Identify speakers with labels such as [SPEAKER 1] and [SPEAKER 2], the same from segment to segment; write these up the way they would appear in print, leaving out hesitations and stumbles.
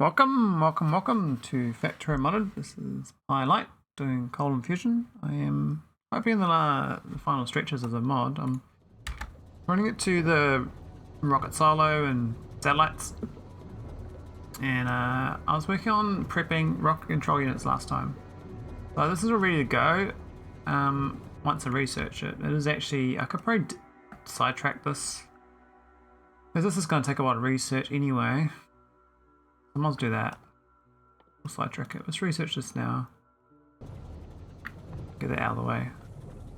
[SPEAKER 1] Welcome to Factorio Modded. This is Maholic doing coal infusion. I am hoping the final stretches of the mod. I'm running it to the rocket silo and satellites. And I was working on prepping rocket control units last time. So this is all ready to go. Once I research it, it is actually, I could probably sidetrack this, because this is going to take a while to research anyway. I might do that. We'll sidetrack it. Let's research this now. Get that out of the way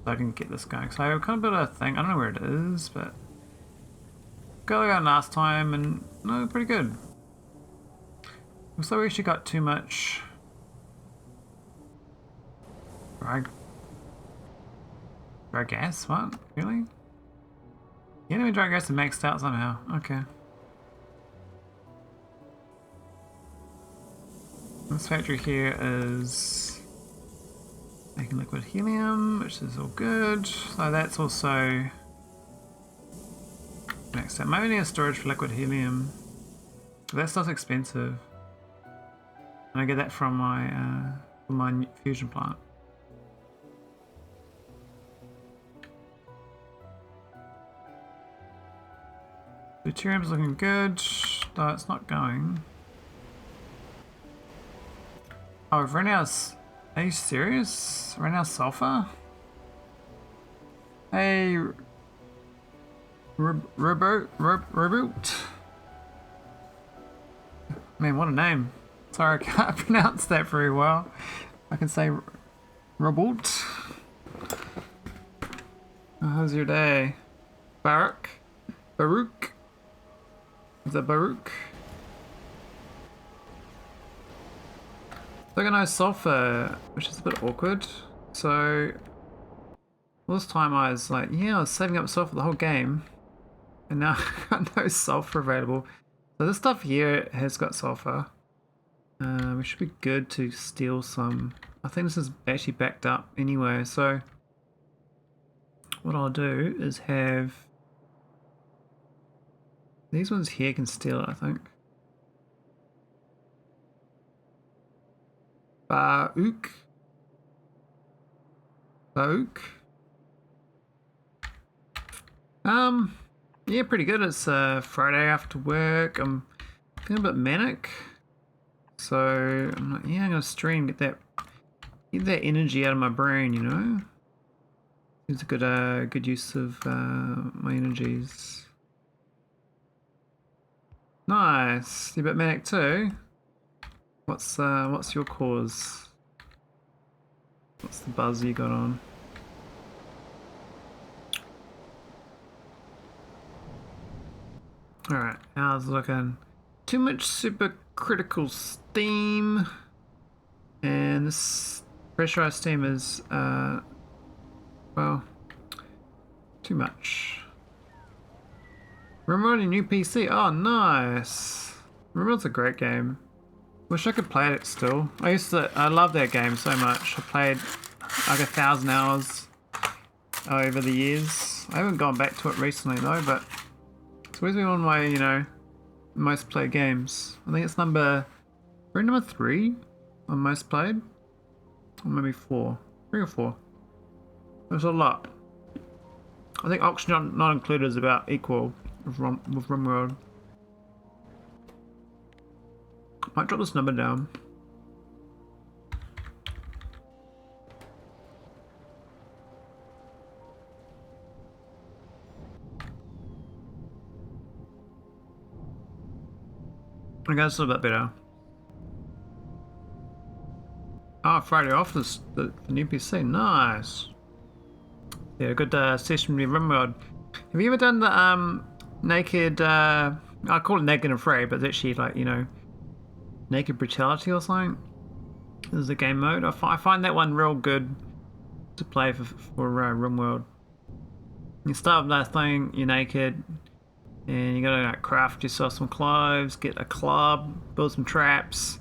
[SPEAKER 1] so I can get this going. So I kind of built a thing. I don't know where it is, but got it last time and no, pretty good. Looks like we actually got too much dry gas. What? Really? Yeah, enemy dry gas is maxed out somehow. Okay. This factory here is making liquid helium, which is all good. So that's also maxed out. Maybe need a storage for liquid helium. That stuff's expensive. And I get that from my fusion plant. Deuterium's looking good, though it's not going. Oh, we've run out of... Are you serious? Run out of sulfur? Hey... Reboot? Man, what a name. Sorry, I can't pronounce that very well. I can say Reboot. Oh, how's your day? Baruch? Is that Baruch? So I got no sulfur, which is a bit awkward. So all this time I was like, yeah, I was saving up sulfur the whole game, and now I got no sulfur available. So this stuff here has got sulfur. We should be good to steal some. I think this is actually backed up anyway. So what I'll do is have these ones here can steal it, I think. Bauk. Yeah, pretty good. It's Friday after work. I'm feeling a bit manic, so I'm like, yeah, I'm gonna stream, get that energy out of my brain, you know. It's a good use of my energies. Nice. You a bit manic too? What's your cause? What's the buzz you got on? Alright, how's it looking? Too much supercritical steam. And this pressurized steam is well, too much. Remember a new PC? Oh nice. Remember's a great game. Wish I could play it still. I love that game so much. I played like 1,000 hours over the years. I haven't gone back to it recently though, but it's always been one of my, you know, most played games. I think it's number 3 on most played. Or maybe 4. 3 or 4. There's a lot. I think Oxygen Not Included is about equal with RimWorld. Might drop this number down. I guess it's a bit better. Oh, Friday off the new PC. Nice. Yeah, good session with RimWorld. Have you ever done the naked? I call it naked and afraid, but it's actually like, you know, Naked Brutality or something. This is a game mode. I find that one real good to play for RimWorld. You start with that thing, you're naked, and you gotta like, craft yourself some clothes, get a club, build some traps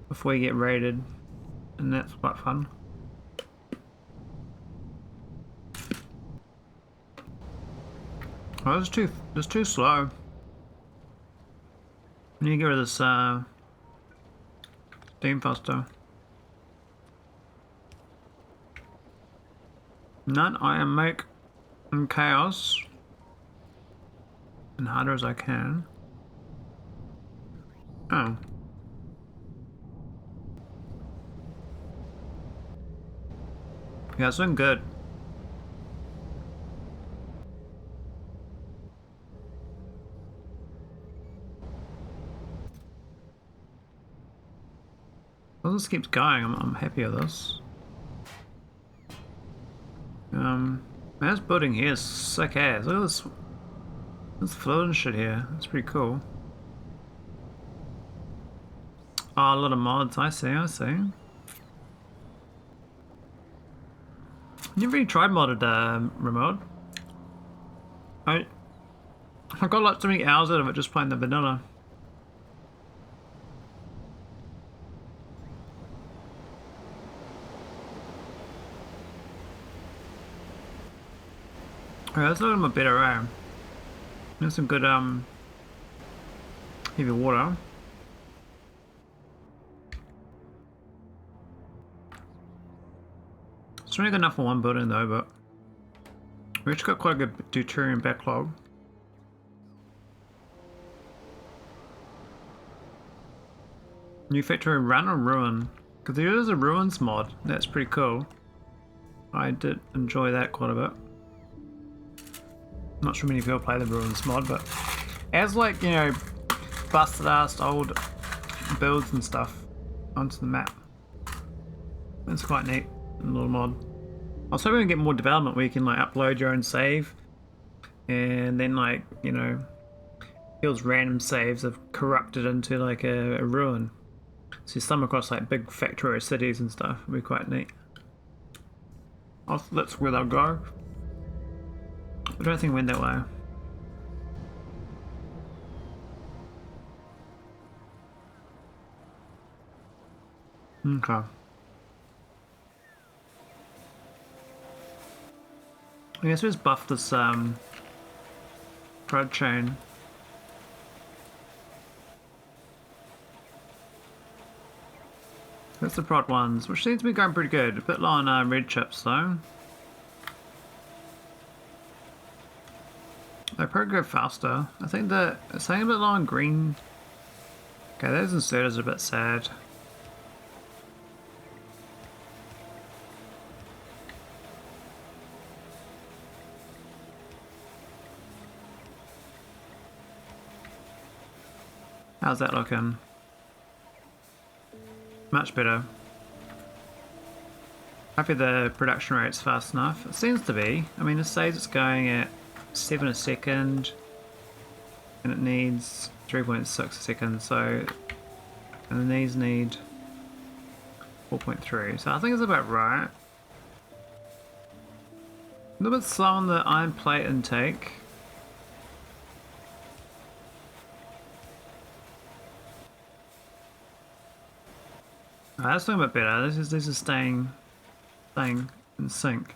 [SPEAKER 1] before you get raided, and that's quite fun. Oh, it's too slow. I need to get rid of this Steam faster. None, I am make chaos and harder as I can. Oh. Yeah, it's doing good. Well, this keeps going. I'm happy with this. Man, this building here is sick ass. Look at this float and shit here. That's pretty cool. Oh, a lot of mods. I see. Never really tried modded remote. I got like so many hours out of it just playing the vanilla. Alright, let's look at my better arm. There's some good heavy water. It's only good enough for one building though, but we actually got quite a good deuterium backlog. New Factorio run or ruin? Because there is a ruins mod. That's pretty cool. I did enjoy that quite a bit. Not sure many people play the ruins mod, but as like, you know, busted ass old builds and stuff onto the map. That's quite neat. A little mod. I was hoping to get more development where you can like upload your own save and then like, you know, those random saves have corrupted into like a ruin. So you stumble across like big Factorio cities and stuff. It'd be quite neat. That's where they'll go. I don't think it went that way. Okay. I guess we just buff this prod chain. That's the prod ones, which seems to be going pretty good. A bit low on red chips though. They probably go faster. I think that it's saying a bit low on green. Okay, those inserters are a bit sad. How's that looking? Much better. Happy the production rate's fast enough. It seems to be. I mean, it says it's going at 7 a second and it needs 3.6 a second, so and then these need 4.3, so I think it's about right. A little bit slow on the iron plate intake. Oh, that's doing a bit better. This is staying in sync.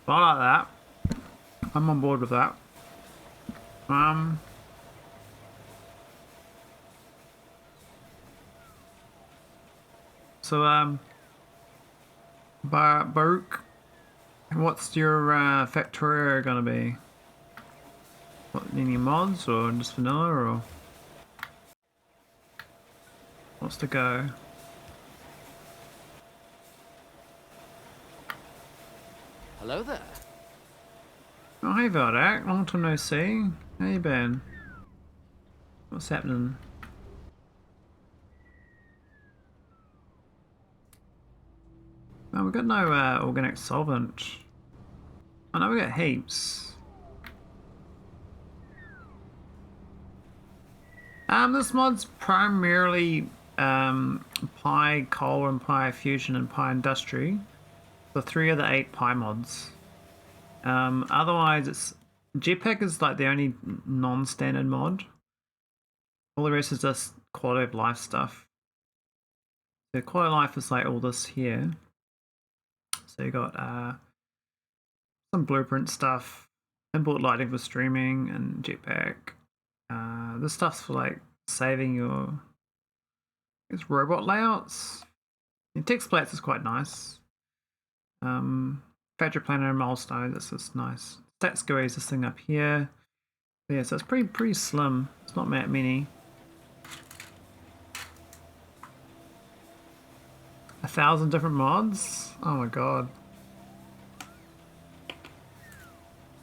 [SPEAKER 1] But I like that. I'm on board with that. So Baruch, what's your Factorio gonna be? What, any mods or just vanilla or what's the go?
[SPEAKER 2] Hello there.
[SPEAKER 1] Oh, hey Vardak, long time no see. How you been? What's happening? Oh, we got no organic solvent. I know we got heaps. This mod's primarily Pi Coal and Pi Fusion and Pi Industry. The 3 of the 8 Pi mods. Otherwise, it's Jetpack is like the only non-standard mod. All the rest is just quality of life stuff. The quality of life is like all this here. So you got some blueprint stuff, import lighting for streaming, and Jetpack. This stuff's for like saving your It's robot layouts. The text plates is quite nice. Factory planner and milestone, this is nice. Stat square is this thing up here. Yeah, so it's pretty slim. It's not that many. 1,000 different mods? Oh my god.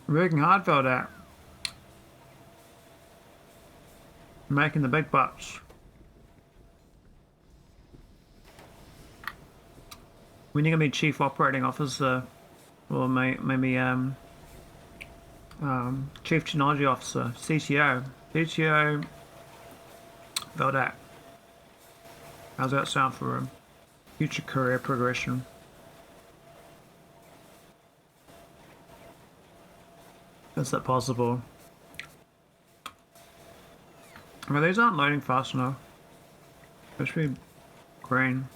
[SPEAKER 1] I'm working hard for that. Making the big bucks. When you're gonna be chief operating officer, or maybe chief technology officer, CTO, about that. How's that sound for a future career progression? Is that possible? Well, these aren't loading fast enough. They should be green.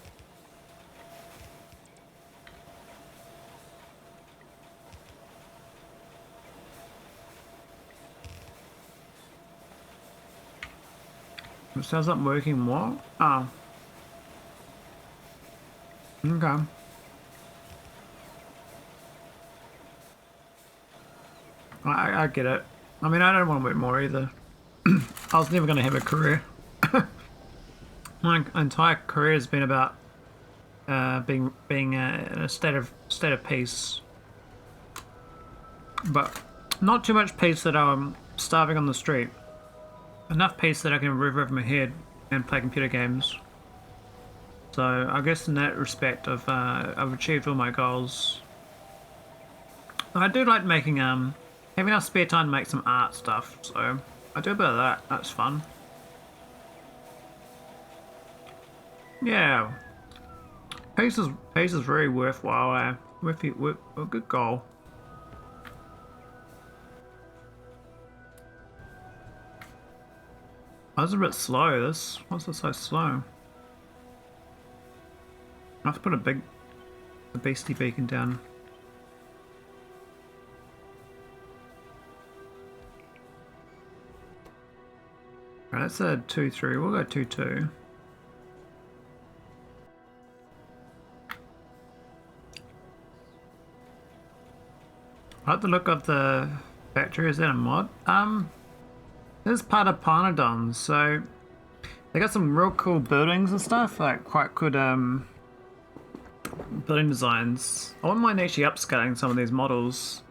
[SPEAKER 1] It says I'm working more? Oh. Okay. I get it. I mean, I don't want to work more either. I was never going to have a career. My entire career has been about being in a state of peace, but not too much peace that I'm starving on the street. Enough peace that I can move over my head and play computer games. So I guess in that respect, I've achieved all my goals. I do like making having enough spare time to make some art stuff. So I do a bit of that. That's fun. Yeah, peace is very worthwhile. With a good goal. I was a bit slow. What's it so slow? I have to put a beastie beacon down. Right, that's a 2-3. We'll go 2-2. I like the look of the factory. Is that a mod? This is part of Pyanodons, so they got some real cool buildings and stuff, like quite good building designs. I wouldn't mind actually upscaling some of these models,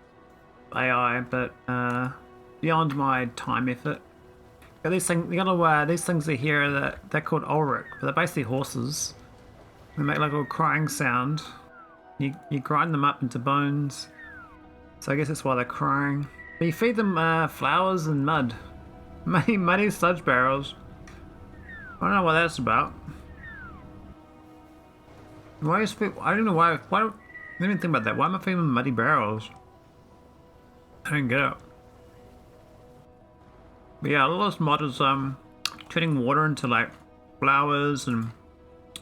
[SPEAKER 1] AI, but beyond my time effort. Got these things. These things are here that they're called Ulrich, but they're basically horses. They make like a little crying sound. You grind them up into bones. So I guess that's why they're crying. But you feed them flowers and mud. Muddy sludge barrels. I don't know what that's about. Why is I don't know why. Why? I didn't even think about that. Why am I feeding them muddy barrels? I don't get it. But yeah, a lot of this mod is turning water into like flowers and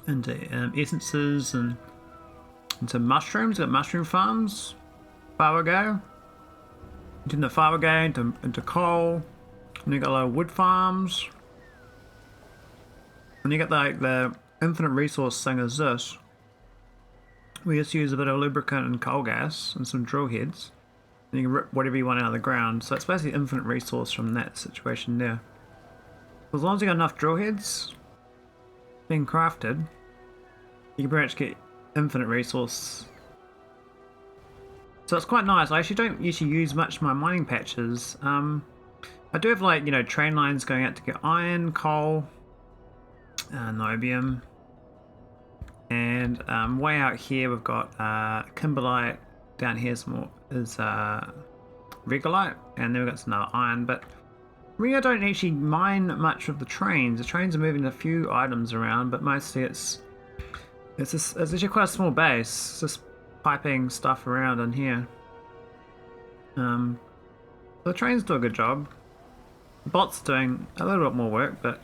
[SPEAKER 1] into essences and into mushrooms. Got mushroom farms. Fargo. Into the Fargo into coal. And you got a lot of wood farms. And you got like the infinite resource thing is this. We just use a bit of lubricant and coal gas and some drill heads. And you can rip whatever you want out of the ground. So it's basically infinite resource from that situation there. As long as you got enough drill heads being crafted, you can pretty much get infinite resource. So it's quite nice. I actually don't usually use much of my mining patches. I do have like, train lines going out to get iron, coal, niobium. And way out here we've got kimberlite. Down here is regolite, and then we've got some other iron. But really, I don't actually mine much of the trains. The trains are moving a few items around, but mostly it's actually quite a small base. It's just piping stuff around in here. The trains do a good job. The bot's doing a little bit more work, but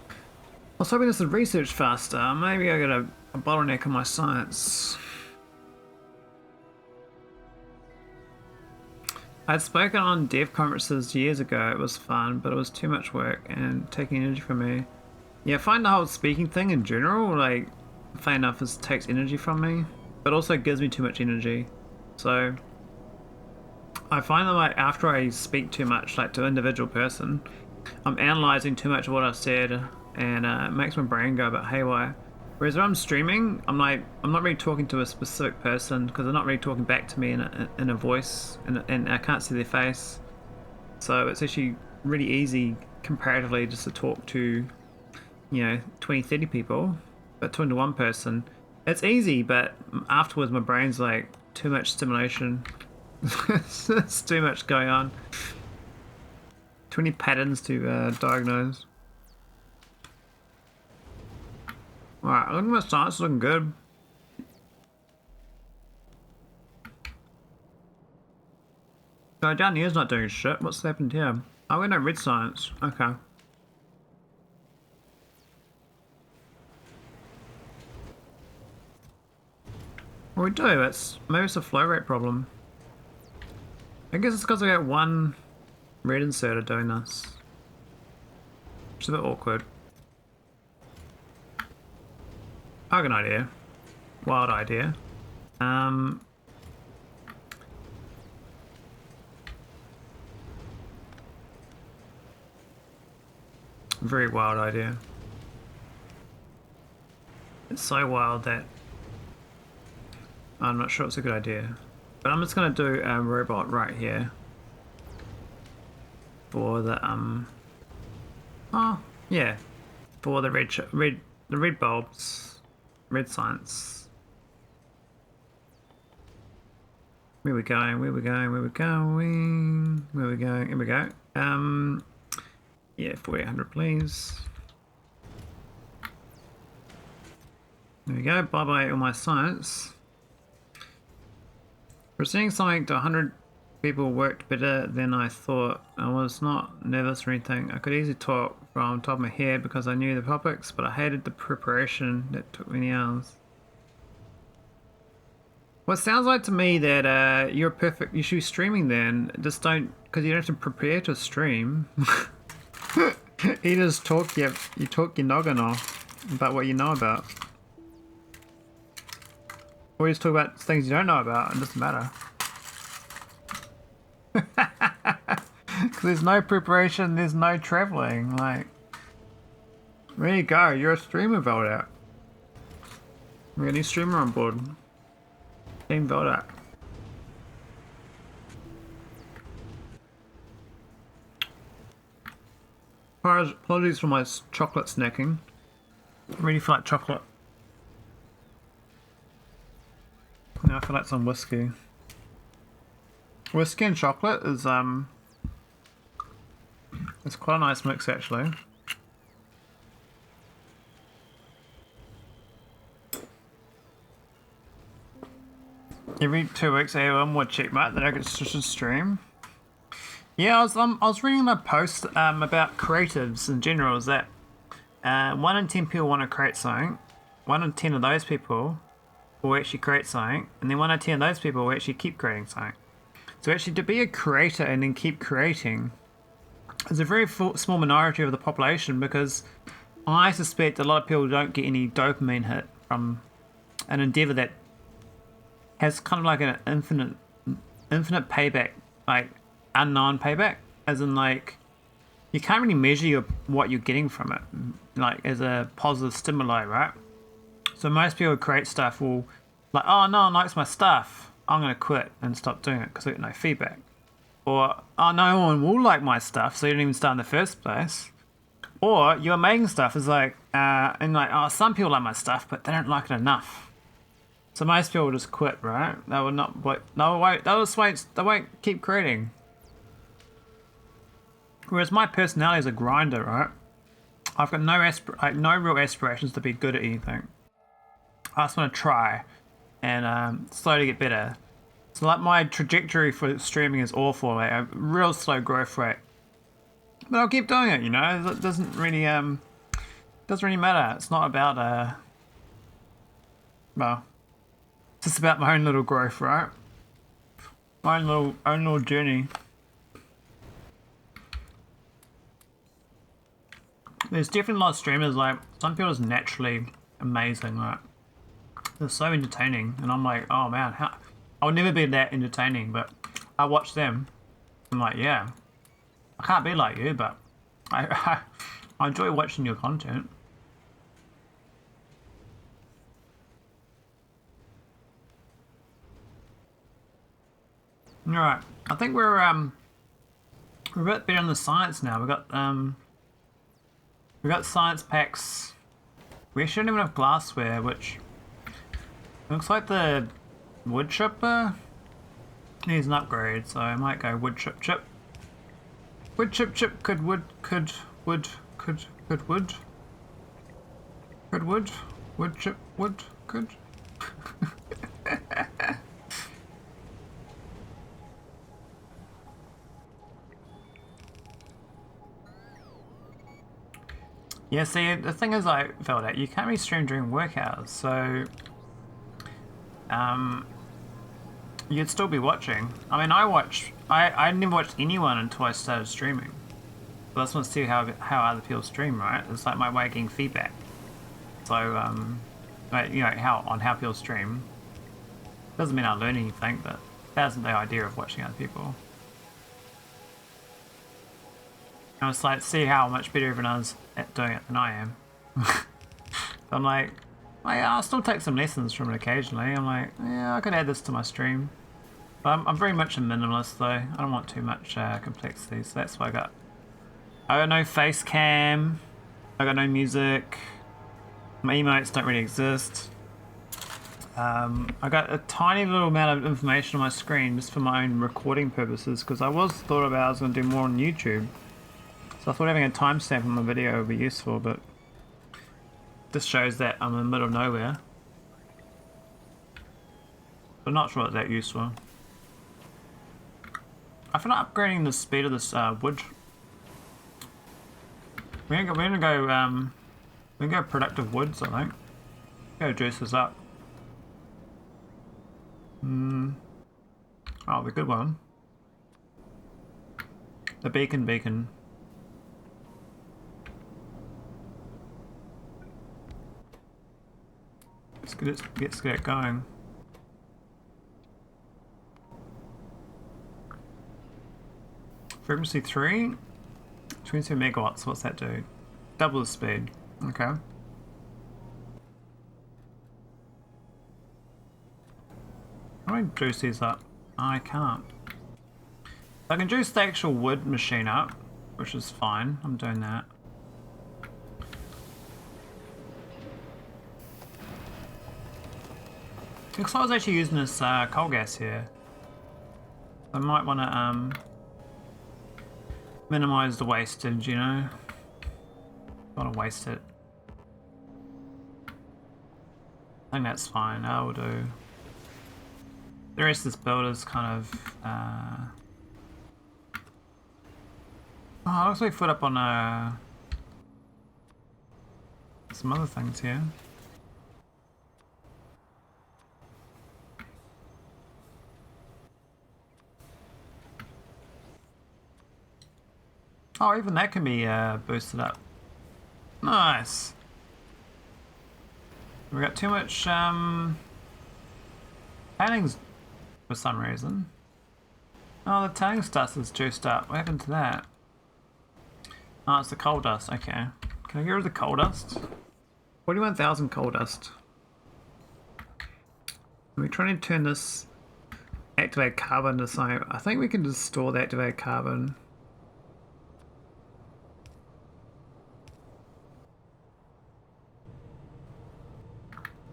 [SPEAKER 1] I was hoping this would research faster. Maybe I got a bottleneck in my science. I'd spoken on dev conferences years ago. It was fun, but it was too much work and taking energy from me. Yeah, I find the whole speaking thing in general, like, fair enough, it takes energy from me, but also gives me too much energy. So I find that like after I speak too much, like to an individual person, I'm analyzing too much of what I've said, and it makes my brain go a bit haywire. Whereas when I'm streaming, I'm not really talking to a specific person because they're not really talking back to me in a voice, and I can't see their face. So it's actually really easy comparatively just to talk to, 20, 30 people, but talking to one person, it's easy, but afterwards my brain's like, too much stimulation. It's too much going on. Too many patterns to diagnose. Alright, look at my science looking good. So down here's not doing shit. What's happened here? Oh, we know red science. Okay. Well, we do. Maybe it's a flow rate problem. I guess it's because I got one red inserter doing this. Which is a bit awkward. I have an idea. Wild idea. Very wild idea. It's so wild that I'm not sure it's a good idea. But I'm just gonna do a robot right here for the for the red bulbs, red science. Where we going? Where we going? Where we going? Where we going? Here we go. Yeah, 4800, please. There we go. Bye bye all my science. Presenting something to 100 people worked better than I thought. I was not nervous or anything. I could easily talk from the top of my head because I knew the topics, but I hated the preparation that took many hours. Well, it sounds like to me that you're perfect. You should be streaming then. Just don't, because you don't have to prepare to stream. You just talk you talk your noggin off about what you know about. Or you just talk about things you don't know about, and it doesn't matter. Because there's no preparation, there's no traveling. Like, there you go, you're a streamer, Veldak. We got a new streamer on board. Team Veldak. Apologies for my chocolate snacking. I really feel like chocolate. Now I feel like some whiskey. Whiskey and chocolate is it's quite a nice mix actually. Every 2 weeks I have one more checkmate that I could just stream. Yeah, I was reading a post about creatives in general. Is that 1 in 10 people want to create something. 1 in 10 of those people will actually create something, and then 1 in 10 of those people will actually keep creating something. So actually, to be a creator and then keep creating is a very small minority of the population, because I suspect a lot of people don't get any dopamine hit from an endeavor that has kind of like an infinite payback, like unknown payback, as in like you can't really measure what you're getting from it, like as a positive stimuli, right? So most people who create stuff will like, oh, no one likes my stuff, I'm gonna quit and stop doing it because I get no feedback. Or, oh, no one will like my stuff, so you didn't even start in the first place. Or you're making stuff is like, and like, oh, some people like my stuff, but they don't like it enough. So most people will just quit, right? They will not. They won't keep creating. Whereas my personality is a grinder, right? I've got no real aspirations to be good at anything. I just want to try and slowly get better. So like my trajectory for streaming is awful, like a real slow growth rate. But I'll keep doing it, you know. It doesn't really matter. It's not about well, it's just about my own little growth, right? My own little journey. There's definitely a lot of streamers, like, some people are just naturally amazing, like, they're so entertaining, and I'm like, oh man, how, I'll never be that entertaining, but I watch them, I'm like, yeah, I can't be like you, but I enjoy watching your content. Alright, I think we're a bit better on the science now. We got science packs. We shouldn't even have glassware, which looks like the wood chipper needs an upgrade, so I might go wood chip chip. Wood chip chip could wood chip wood could. Yeah, see, the thing is, I felt that you can't really stream during work hours, so you'd still be watching. I mean, I never watched anyone until I started streaming. But I just want to see how other people stream, right? It's like my way of getting feedback. So, you know, how people stream. Doesn't mean I learn anything, but that's the idea of watching other people. And it's like, see how much better everyone is at doing it than I am. I'm like, oh, yeah, I'll still take some lessons from it occasionally. I'm like, yeah, I could add this to my stream. But I'm very much a minimalist though. I don't want too much complexity, so that's why I got no face cam. I got no music. My emotes don't really exist. I got a tiny little amount of information on my screen just for my own recording purposes, because I thought about I was going to do more on YouTube. So I thought having a timestamp on my video would be useful, but this shows that I'm in the middle of nowhere. I'm not sure it's that useful. I feel like upgrading the speed of this wood. We're gonna go productive woods, I think. Go juice this up. Oh, the good one. The beacon. Let's get it going. Frequency 3, 22 megawatts. What's that do? Double the speed. Okay. How do I juice these up? I can't. I can juice the actual wood machine up, which is fine. I'm doing that. Looks like I was actually using this coal gas here. I might want to minimize the wastage, you know? Don't want to waste it. I think that's fine. I will do. The rest of this build is kind of. Oh, looks like we put up on some other things here. Oh, even that can be boosted up. Nice. We got too much tailings for some reason. Oh, the tailings dust is juiced up. What happened to that? Oh, it's the coal dust. Okay. Can I get rid of the coal dust? 41,000 coal dust. We're trying to turn this activated carbon to something. I think we can just store the activated carbon.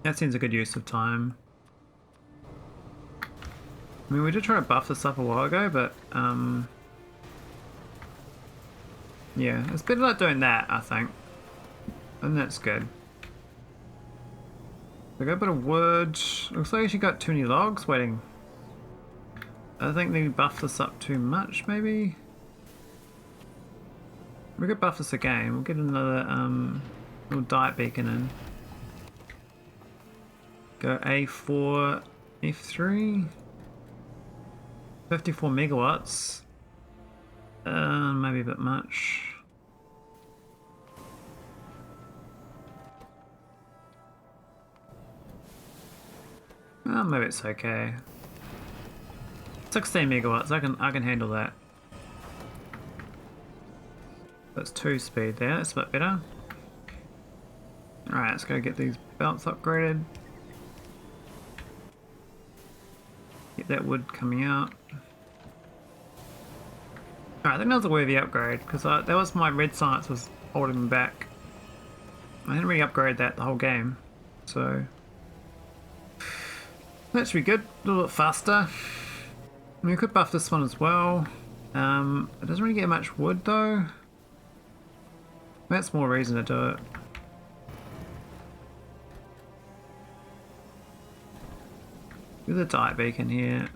[SPEAKER 1] That seems a good use of time. I mean, we did try to buff this up a while ago, but yeah, it's better like doing that, I think. And that's good. We got a bit of wood. Looks like she got too many logs waiting. I think they buffed this up too much, maybe? We could buff this again. We'll get another little diet beacon in. Go A4, F3. 54 megawatts. Maybe a bit much. Oh, maybe it's okay. 16 megawatts, I can handle that. That's 2 speed there, that's a bit better. Alright, let's go get these belts upgraded. Get that wood coming out. Alright, I think that was a worthy upgrade, because that was my red science was holding me back. I didn't really upgrade that the whole game, so that should be good, a little bit faster. We could buff this one as well. It doesn't really get much wood though. That's more reason to do it. With a diet beacon here.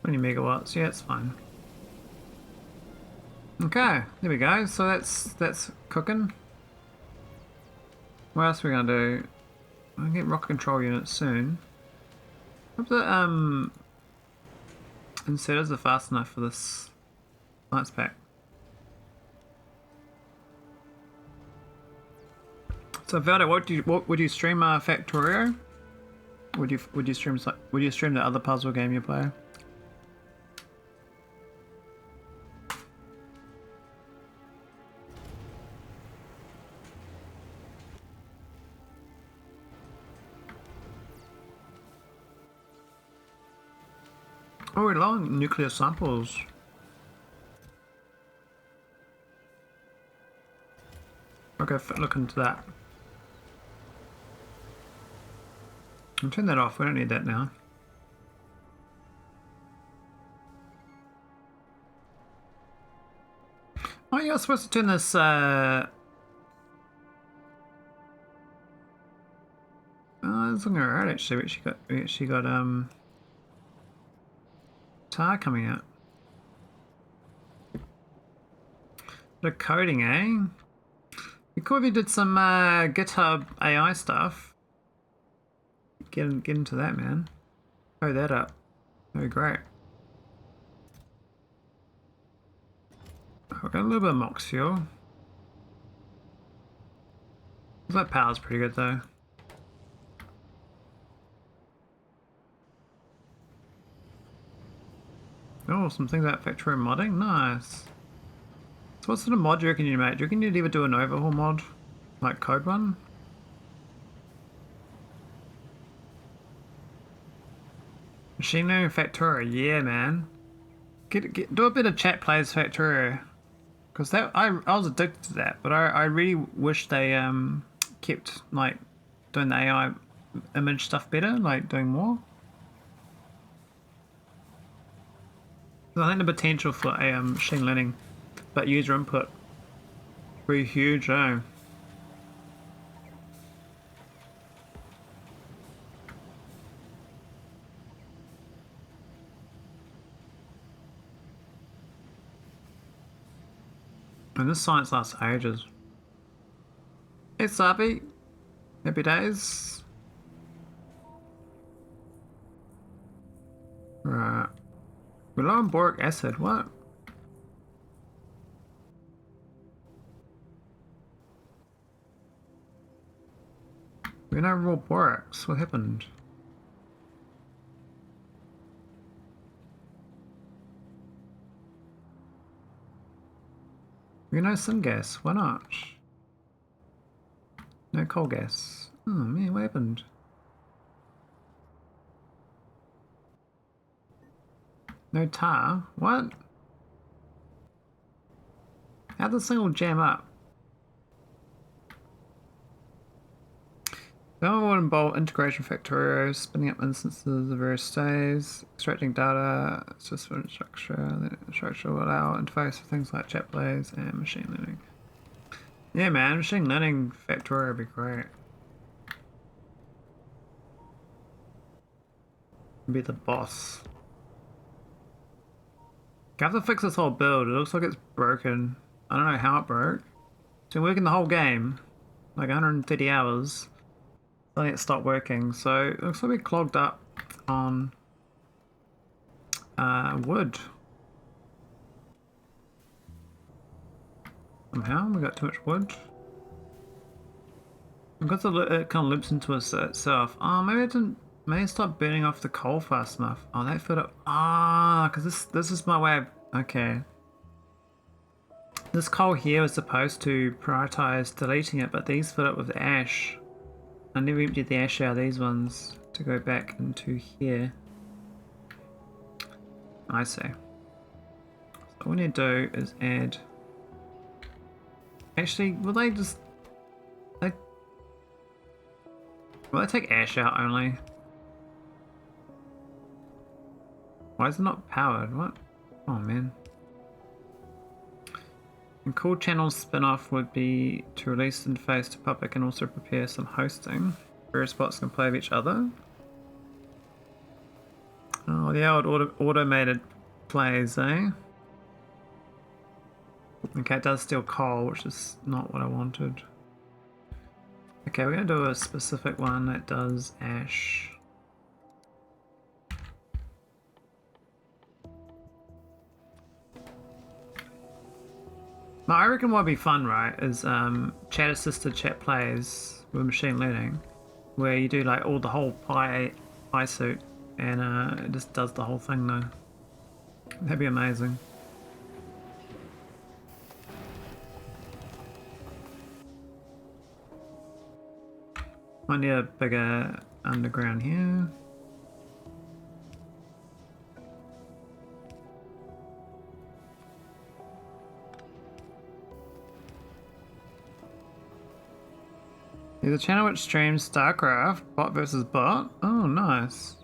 [SPEAKER 1] Megawatts, yeah, it's fine. Okay, there we go. So that's cooking. What else are we gonna do? I'll get rocket control units soon. Hope the inserters are fast enough for this science pack. So Velda, what would you stream Factorio? Would you stream the other puzzle game you play? Oh, we're low on nuclear samples. Okay, look into that. I'll turn that off, we don't need that now. Oh, you're supposed to turn this, oh, that's looking alright actually, we actually got, tar coming out. The coding, eh? You could have did some GitHub AI stuff. Get into that, man. Code that up. Oh, great. I've got a little bit of mox fuel. That power's pretty good though. Oh, some things about Factorio modding? Nice. So what sort of mod do you reckon you make? Do you reckon you'd ever do an overhaul mod? Like code one? Machine learning Factorio, yeah man. Do a bit of chat plays Factorio. Because that I was addicted to that, but I really wish they kept like doing the AI image stuff better, like doing more. I think the potential for a machine learning, but user input, pretty huge, eh? And this science lasts ages. Hey Sabi, happy days. Right. We're low on boric acid, what? We're no raw borax, what happened? We're no syngas, why not? No coal gas. Oh man, what happened? No tar? What? How'd this thing all jam up? The other would involve integration Factorio, spinning up instances of various states, extracting data, system structure, the structure will allow interface for things like chat plays and machine learning. Yeah man, machine learning Factorio would be great. Be the boss. I have to fix this whole build, it looks like it's broken. I don't know how it broke. It's been working the whole game, like 130 hours. I think it stopped working, so it looks like we clogged up on wood. somehow. We got too much wood. Because it kind of loops into itself. Oh, maybe I didn't. Maybe stop burning off the coal fast enough. Oh, that filled up. Ah, because this is my way of. Okay. This coal here was supposed to prioritize deleting it, but these filled up with ash. I never emptied the ash out of these ones to go back into here. I see. So what we need to do is add. Actually, will they just. Will they take ash out only? Why is it not powered? What? Oh man. And cool channel spin-off would be to release interface to public and also prepare some hosting. Various bots can play with each other. Oh, the old automated plays, eh? Okay, it does steal coal, which is not what I wanted. Okay, we're gonna do a specific one that does ash. Now, I reckon what would be fun, right, is chat assisted chat plays with machine learning, where you do like all the whole pie suit, and it just does the whole thing though. That'd be amazing. Might need a bigger underground here. There's a channel which streams StarCraft, bot versus bot. Oh, nice.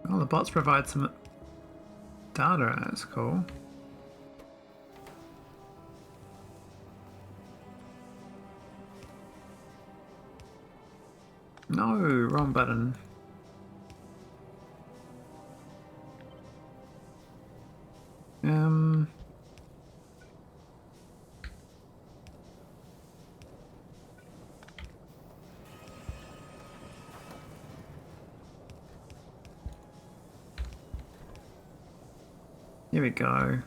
[SPEAKER 1] Oh, the bots provide some data. That's cool. No, wrong button. Here we go.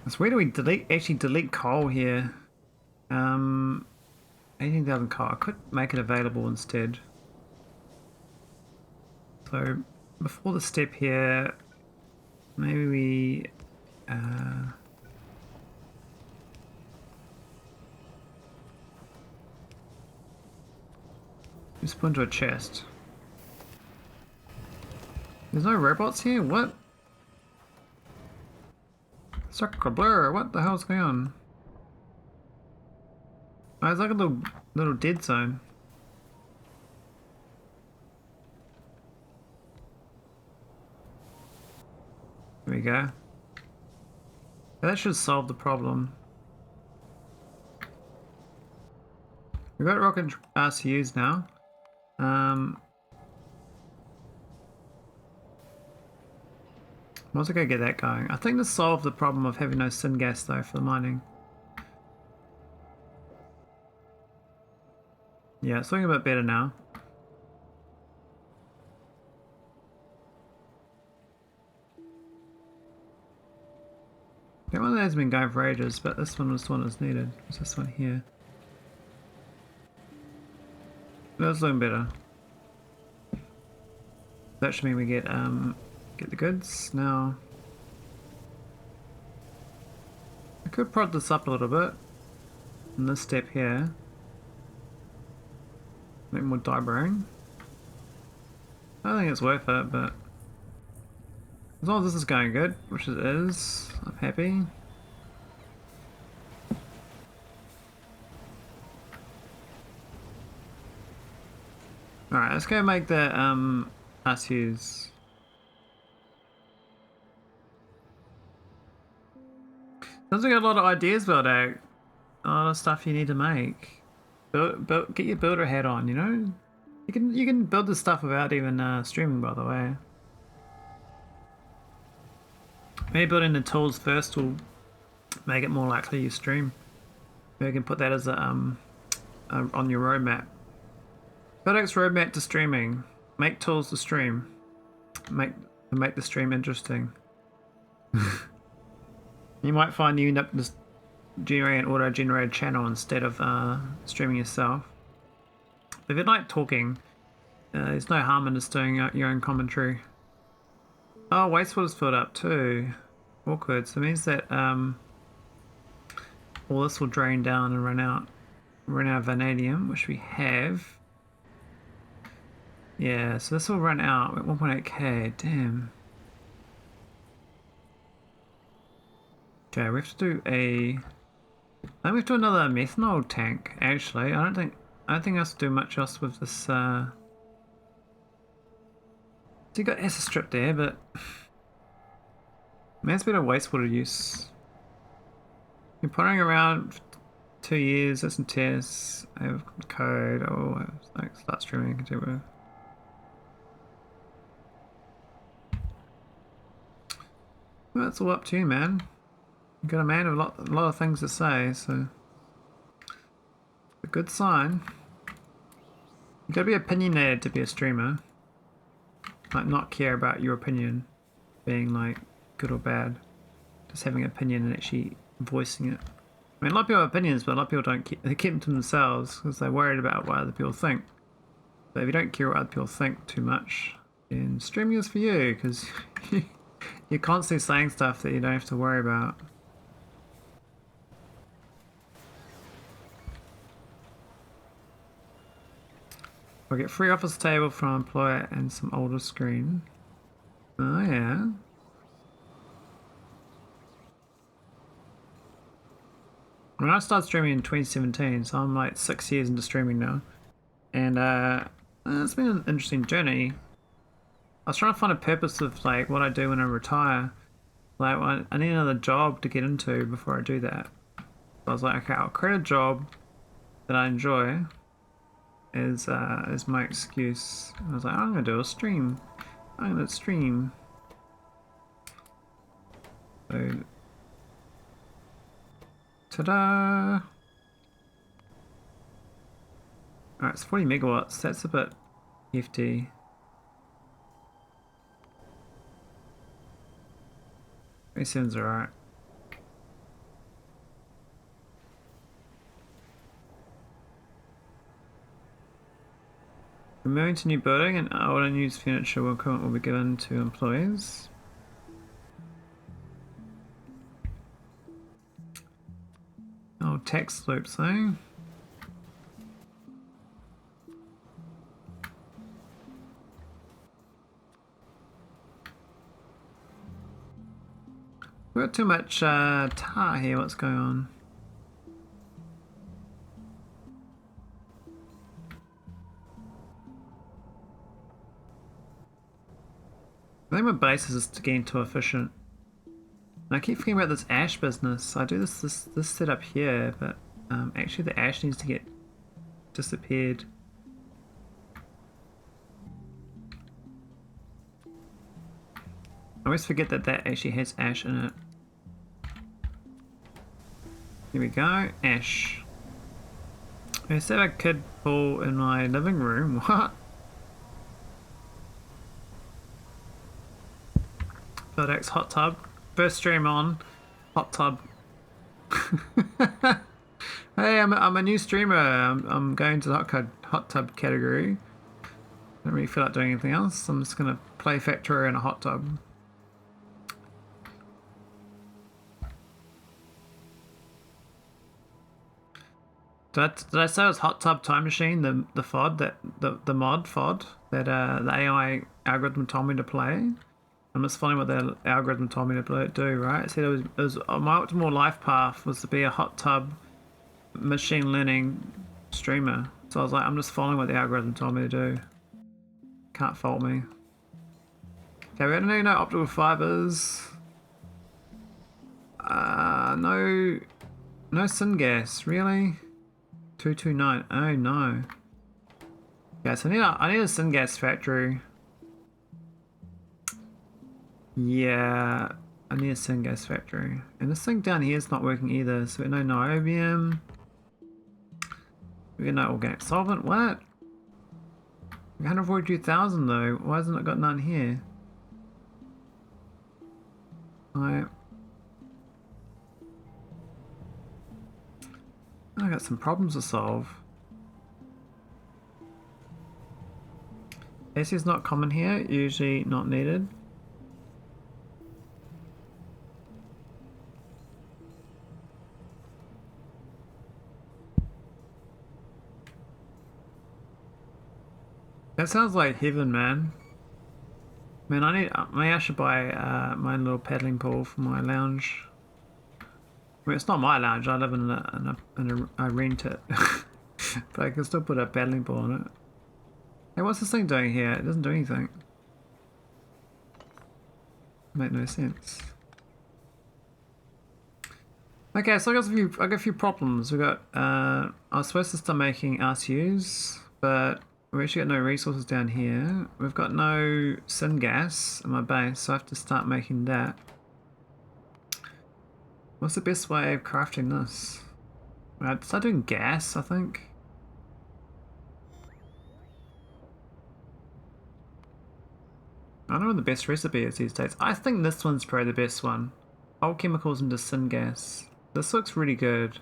[SPEAKER 1] So where do we actually delete coal here? 18,000 coal. I could make it available instead. So before the step here, maybe we just put into a chest. There's no robots here? What? Sucker blur, what the hell's going on? Oh, it's like a little dead zone. There we go. That should solve the problem. We've got rocket RCUs now. Once I go get that going. I think this solved the problem of having no syngas though for the mining. Yeah, it's looking a bit better now. That one has been going for ages, but this one was the one that's needed. It's this one here. That's looking better. That should mean we get the goods now. I could prod this up a little bit in this step here. Make more die bearing. I don't think it's worth it, but as long as this is going good, which it is, I'm happy. Alright, let's go make the RCUs. Sounds like a lot of ideas built out. A lot of stuff you need to make. Get your builder hat on, you know? You can build this stuff without even streaming, by the way. Maybe building the tools first will make it more likely you stream. Maybe you can put that as a on your roadmap. FedEx roadmap to streaming. Make tools to stream. Make the stream interesting. You might find you end up just generating an auto-generated channel instead of streaming yourself. If you like talking, there's no harm in just doing your own commentary. Oh, wastewater's filled up too. Awkward. So it means that all this will drain down and run out of vanadium, which we have. Yeah, so this will run out at 1.8k. Damn. Okay, we have to do I think we have to do another methanol tank. Actually, I don't think I have to do much else with this. So you got acid strip there, but man, it's been a wastewater use. You're putting around for 2 years. That's some tests. I have code. Oh, like start streaming. Continue. Well, that's all up to you, man. You got a man with a lot of things to say, so a good sign. You gotta be opinionated to be a streamer. Like, not care about your opinion being like good or bad. Just having an opinion and actually voicing it. I mean, a lot of people have opinions, but a lot of people don't keep them to themselves because they're worried about what other people think. But if you don't care what other people think too much, then streaming is for you because you're constantly saying stuff that you don't have to worry about. We'll get free office table from employer and some older screen. Oh yeah. When I started streaming in 2017, so I'm like 6 years into streaming now. And it's been an interesting journey. I was trying to find a purpose of like what I do when I retire. Like I need another job to get into before I do that. So I was like, okay, I'll create a job that I enjoy as my excuse. I was like, I'm gonna do a stream. I'm gonna stream. So, ta-da! Alright, it's 40 megawatts. That's a bit hefty. Sounds alright. We're moving to a new building and old and used furniture or equipment will be given to employees. Oh, tax loops, eh? We've got too much tar here, what's going on? I think my base is just getting too efficient. And I keep forgetting about this ash business. I do this setup here, but actually the ash needs to get disappeared. I always forget that actually has ash in it. Here we go, ash. I used to have a kid pool in my living room. What? FedEx hot tub. First stream on hot tub. Hey, I'm a new streamer. I'm going to the hot tub category. Don't really feel like doing anything else. I'm just gonna play Factorio in a hot tub. Did I say it was Hot Tub Time Machine, the FOD, the mod FOD that the AI algorithm told me to play? I'm just following what the algorithm told me to do, right? It said it was my optimal life path was to be a hot tub machine learning streamer. So I was like, I'm just following what the algorithm told me to do. Can't fault me. Okay, we don't need no optical fibers. No syngas, really? 229. Oh no. Yeah, so I need a syngas factory. Yeah, I need a syngas factory. And this thing down here is not working either, so no niobium. We got no organic solvent. What? 142,000 though. Why hasn't it got none here? I got some problems to solve. AC is not common here, usually not needed. That sounds like heaven, man. Man, maybe I should buy my little paddling pool for my lounge. I mean, it's not my lounge. I live I rent it, but I can still put a paddling pool on it. Hey, what's this thing doing here? It doesn't do anything. Make no sense. Okay, so I got a few problems. We got I was supposed to start making RCUs, but we actually got no resources down here. We've got no syngas in my base, so I have to start making that. What's the best way of crafting this? I'd start doing gas, I think. I don't know what the best recipe is these days. I think this one's probably the best one. All chemicals into syngas. This looks really good.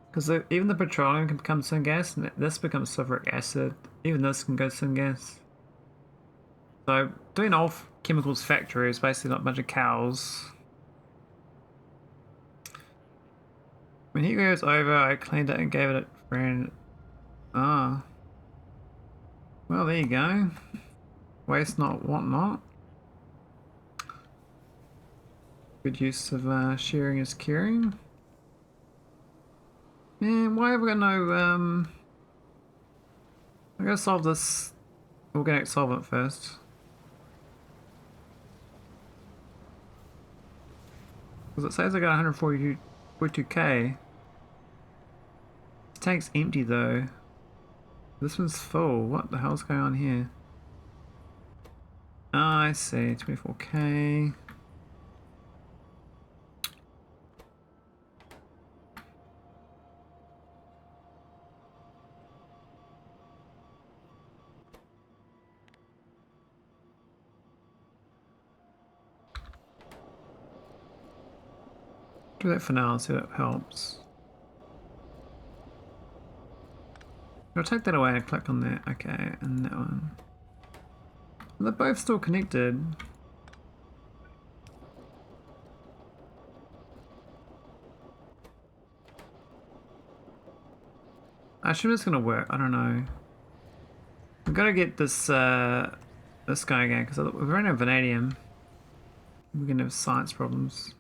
[SPEAKER 1] Because even the petroleum can become syngas, and this becomes sulfuric acid. Even this can go syngas. So doing all chemicals factory is basically not a bunch of cows. When he goes over, I cleaned it and gave it a friend. Ah. Well, there you go. Waste not, want not. Good use of sharing is caring. Man, why have we got no, I gotta solve this organic solvent first. Because it says I got 142k. This tank's empty though. This one's full. What the hell's going on here? Oh, I see. 24k. Do that for now, see if it helps. I'll take that away and click on that. Okay, and that one. They're both still connected. Actually, it's gonna work. I don't know. We've got to get this this guy again because we've run out of vanadium. We're gonna have science problems.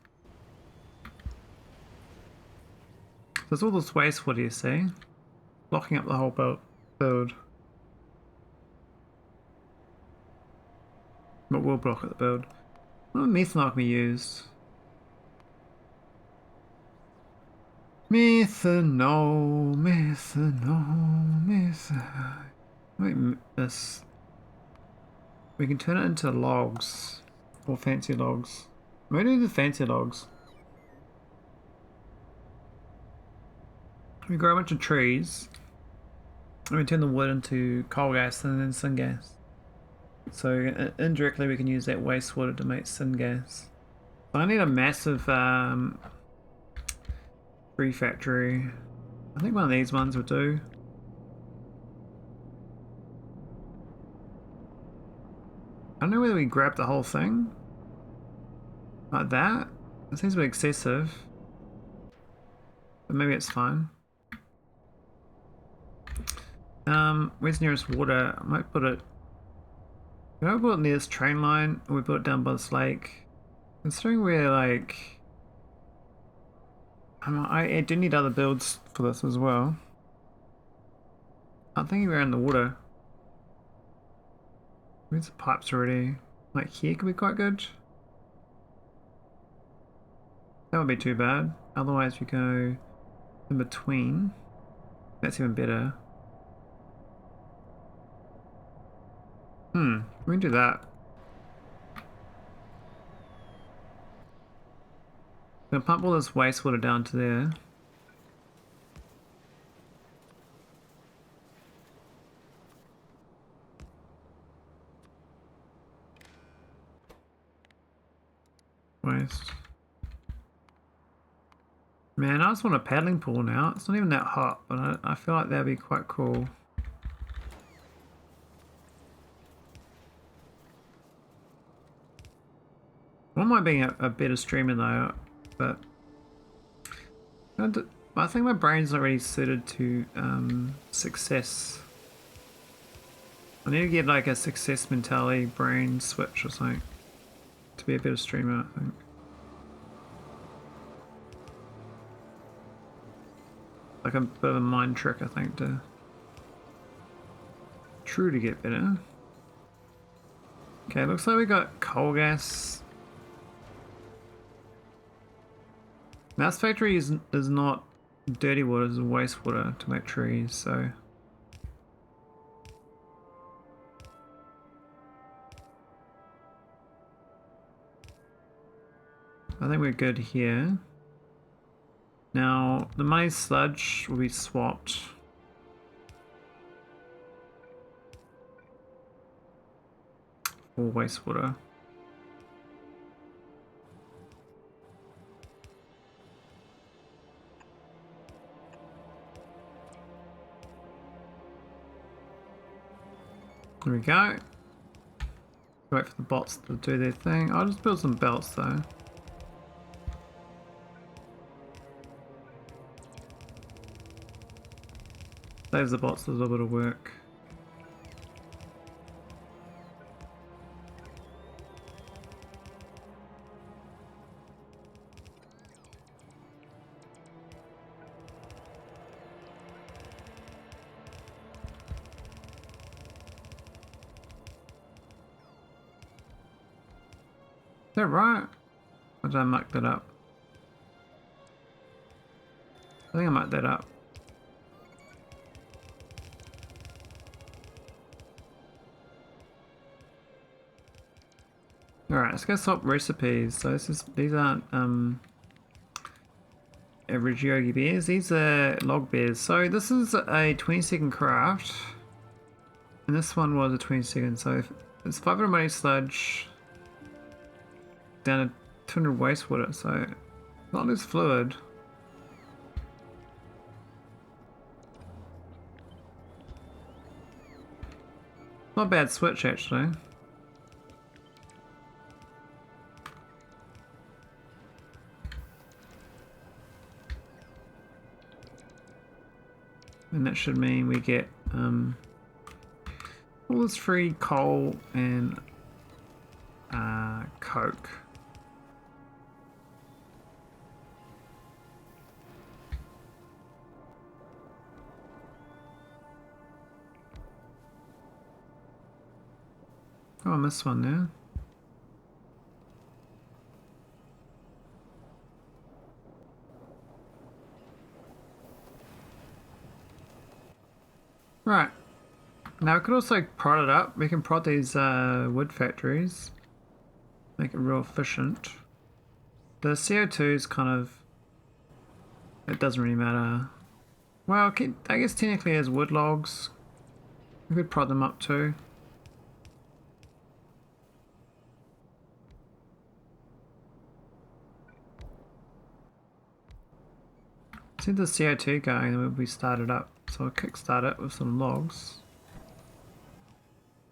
[SPEAKER 1] There's all this wastewater, you see, blocking up the whole build. But we'll block at the build. What methanol can be used? Methanol. Wait, this. We can turn it into logs. Or fancy logs. Where do the fancy logs? We grow a bunch of trees. And we turn the wood into coal gas and then syngas. So indirectly we can use that wastewater to make syngas. So I need a massive tree factory. I think one of these ones would do. I don't know whether we grab the whole thing. Like that. It seems a bit excessive. But maybe it's fine. Where's nearest water? I might put it. Can I put it near this train line, or we put it down by this lake? Considering we're like, I do need other builds for this as well. I'm thinking we're in the water. Where's the pipes already? Like here could be quite good. That won't be too bad. Otherwise we go in between. That's even better. We can do that. I'm gonna pump all this wastewater down to there. waste. Man, I just want a paddling pool now. It's not even that hot, but I feel like that'd be quite cool. I don't mind being a better streamer though, but I think my brain's not really suited to success. I need to get like a success mentality brain switch or something to be a better streamer, I think. Like a bit of a mind trick, I think, to truly get better. Okay, looks like we got coal gas. Mouse Factory is not dirty water, it's wastewater to make trees, so. I think we're good here. Now, the money sludge will be swapped. For wastewater. There we go. Wait for the bots to do their thing. I'll just build some belts though. Saves the bots a little bit of work. Is that right? Or did I muck that up? I think I mucked that up. Alright, let's go swap recipes. So these aren't average yogi bears, these are log bears. So this is a 20-second craft. And this one was a 20-second, so it's 500 money sludge. Down to 200 wastewater, so a lot less fluid. Not a bad switch actually. And that should mean we get all this free coal and coke. Oh, I missed one there. Right. Now we could also prod it up. We can prod these wood factories. Make it real efficient. The CO2 is kind of... It doesn't really matter. Well, I guess technically as wood logs, we could prod them up too. See the CO2 going, then we start it up. So I'll kickstart it with some logs.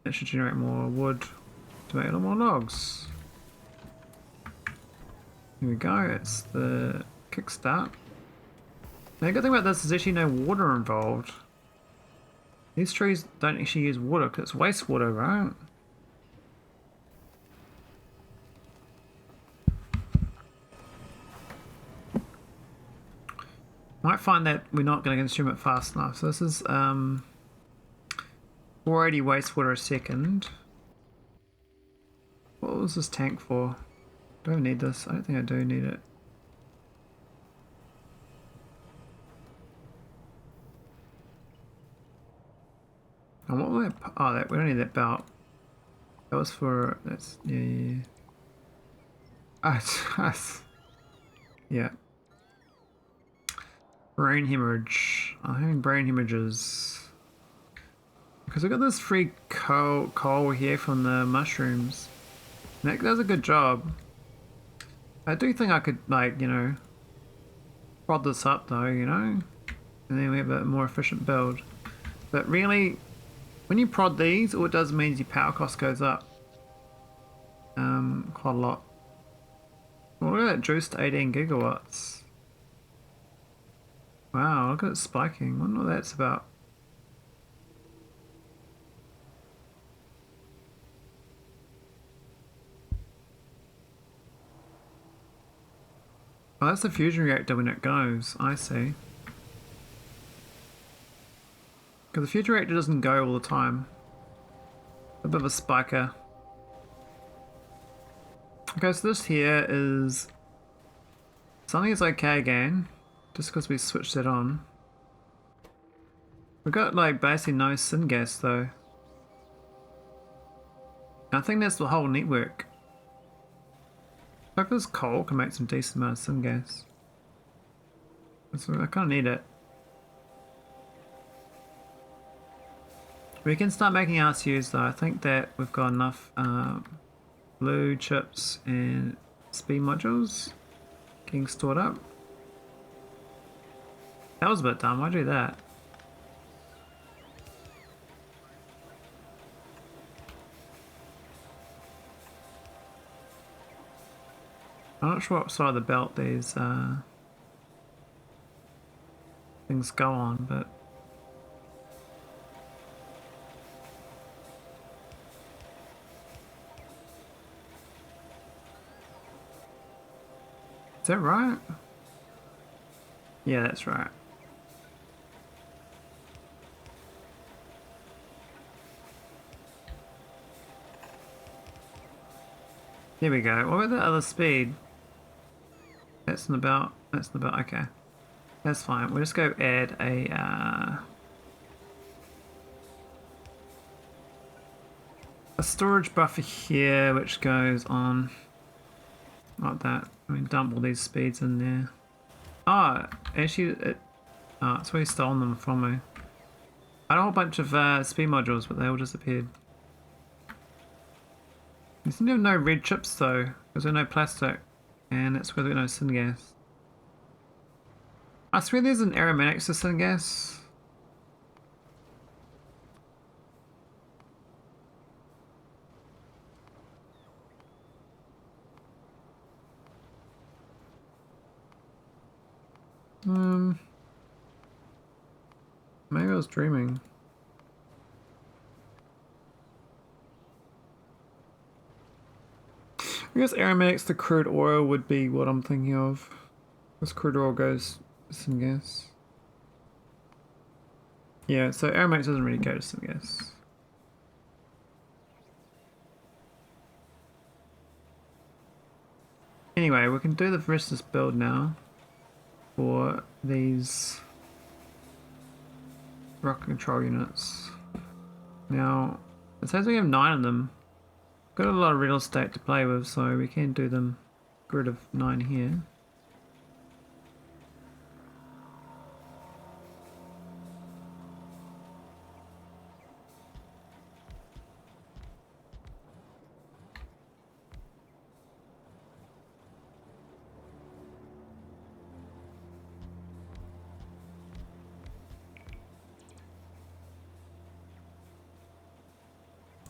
[SPEAKER 1] That should generate more wood to make a lot more logs. Here we go, it's the kickstart. Now the good thing about this is actually no water involved. These trees don't actually use water because it's wastewater, right? Might find that we're not going to consume it fast enough. So this is 480 wastewater a second. What was this tank for? Do I need this? I don't think I do need it. And what was that? Oh, that we don't need that belt. That was for that's yeah. Yeah. Brain hemorrhage. I'm having brain hemorrhages. Because I got this free coal here from the mushrooms. And that does a good job. I do think I could, like, you know, prod this up though, you know, and then we have a more efficient build. But really, when you prod these, all it does means your power cost goes up quite a lot. Well, look at that juice to 18 gigawatts. Wow, look at it spiking. I wonder what that's about. Oh, that's the fusion reactor when it goes. I see. Because the fusion reactor doesn't go all the time. A bit of a spiker. Okay, so this here is something that's okay again, just because we switched it on. We've got like basically no syngas though. I think that's the whole network. Like this coal can make some decent amount of syngas. So I kind of need it. We can start making RCUs though. I think that we've got enough blue chips and speed modules getting stored up. That was a bit dumb. Why'd I do that? I'm not sure what side of the belt these things go on, but is that right? Yeah, that's right. Here we go. What about the other speed? That's in about. Okay. That's fine. We'll just go add a storage buffer here, which goes on like that. I mean, dump all these speeds in there. Oh, actually, so he's stolen them from me. I had a whole bunch of speed modules, but they all disappeared. We seem to have no red chips though, because there's no plastic, and that's where there's no syngas. I swear there's an aromatics to syngas. Maybe I was dreaming. I guess aromatics to crude oil would be what I'm thinking of. Because crude oil goes to syngas. Yeah, so aromatics doesn't really go to syngas. Anyway, we can do the rest of this build now for these rocket control units. Now, it says we have 9 of them. Got a lot of real estate to play with, so we can do them grid of 9 here.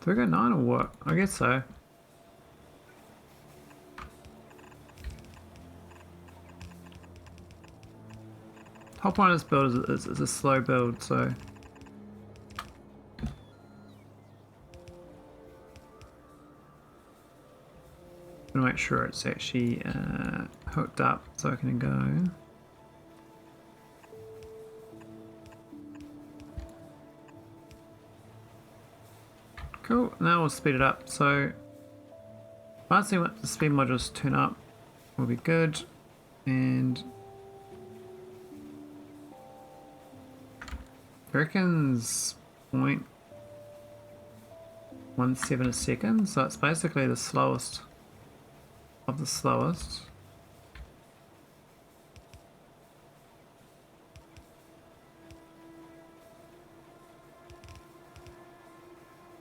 [SPEAKER 1] Do we go 9 or what? I guess so. The whole point of this build is a slow build, so I'm gonna make sure it's actually hooked up so I can go. Cool, now we'll speed it up. So once we want the speed modules to turn up, will be good. And I reckon's 0.17 a second, so it's basically the slowest of the slowest.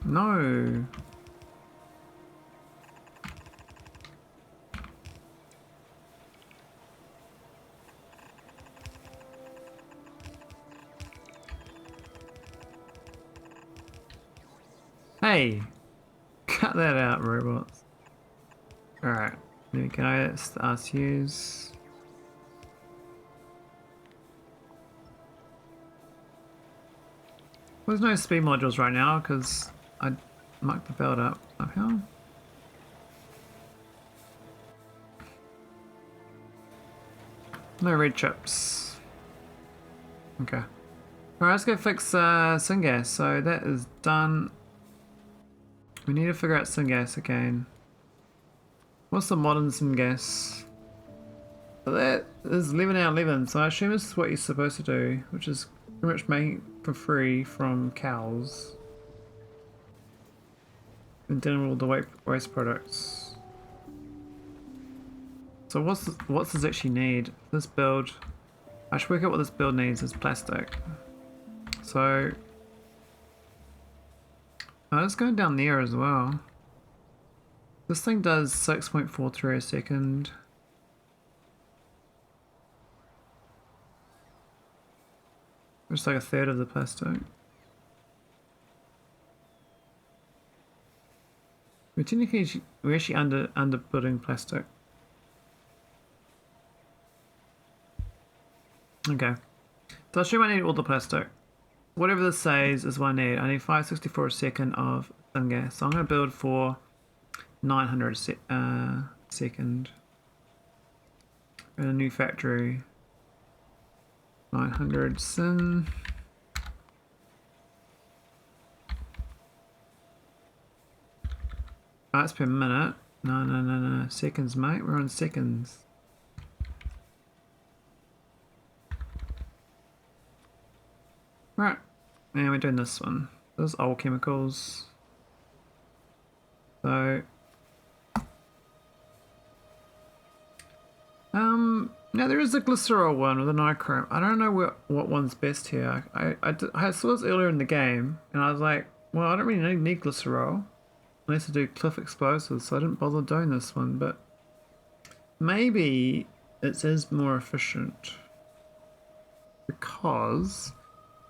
[SPEAKER 1] No. Hey! Cut that out, robots. Alright, there we go. It's the RCUs. There's no speed modules right now because I mucked the build up uphill. No red chips. Okay. Alright, let's go fix syngas. So that is done. We need to figure out syngas again. What's the modern syngas? So that is 11 out of 11. So I assume this is what you're supposed to do, which is pretty much make it for free from cows. And then all the waste products. So what's this actually need? This build, I should work out what this build needs is plastic. So let's go down there as well. This thing does 6.43 a second. Just like a third of the plastic. We're actually under building plastic. Okay. So I assume I need all the plastic. Whatever this says is what I need. I need 564 a second of syngas. So I'm going to build for 900 a second. In a new factory. 900 syn. That's per minute. No. Seconds, mate. We're on seconds. Right. And we're doing this one. Those old chemicals. So now there is a glycerol one with a nichrome. I don't know what one's best here. I saw this earlier in the game and I was like, well, I don't really need glycerol unless I do cliff explosives, so I didn't bother doing this one, but maybe it is more efficient because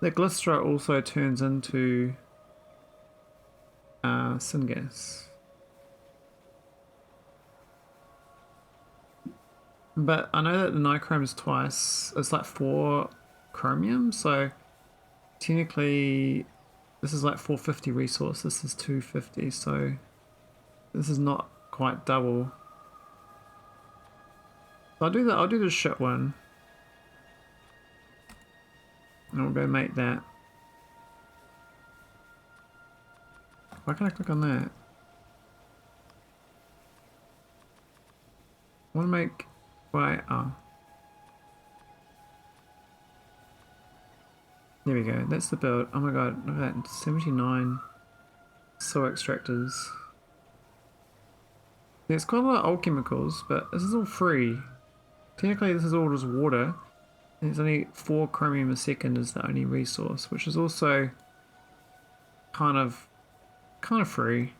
[SPEAKER 1] the glycerol also turns into syngas. But I know that the nichrome is twice, it's like 4 chromium, so technically this is like 450 resource, this is 250, so this is not quite double. So I'll do the shit one. And we'll go make that. Why can't I click on that? I want to make... Why? Oh. There we go. That's the build. Oh my god. Look at that. 79 soil extractors. Yeah, it's quite a lot of old chemicals, but this is all free. Technically this is all just water. And it's only 4 chromium a second is the only resource, which is also kind of free.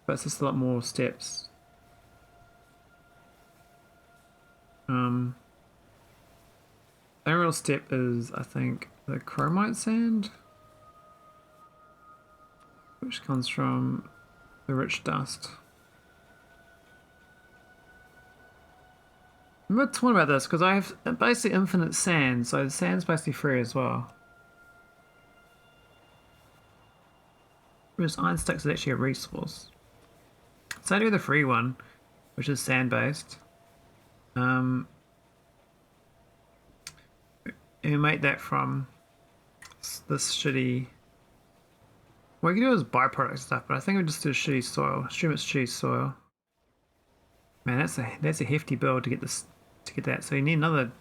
[SPEAKER 1] But it's just a lot more steps. The only real step is, I think, the chromite sand, which comes from the rich dust. I'm a bit torn about this because I have basically infinite sand, so the sand's basically free as well. Whereas iron sticks is actually a resource. So I do the free one, which is sand based. And we make that from this shitty... What we can do is byproduct stuff, but I think we just do shitty soil. Assume it's shitty soil. Man, that's a hefty build to get that. So you need another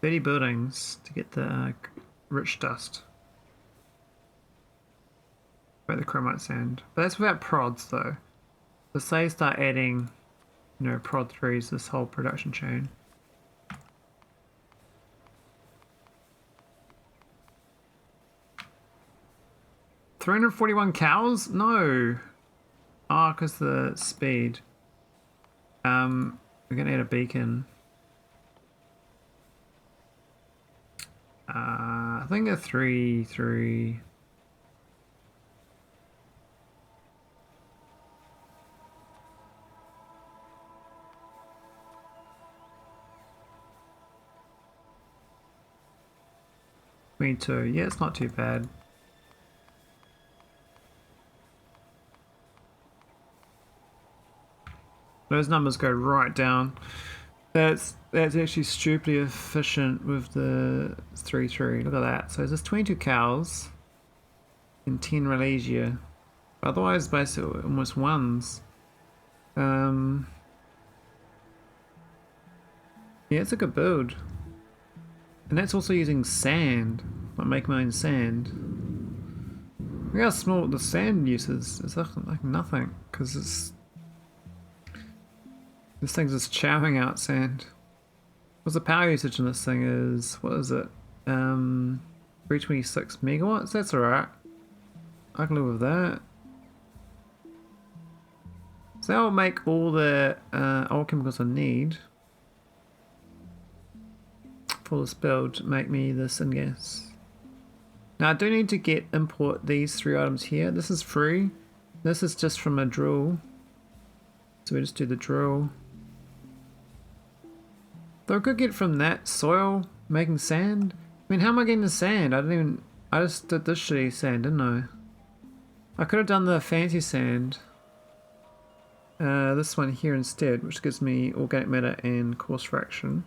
[SPEAKER 1] 30 buildings to get the rich dust. About the chromite sand. But that's without prods though. So say you start adding, you know, prod 3s, this whole production chain. $341 cows? No. Ah, because the speed. We're gonna add a beacon. I think a 3. 22. Yeah, it's not too bad. Those numbers go right down. That's actually stupidly efficient with the 3-3. Look at that. So there's 22 cows and 10 Ralesia. Otherwise, basically almost ones. Yeah, it's a good build. And that's also using sand. Like make my own sand. Look how small the sand use is. It's like nothing. Because it's... This thing's just chowing out sand. What's the power usage in this thing is... What is it? 326 megawatts? That's alright. I can live with that. So that'll make all the oil chemicals I need for this build, make me the syngas. Now I do need to import these 3 items here. This is free. This is just from a drill. So we just do the drill. Though I could get from that soil making sand. I mean, how am I getting the sand? I just did this shitty sand, didn't I? I could have done the fancy sand. This one here instead, which gives me organic matter and coarse fraction.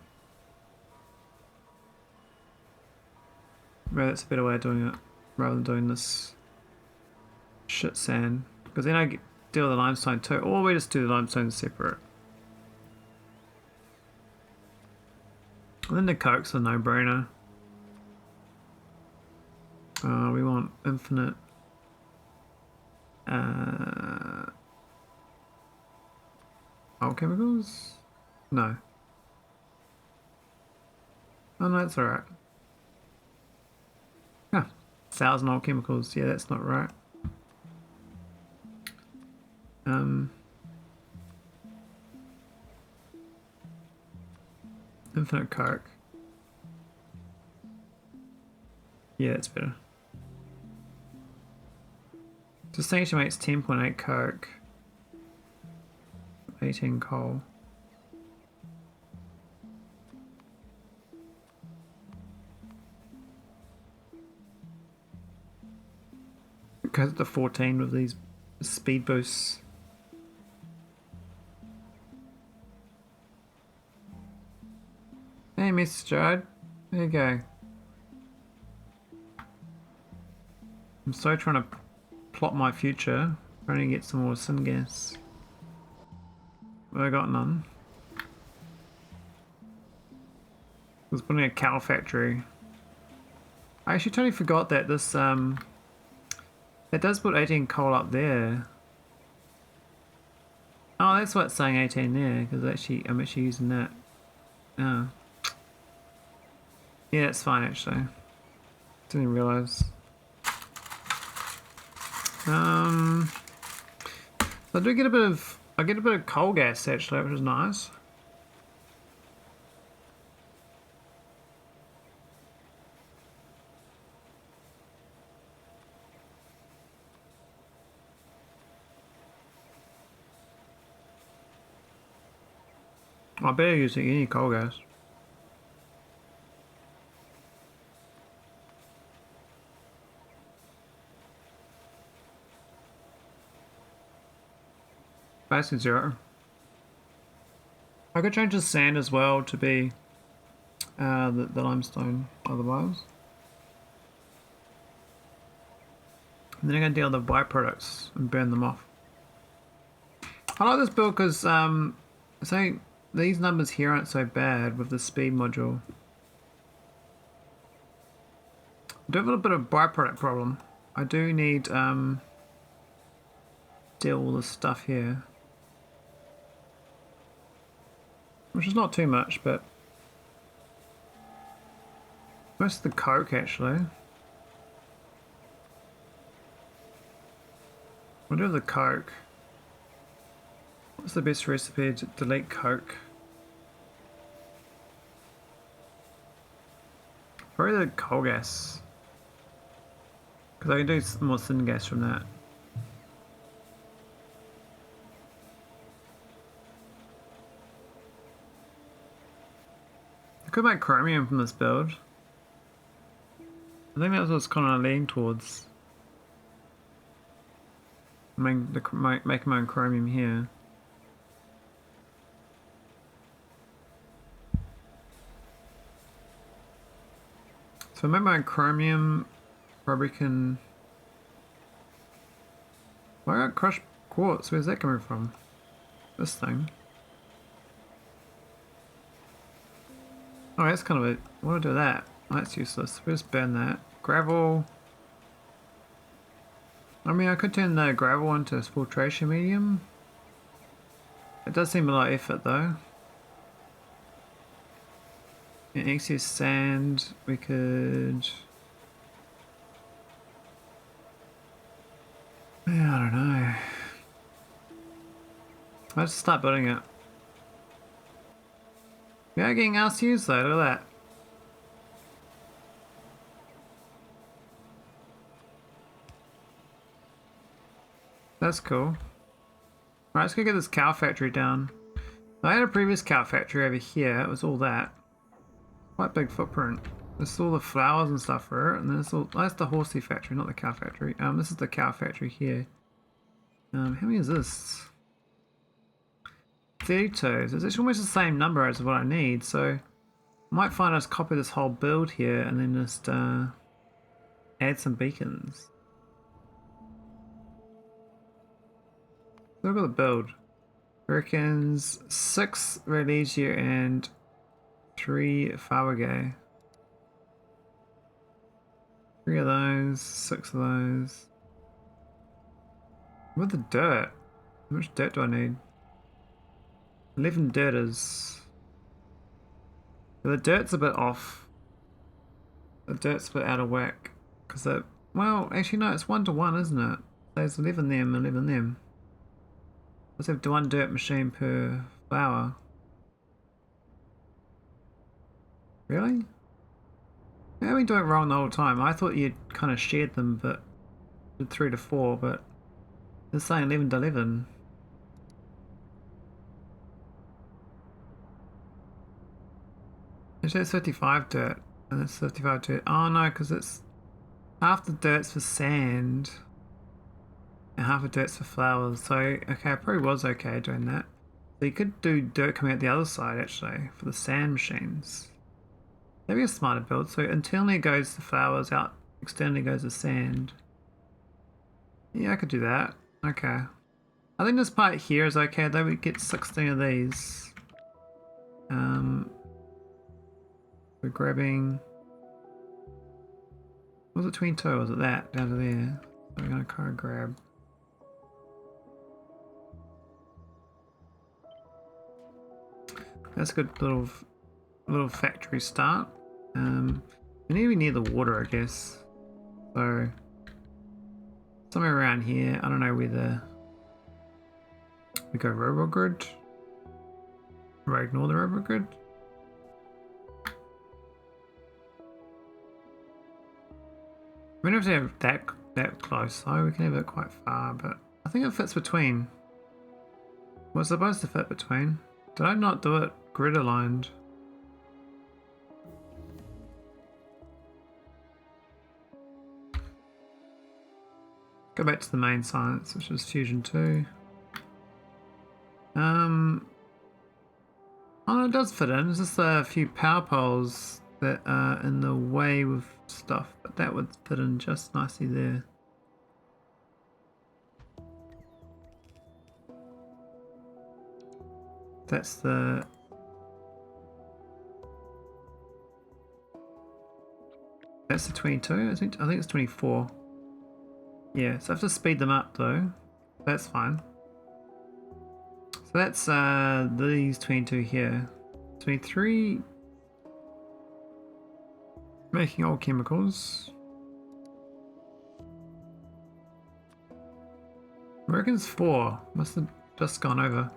[SPEAKER 1] Right, that's a better way of doing it, rather than doing this shit sand. Because then I deal with the limestone too, or we just do the limestone separate. And then the coke's a no-brainer. We want infinite. Oil chemicals? No. Oh no, that's alright. Huh. 1,000 oil chemicals. Yeah, that's not right. Infinite coke. Yeah, that's better. This thing actually makes 10.8 coke. 18 coal. It goes up to 14 with these speed boosts. Hey, Mr. Stride. There you go. I'm so trying to plot my future. Trying to get some more syngas. But I got none. I was putting a cow factory. I actually totally forgot that this it does put 18 coal up there. Oh, that's why it's saying 18 there, because I'm actually using that. Oh. Yeah, it's fine actually. Didn't even realise. So I do get a bit of coal gas actually, which is nice. I better using any coal gas. Basically 0. I could change the sand as well to be the limestone otherwise. And then I'm going to deal with the byproducts and burn them off. I like this build because say these numbers here aren't so bad with the speed module. I do have a little bit of byproduct problem. I do need deal with all this stuff here. Which is not too much, but most of the coke actually. We'll do the coke. What's the best recipe to delete coke? Probably the coal gas. Because I can do more syngas from that. I could make chromium from this build. I think that's what's kind of leaning towards. Making my own chromium here. So I make my own chromium, probably can... Well, I got crushed quartz, where's that coming from? This thing. Oh, that's kind of a... What do I do with that? Oh, that's useless. We'll just burn that. Gravel. I mean, I could turn the gravel into a filtration medium. It does seem a lot of effort though. And excess sand, we could... Yeah, I don't know. Let's start building it. We are getting asked to use though, look at that. That's cool. Alright, let's go get this cow factory down. I had a previous cow factory over here, it was all that. Quite big footprint. This is all the flowers and stuff for it, and then that's the horsey factory, not the cow factory. This is the cow factory here. How many is this? 32. So it's actually almost the same number as what I need, so I might find I just copy this whole build here and then just add some beacons. Look at the build. Reckons 6 Religio and 3 Fawage. 3 of those, 6 of those. What the dirt? How much dirt do I need? 11 dirters. The dirt's a bit off. The dirt's a bit out of whack. Because it, well, actually no, it's 1-to-1, isn't it? There's 11 them, 11 them. Let's have 1 dirt machine per flower. Really? Yeah, we do it wrong the whole time. I thought you'd kind of shared them, but did 3 to 4, but it's saying 11 to 11. Actually, it's 55 dirt, and it's 55 dirt. Oh no, because it's half the dirt's for sand, and half the dirt's for flowers. So, okay, I probably was okay doing that. So you could do dirt coming out the other side, actually, for the sand machines. That'd be a smarter build. So internally goes the flowers, out externally goes the sand. Yeah, I could do that. Okay. I think this part here is okay, though we get 16 of these. We're grabbing... Was it 22 or was it that down to there? So we're gonna kind of grab... That's a good little factory start. We need to be near the water, I guess. So somewhere around here. I don't know whether we go robogrid or ignore the robogrid. We don't have to have that close, though. We can have it quite far, but I think it fits between. Well, it's supposed to fit between. Did I not do it grid aligned? Go back to the main science, which is Fusion 2. Oh, it does fit in. There's just a few power poles that are in the way with stuff, but that would fit in just nicely there. That's the... That's the 22, I think it's 24. Yeah, so I have to speed them up though. That's fine. So that's these 22 here. 23 making all chemicals. I reckon it's 4. Must have just gone over.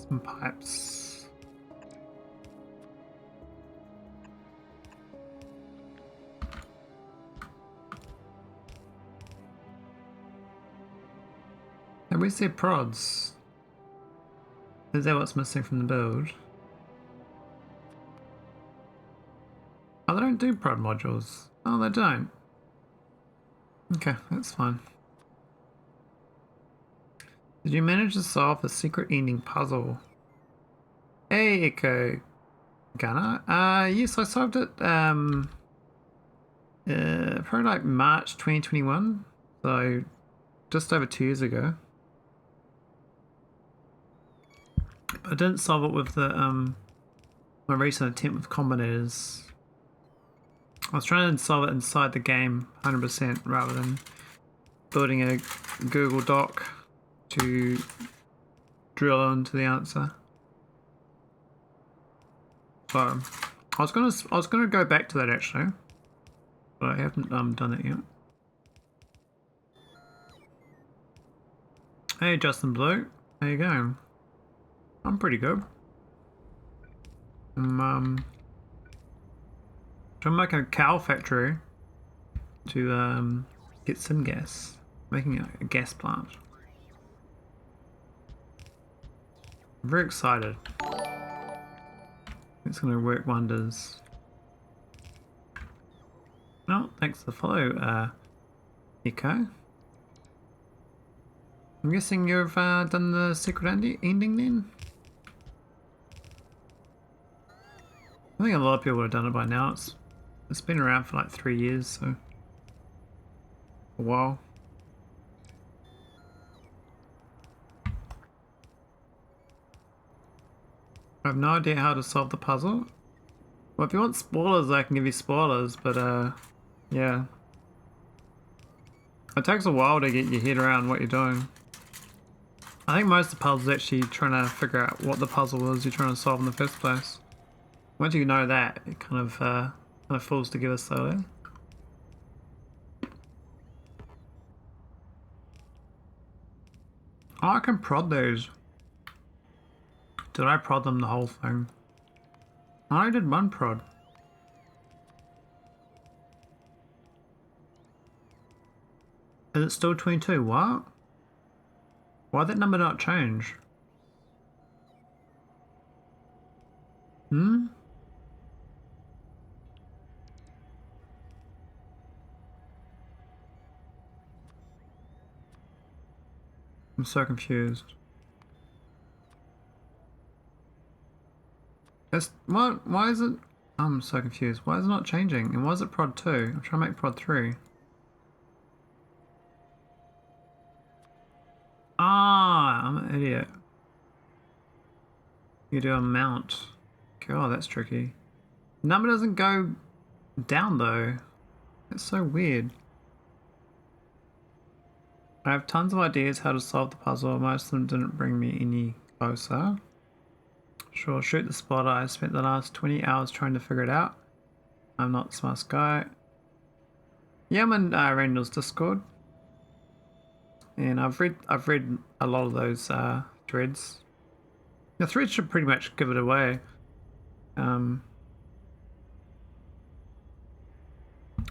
[SPEAKER 1] Some pipes. where's their prods? Is that what's missing from the build? Oh, they don't do prod modules. Oh, they don't. Okay, that's fine. Did you manage to solve the secret ending puzzle? Hey, Echo Gunner. Yes, I solved it. Probably like March 2021. So just over 2 years ago. I didn't solve it with the my recent attempt with combinators. I was trying to solve it inside the game 100% rather than building a Google Doc to drill into the answer. So I was gonna go back to that actually, but I haven't done it yet. Hey Justin Blue, how you going? I'm pretty good. I'm trying to make a cow factory to get syngas, making a gas plant. I'm very excited. It's going to work wonders. No, thanks for the follow, Echo. I'm guessing you've done the secret ending then? I think a lot of people have done it by now. It's been around for like 3 years, so a while. I have no idea how to solve the puzzle. Well, if you want spoilers, I can give you spoilers, but yeah. It takes a while to get your head around what you're doing. I think most of the puzzles are actually trying to figure out what the puzzle is you're trying to solve in the first place. Once you know that, it kind of falls together slowly. Oh, I can prod those. Did I prod them the whole thing? I did one prod. Is it still 22? What? Why did that number not change? Hmm? I'm so confused. Why is it? I'm so confused. Why is it not changing? And why is it prod 2? I'm trying to make prod 3. Ah, I'm an idiot. You do a mount. God, that's tricky. The number doesn't go down though. That's so weird. I have tons of ideas how to solve the puzzle. Most of them didn't bring me any closer. Sure, shoot the spotter. I spent the last 20 hours trying to figure it out. I'm not the smartest guy. Yeah, I'm in Randall's Discord. And I've read a lot of those threads. The threads should pretty much give it away. I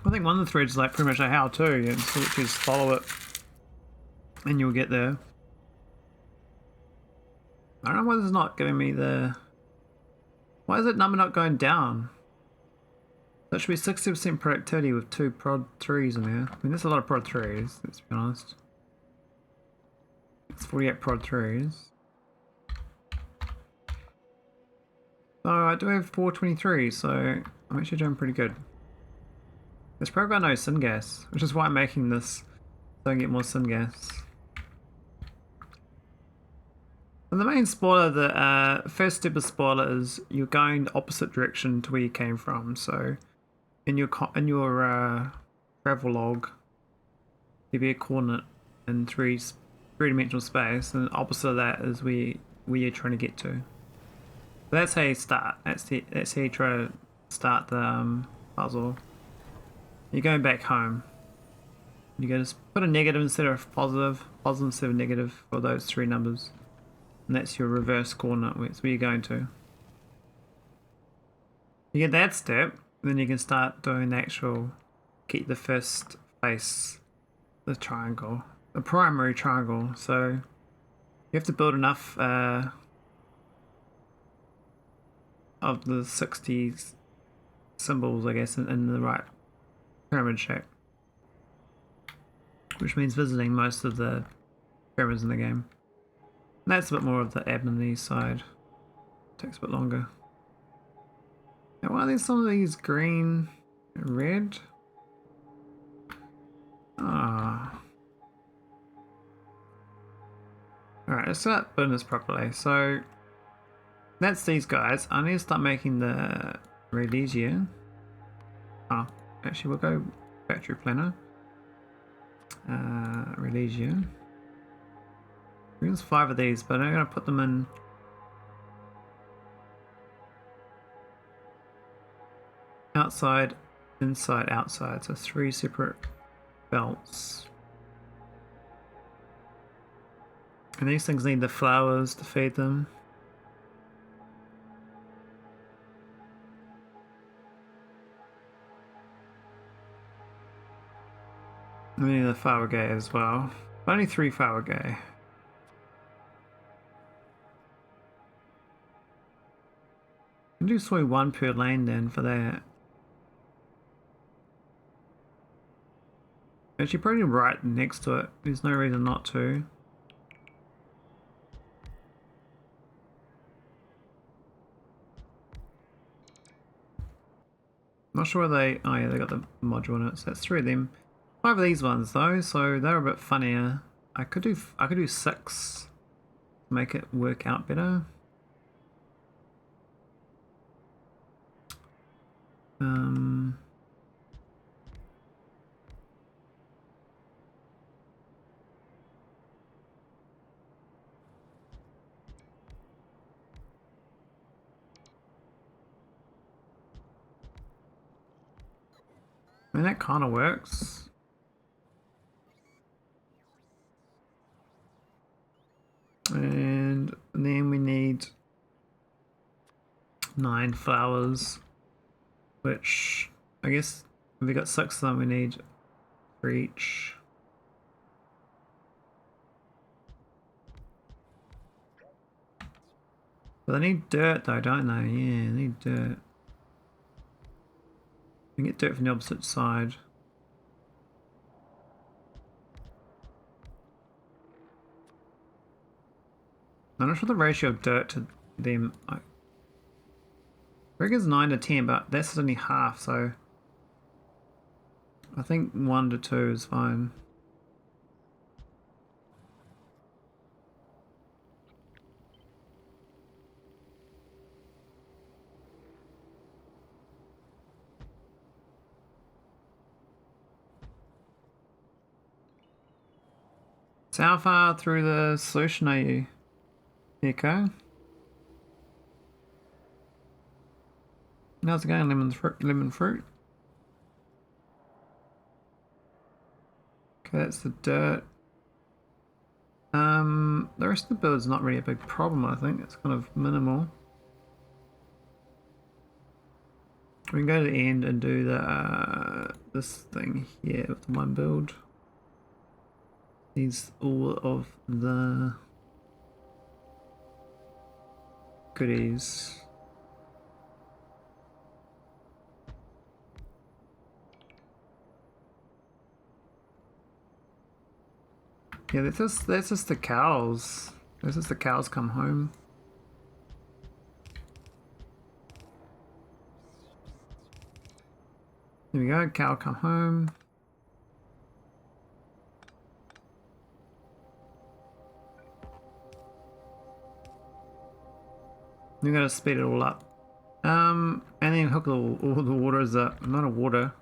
[SPEAKER 1] think one of the threads is like pretty much a how-to. You just follow it and you'll get there. I don't know why this is not giving me the... Why is that number not going down? That should be 60% productivity with 2 prod 3s in there. I mean, there's a lot of prod 3s, let's be honest. It's 48 prod 3s. So I do have 423, so I'm actually doing pretty good. There's probably got no syngas, which is why I'm making this, so I can get more syngas. And the main spoiler, the first step of spoiler is you're going the opposite direction to where you came from. So in your travel log, there'll be a coordinate in three-dimensional space, and the opposite of that is where you're trying to get to. But that's how you start. That's how you try to start the puzzle. You're going back home. You go to put a negative instead of positive instead of negative for those 3 numbers. And that's your reverse coordinate, it's where you're going to. You get that step, then you can start doing the actual, get the first face, the triangle, the primary triangle. So You have to build enough of the 60 symbols, I guess, in the right pyramid shape. Which means visiting most of the pyramids in the game. And that's a bit more of the admin side. Takes a bit longer. Now, why are there some of these green and red? Ah. Alright, let's start building this properly. So, that's these guys. I need to start making the Rhodesia. Oh, actually, we'll go factory planner. Rhodesia. There's 5 of these, but I'm going to put them in outside, inside, outside. So 3 separate belts. And these things need the flowers to feed them. And we need the flower gate as well. But only 3 flower gate. I'll do sort of 1 per lane then for that. Actually, probably right next to it. There's no reason not to. Not sure where they... Oh yeah, they got the module in it, so that's 3 of them. 5 of these ones though, so they're a bit funnier. I could do 6 to make it work out better. I mean, that kind of works. And then we need 9 flowers, which I guess if we got 6 of them, we need for each. But they need dirt though, don't they? Yeah, they need dirt. We can get dirt from the opposite side. I'm not sure the ratio of dirt to them. I reckon it's 9 to 10, but that's only half, so I think 1 to 2 is fine. So how far through the solution are you, Echo? How's it going, lemon fruit? Okay, that's the dirt. The rest of the build's not really a big problem, I think. It's kind of minimal. We can go to the end and do the this thing here with the 1 build. Needs all of the goodies. Yeah, that's just the cows. That's just the cows come home. There we go, cow come home. We're gonna speed it all up. And then hook all the waters up. Not a water.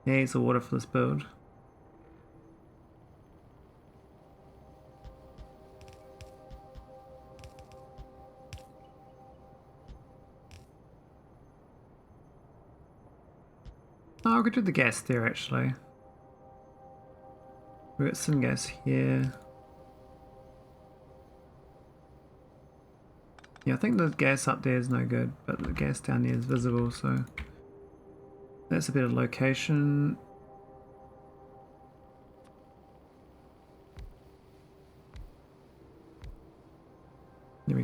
[SPEAKER 1] Yeah, it's a water for this build. Oh, I could do the gas there actually. We've got some gas here. Yeah, I think the gas up there is no good, but the gas down there is visible, so that's a better location.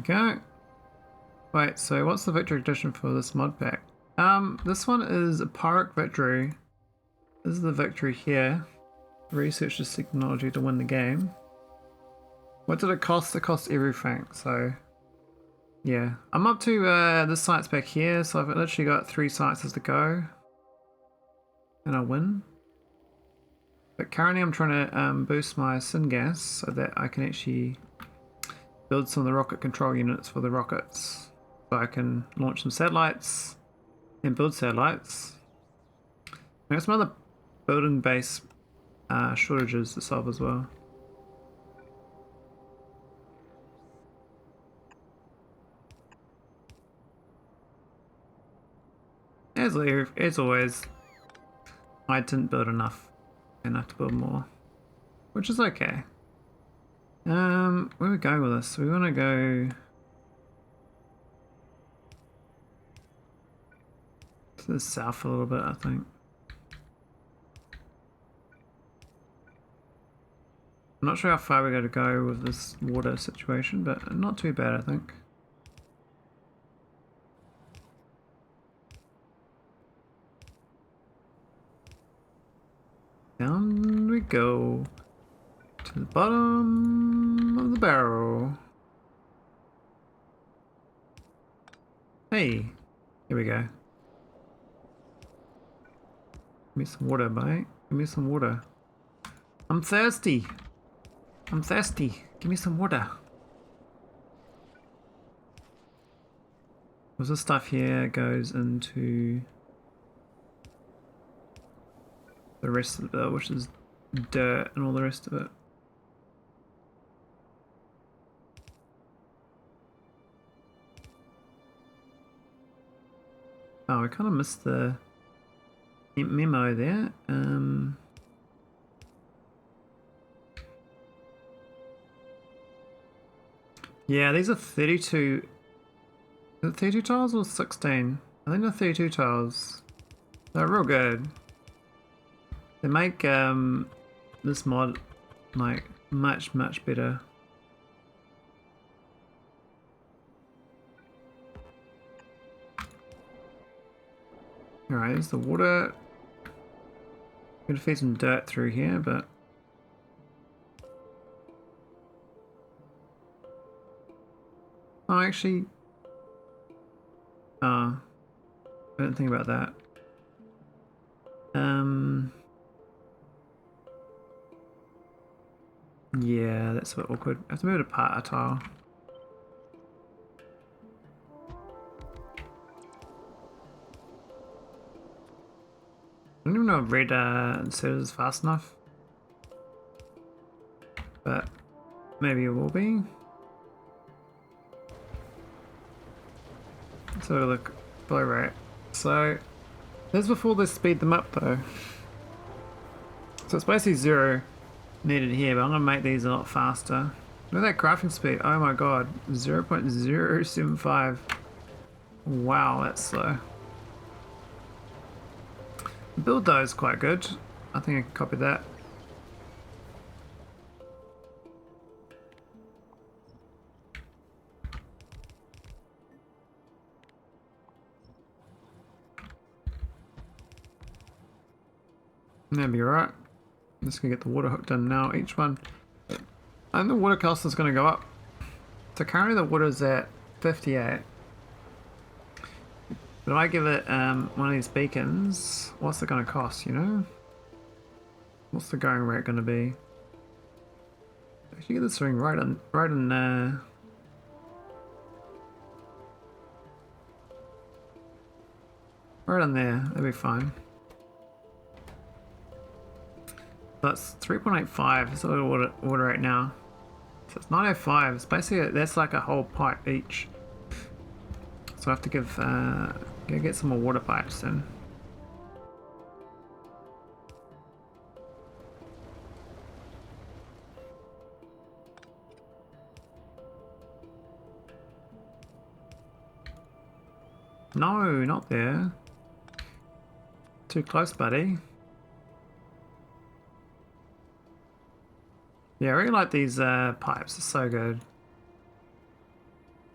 [SPEAKER 1] we go. Wait, so what's the victory edition for this mod pack? This one is a Pyric victory. This is the victory here. Research this technology to win the game. What did it cost? It cost everything, so yeah. I'm up to this site's back here, so I've literally got 3 sites to go. And I win. But currently I'm trying to boost my syngas so that I can actually build some of the rocket control units for the rockets. So I can launch some satellites and build satellites. I got some other building base shortages to solve as well. As always, I didn't build enough and I have to build more, which is okay. Where are we going with this? We want to go to the south a little bit, I think. I'm not sure how far we're going to go with this water situation, but not too bad, I think. Down we go to the bottom of the barrel. Hey, here we go. Give me some water, mate. Give me some water. I'm thirsty. I'm thirsty. Give me some water. Because this stuff here goes into the rest of it, which is dirt and all the rest of it. Oh, I kind of missed the memo there. Yeah, these are 32. Is it 32 tiles or 16? I think they're 32 tiles. They're real good. They make this mod like much better. Alright, there's the water. I'm gonna feed some dirt through here, but oh, actually, I didn't think about that. Yeah, that's a bit awkward. I have to move it apart a tile. I don't even know if red inserters is fast enough, but maybe it will be. Let's have a look. Flow rate. So this is before they speed them up though. So it's basically 0 needed here, but I'm gonna make these a lot faster. Look at that crafting speed. Oh my god, 0.075. Wow, that's slow. The build though is quite good. I think I can copy that. That'd be alright. Just gonna get the water hooked in now, each one. And the water cost is gonna go up. So currently the water's at 58. But if I give it one of these beacons, what's it gonna cost, you know? What's the going rate gonna be? Actually get this ring right in right in there, that'd be fine. That's 3.85, that's a little water right now. So it's 905, it's basically, that's like a whole pipe each. So I have to give, get some more water pipes in. No, not there. Too close, buddy. Yeah, I really like these pipes, they're so good.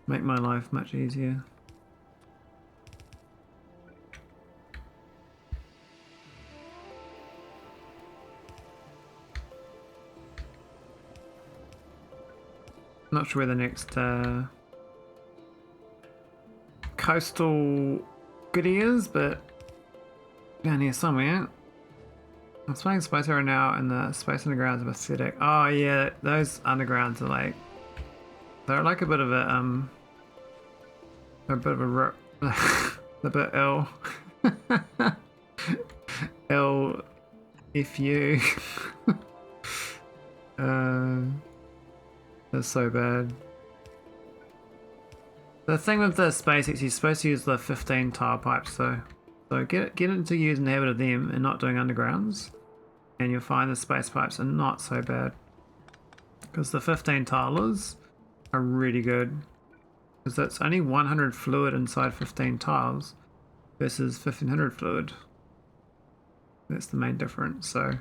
[SPEAKER 1] Make my life much easier. Not sure where the next coastal goodie is, but down here somewhere. I'm playing Space Hero now, and the Space Undergrounds are pathetic. Oh yeah, those undergrounds are like, they're like a bit of a rip, a bit L, L, F U. That's so bad. The thing with the SpaceX, you're supposed to use the 15 tile pipes, so get into using the habit of them and not doing undergrounds, and you'll find the space pipes are not so bad. Because the 15 tilers are really good. Because that's only 100 fluid inside 15 tiles versus 1500 fluid. That's the main difference. So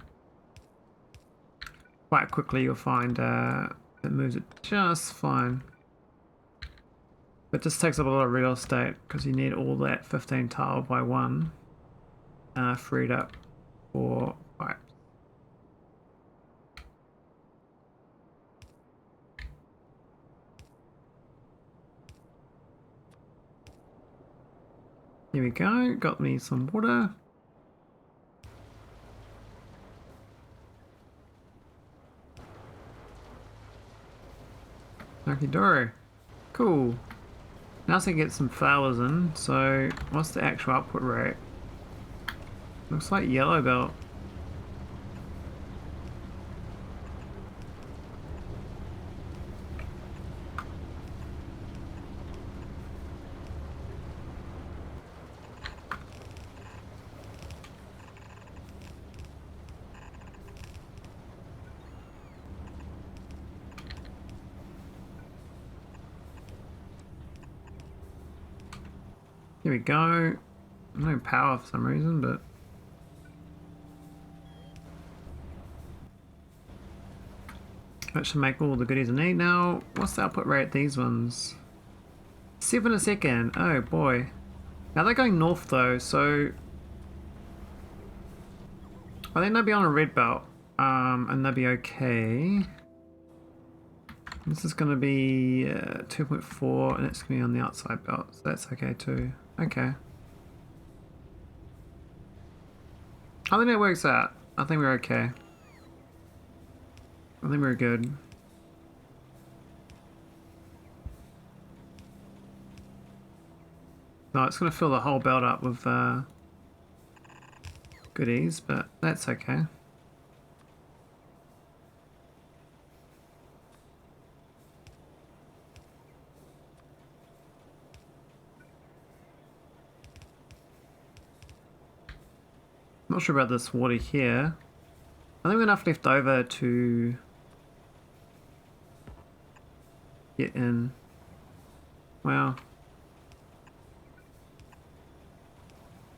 [SPEAKER 1] quite quickly you'll find it moves it just fine. It just takes up a lot of real estate because you need all that 15 tile by one freed up for pipes. Here we go, got me some water. Okidoro. Cool. Now I can get some flowers in, so what's the actual output rate? Looks like yellow belt. Here we go. No power for some reason, but that should make all the goodies I need. Now, what's the output rate these ones? 7 a second. Oh boy. Now they're going north though, so I think they'll be on a red belt, and they'll be okay. This is going to be 2.4, and it's going to be on the outside belt, so that's okay too. Okay. I think it works out. I think we're okay. I think we're good. No, it's going to fill the whole belt up with goodies, but that's okay. Not sure about this water here. I think we have enough left over to get in. Wow.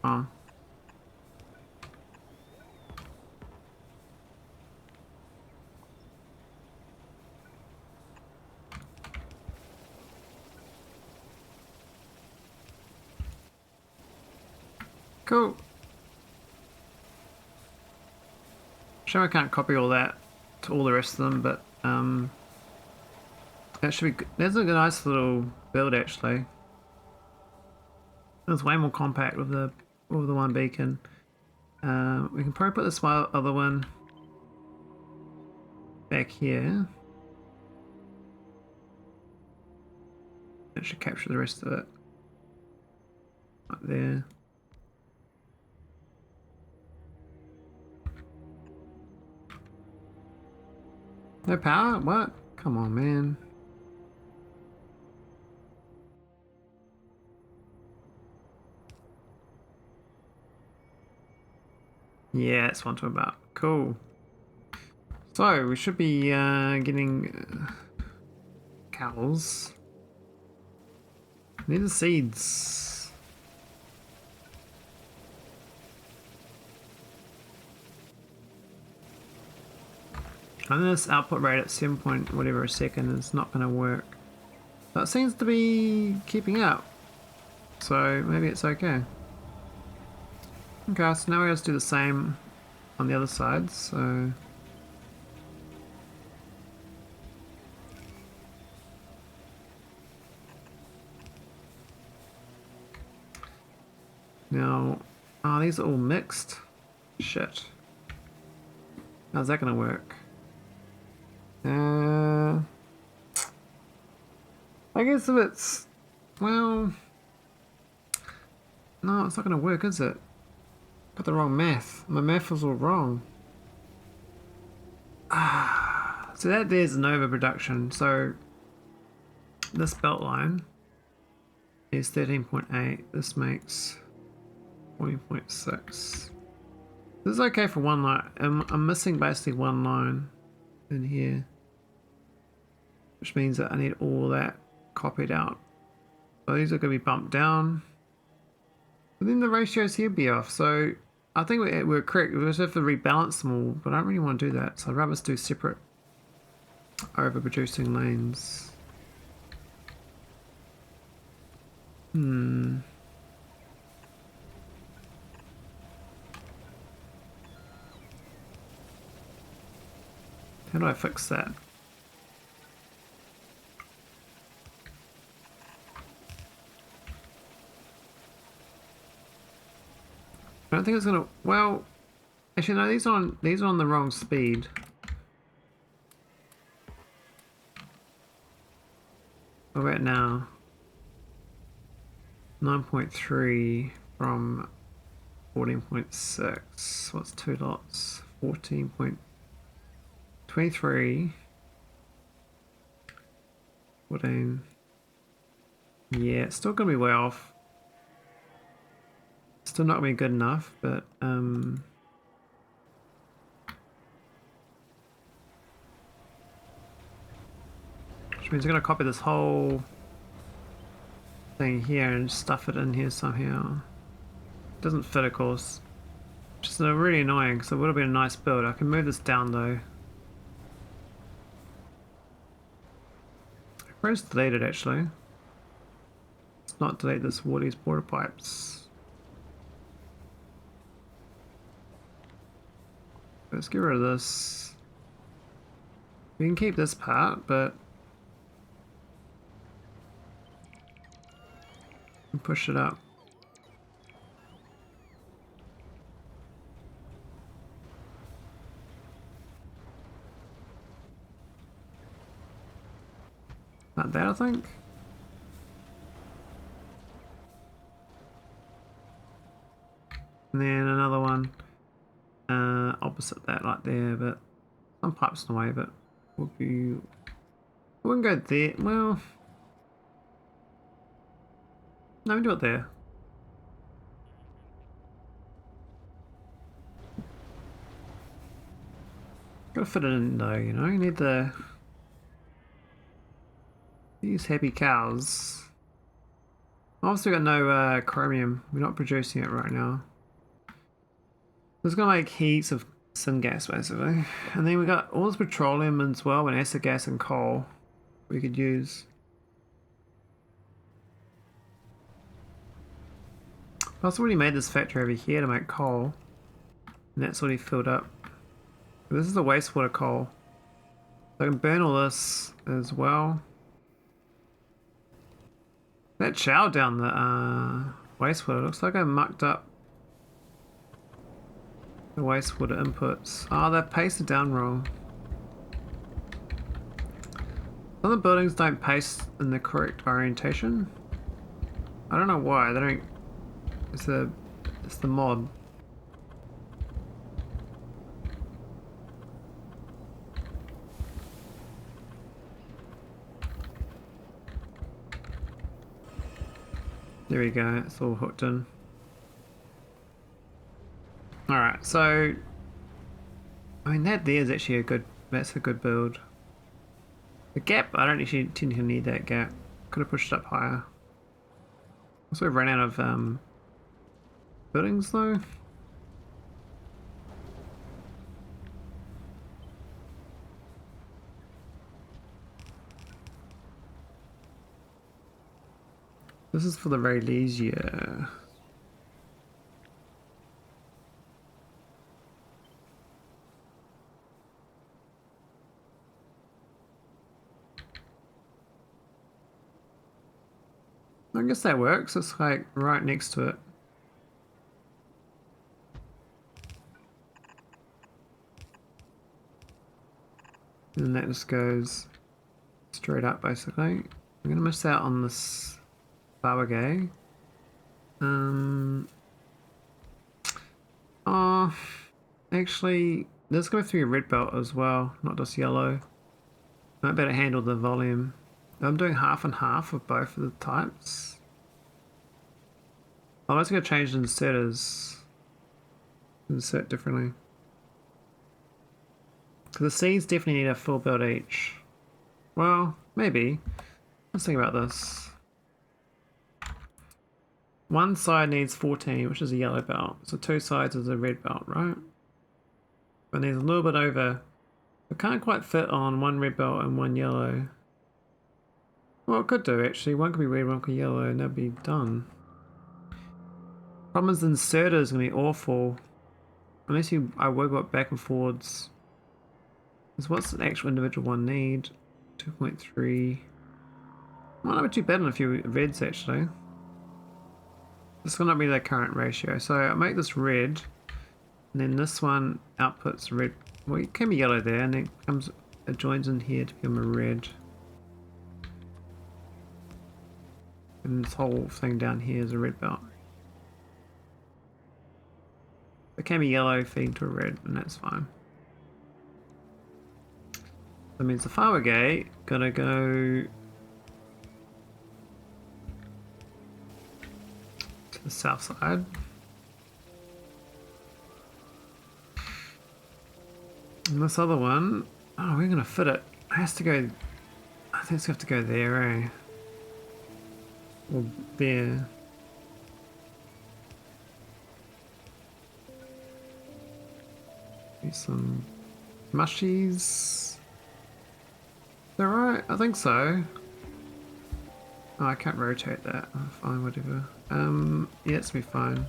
[SPEAKER 1] Oh. Cool. Sure, I can't copy all that to all the rest of them, but that should be good. There's a nice little build actually. It's way more compact with the one beacon. We can probably put this other one back here. That should capture the rest of it. Right there. No power? What? Come on, man. Yeah, that's what I'm talking about. Cool. So, we should be getting cows. Need the seeds. And this output rate at 7 point whatever a second is not going to work. That seems to be keeping up. So maybe it's okay. Okay, so now we have to do the same on the other side, so... Now, these are all mixed. Shit. How's that gonna work? I guess if it's... Well... No, it's not gonna work, is it? Got the wrong math. My math was all wrong. So that there's an overproduction. So this belt line is 13.8. This makes 14.6. This is okay for one line. I'm missing basically one line in here, which means that I need all that copied out. So these are going to be bumped down. But then the ratios here be off. So I think we're correct. We just have to rebalance them all, but I don't really want to do that. So I'd rather just do separate overproducing lanes. How do I fix that? I don't think it's gonna. Well, actually no. These are on the wrong speed. Where we're at now. 9.3 from 14.6. What's 2 dots? 14.23. 14. Yeah, it's still gonna be way off. Still not gonna be good enough, but which means I'm gonna copy this whole thing here and stuff it in here somehow. It doesn't fit, of course, which is really annoying because it would have been a nice build. I can move this down though. I probably just delete it actually. Let's not delete this Wardy's border pipes. Let's get rid of this. We can keep this part, but push it up. Not that, I think. And then another one opposite that, like there, but some pipes in the way, but we wouldn't go there. Well, no, we do it there. Gotta fit it in though, you know. You need these happy cows. Obviously, got no chromium. We're not producing it right now. It's gonna make heaps of syngas basically, and then we got all this petroleum as well, and acid gas and coal we could use. I also already made this factory over here to make coal, and that's already filled up. This is the wastewater coal, so I can burn all this as well. That chow down the wastewater looks like I mucked up the wastewater inputs. Oh, they're pasted down wrong. Some of the buildings don't paste in the correct orientation. I don't know why. They don't. It's the mod. There we go. It's all hooked in. Alright, so I mean that there is actually that's a good build. The gap, I don't actually tend to need that gap. Could have pushed it up higher. Also we've run out of buildings though. This is for the Raylesia. I guess that works. It's like right next to it. And that just goes straight up basically. I'm gonna miss out on this Barbagay. Oh, actually, there's going to be a red belt as well, not just yellow. Might better handle the volume. I'm doing half and half of both of the types. I'm just going to change the inserters. Insert differently. Because the seeds definitely need a full build each. Well, maybe. Let's think about this. One side needs 14, which is a yellow belt. So two sides is a red belt, right? But there's a little bit over. It can't quite fit on one red belt and one yellow. Well, it could do actually. One could be red, one could be yellow, and that'd be done. Problem is the inserter is going to be awful. Unless I wiggle it back and forwards. Because what's the actual individual one need? 2.3. Might not be too bad on a few reds actually. This will not be the current ratio. So I make this red. And then this one outputs red. Well, it can be yellow there, and then it joins in here to become a red. And this whole thing down here is a red belt. It can be yellow feeding to a red, and that's fine. That means the flower gate gotta go to the south side. And this other one, oh, we're gonna fit it. It has to go, I think it's gonna have to go there, eh? Or there. Maybe some mushies. Is that right? I think so. Oh, I can't rotate that. Oh, fine, whatever. Yeah, it's gonna be fine.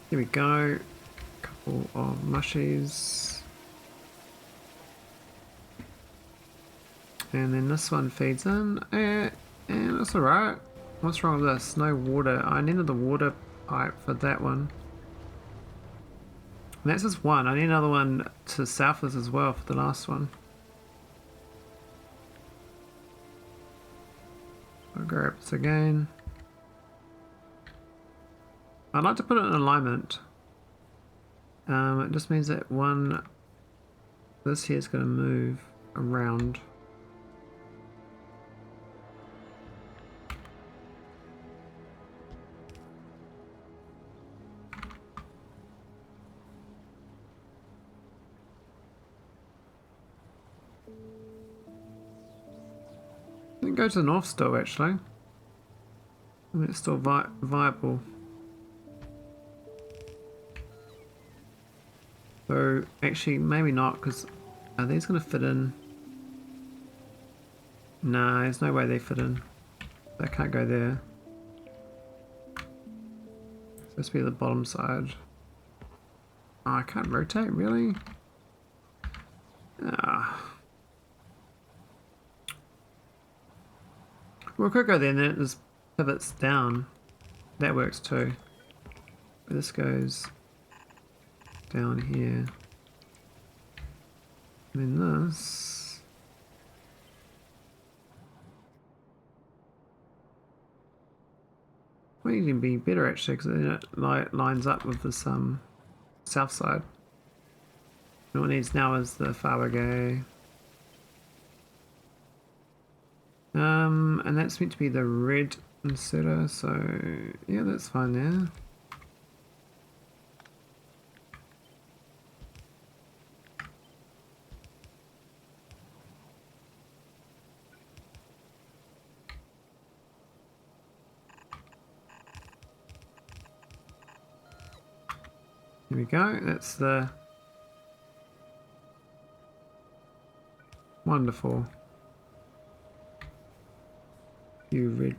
[SPEAKER 1] Here we go. Couple of mushies. And then this one feeds in. And that's alright. What's wrong with this? No water. I needed the water pipe for that one. And that's just one. I need another one to south of this as well for the last one. I'll grab this again. I'd like to put it in alignment. It just means that this here is going to move around. I think go to the north still actually. I mean, it's still viable. So actually maybe not, because are these going to fit in? Nah, there's no way they fit in. They can't go there. So this will be the bottom side. Oh, I can't rotate, really? Ah. Well, we could go there and then it just pivots down. That works too. But this goes down here. And then this. Might even be better actually, because then it lines up with this south side. And what it needs now is the Fabergé. And that's meant to be the red inserter, so yeah, that's fine there. Here we go. That's the wonderful. You red.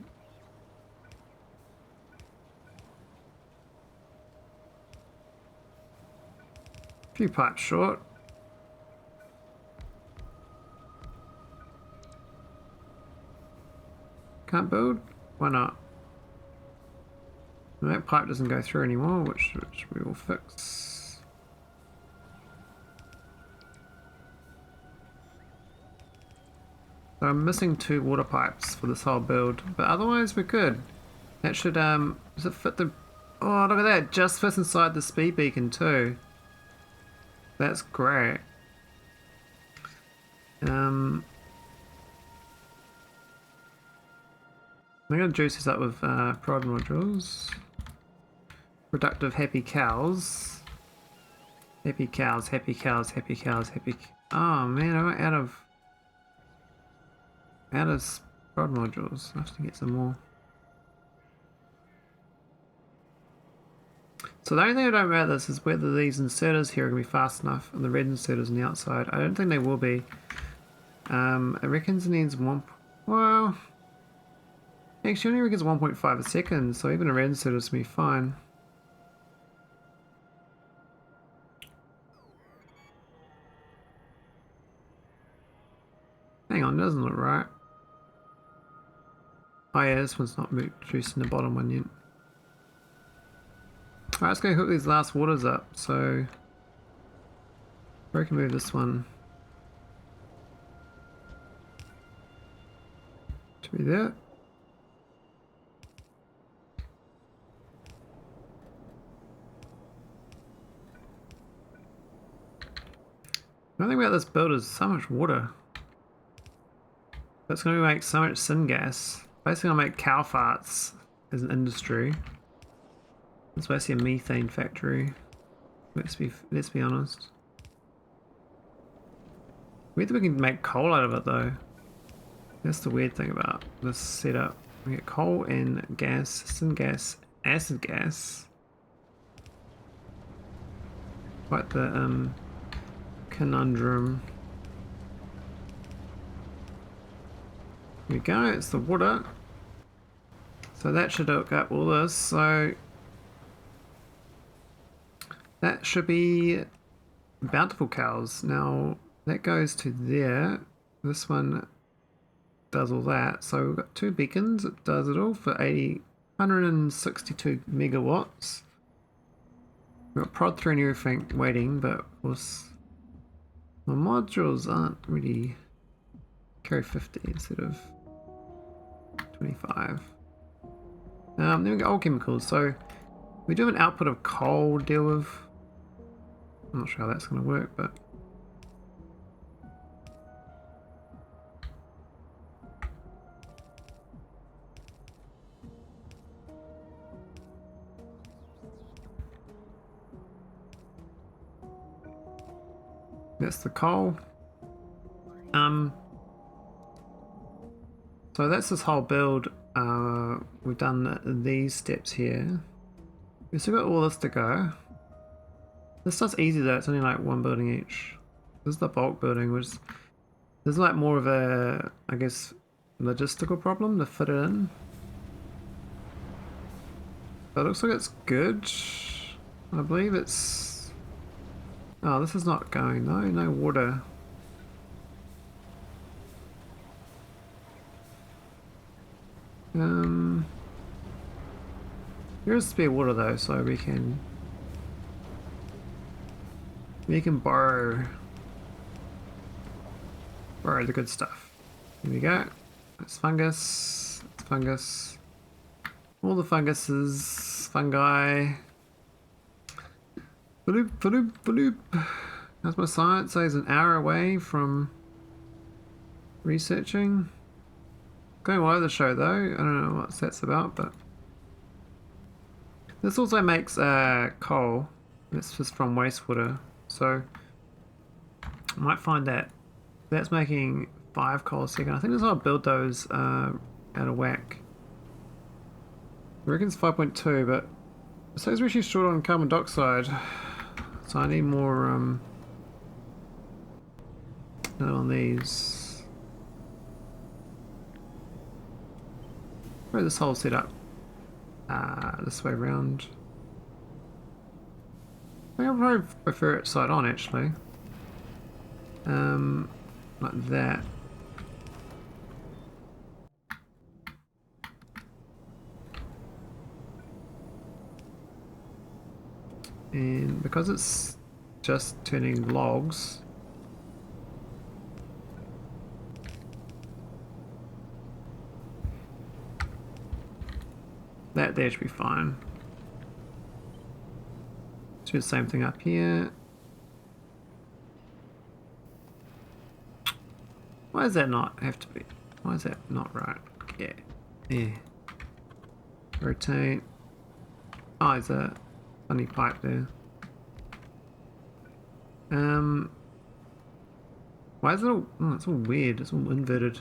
[SPEAKER 1] Few pipes short. Can't build? Why not? And that pipe doesn't go through anymore, which we will fix. So I'm missing 2 water pipes for this whole build, but otherwise we're good. That should, does it fit the... Oh, look at that, it just fits inside the speed beacon too. That's great. I'm going to juice this up with prod modules. Productive happy cows. Happy cows, happy cows, happy cows, happy... Oh man, I went out of prod modules. I have to get some more. So the only thing I don't know about this is whether these inserters here are going to be fast enough, and the red inserters on the outside. I don't think they will be. It reckons it needs 1... Well... Actually, only reckons 1.5 a second, so even a red inserter is going to be fine. Hang on, doesn't look right. Oh yeah, this one's not juicing the bottom one yet. Alright, let's go hook these last waters up. So, I can move this one to be there. The only thing about this build is so much water. That's going to make so much syngas. Basically, I'll make cow farts as an industry. It's basically a methane factory. Let's be honest. Weird that we can make coal out of it though. That's the weird thing about this setup. We get coal and gas, syngas, acid gas. Quite the conundrum. Here we go, it's the water. So that should hook up all this. So that should be bountiful cows. Now that goes to there. This one does all that. So we've got 2 beacons. It does it all for 162 megawatts. We've got prod 3 and everything waiting, but of course my modules aren't really carry 50 instead of 25. Then we got oil chemicals. So we do have an output of coal to deal with. I'm not sure how that's going to work, but that's the coal. So that's this whole build. We've done these steps here. We've still got all this to go. This stuff's easy though, it's only like 1 building each. This is the bulk building, which is like more of a, I guess, logistical problem to fit it in. But it looks like it's good. I believe it's... Oh, this is not going though, no water. Here's spare water though, so we can borrow the good stuff. Here we go. It's fungus. It's fungus. All the funguses, fungi. Bloop, bloop, bloop. How's my science? So he's an hour away from researching. Going all over the show though. I don't know what that's about, but this also makes coal. It's just from wastewater. So I might find that that's making 5 coal a second. I think that's how I build those out of whack. I reckon it's 5.2, but it says we're actually short on carbon dioxide. So I need more on these. Where this whole setup this way around. I think I probably prefer it side on actually. Like that. And because it's just turning logs, that there should be fine. Do the same thing up here. Why does that not have to be? Why is that not right? Yeah. Yeah. Rotate. Oh, there's a funny pipe there. Why is it all? Oh, it's all weird. It's all inverted.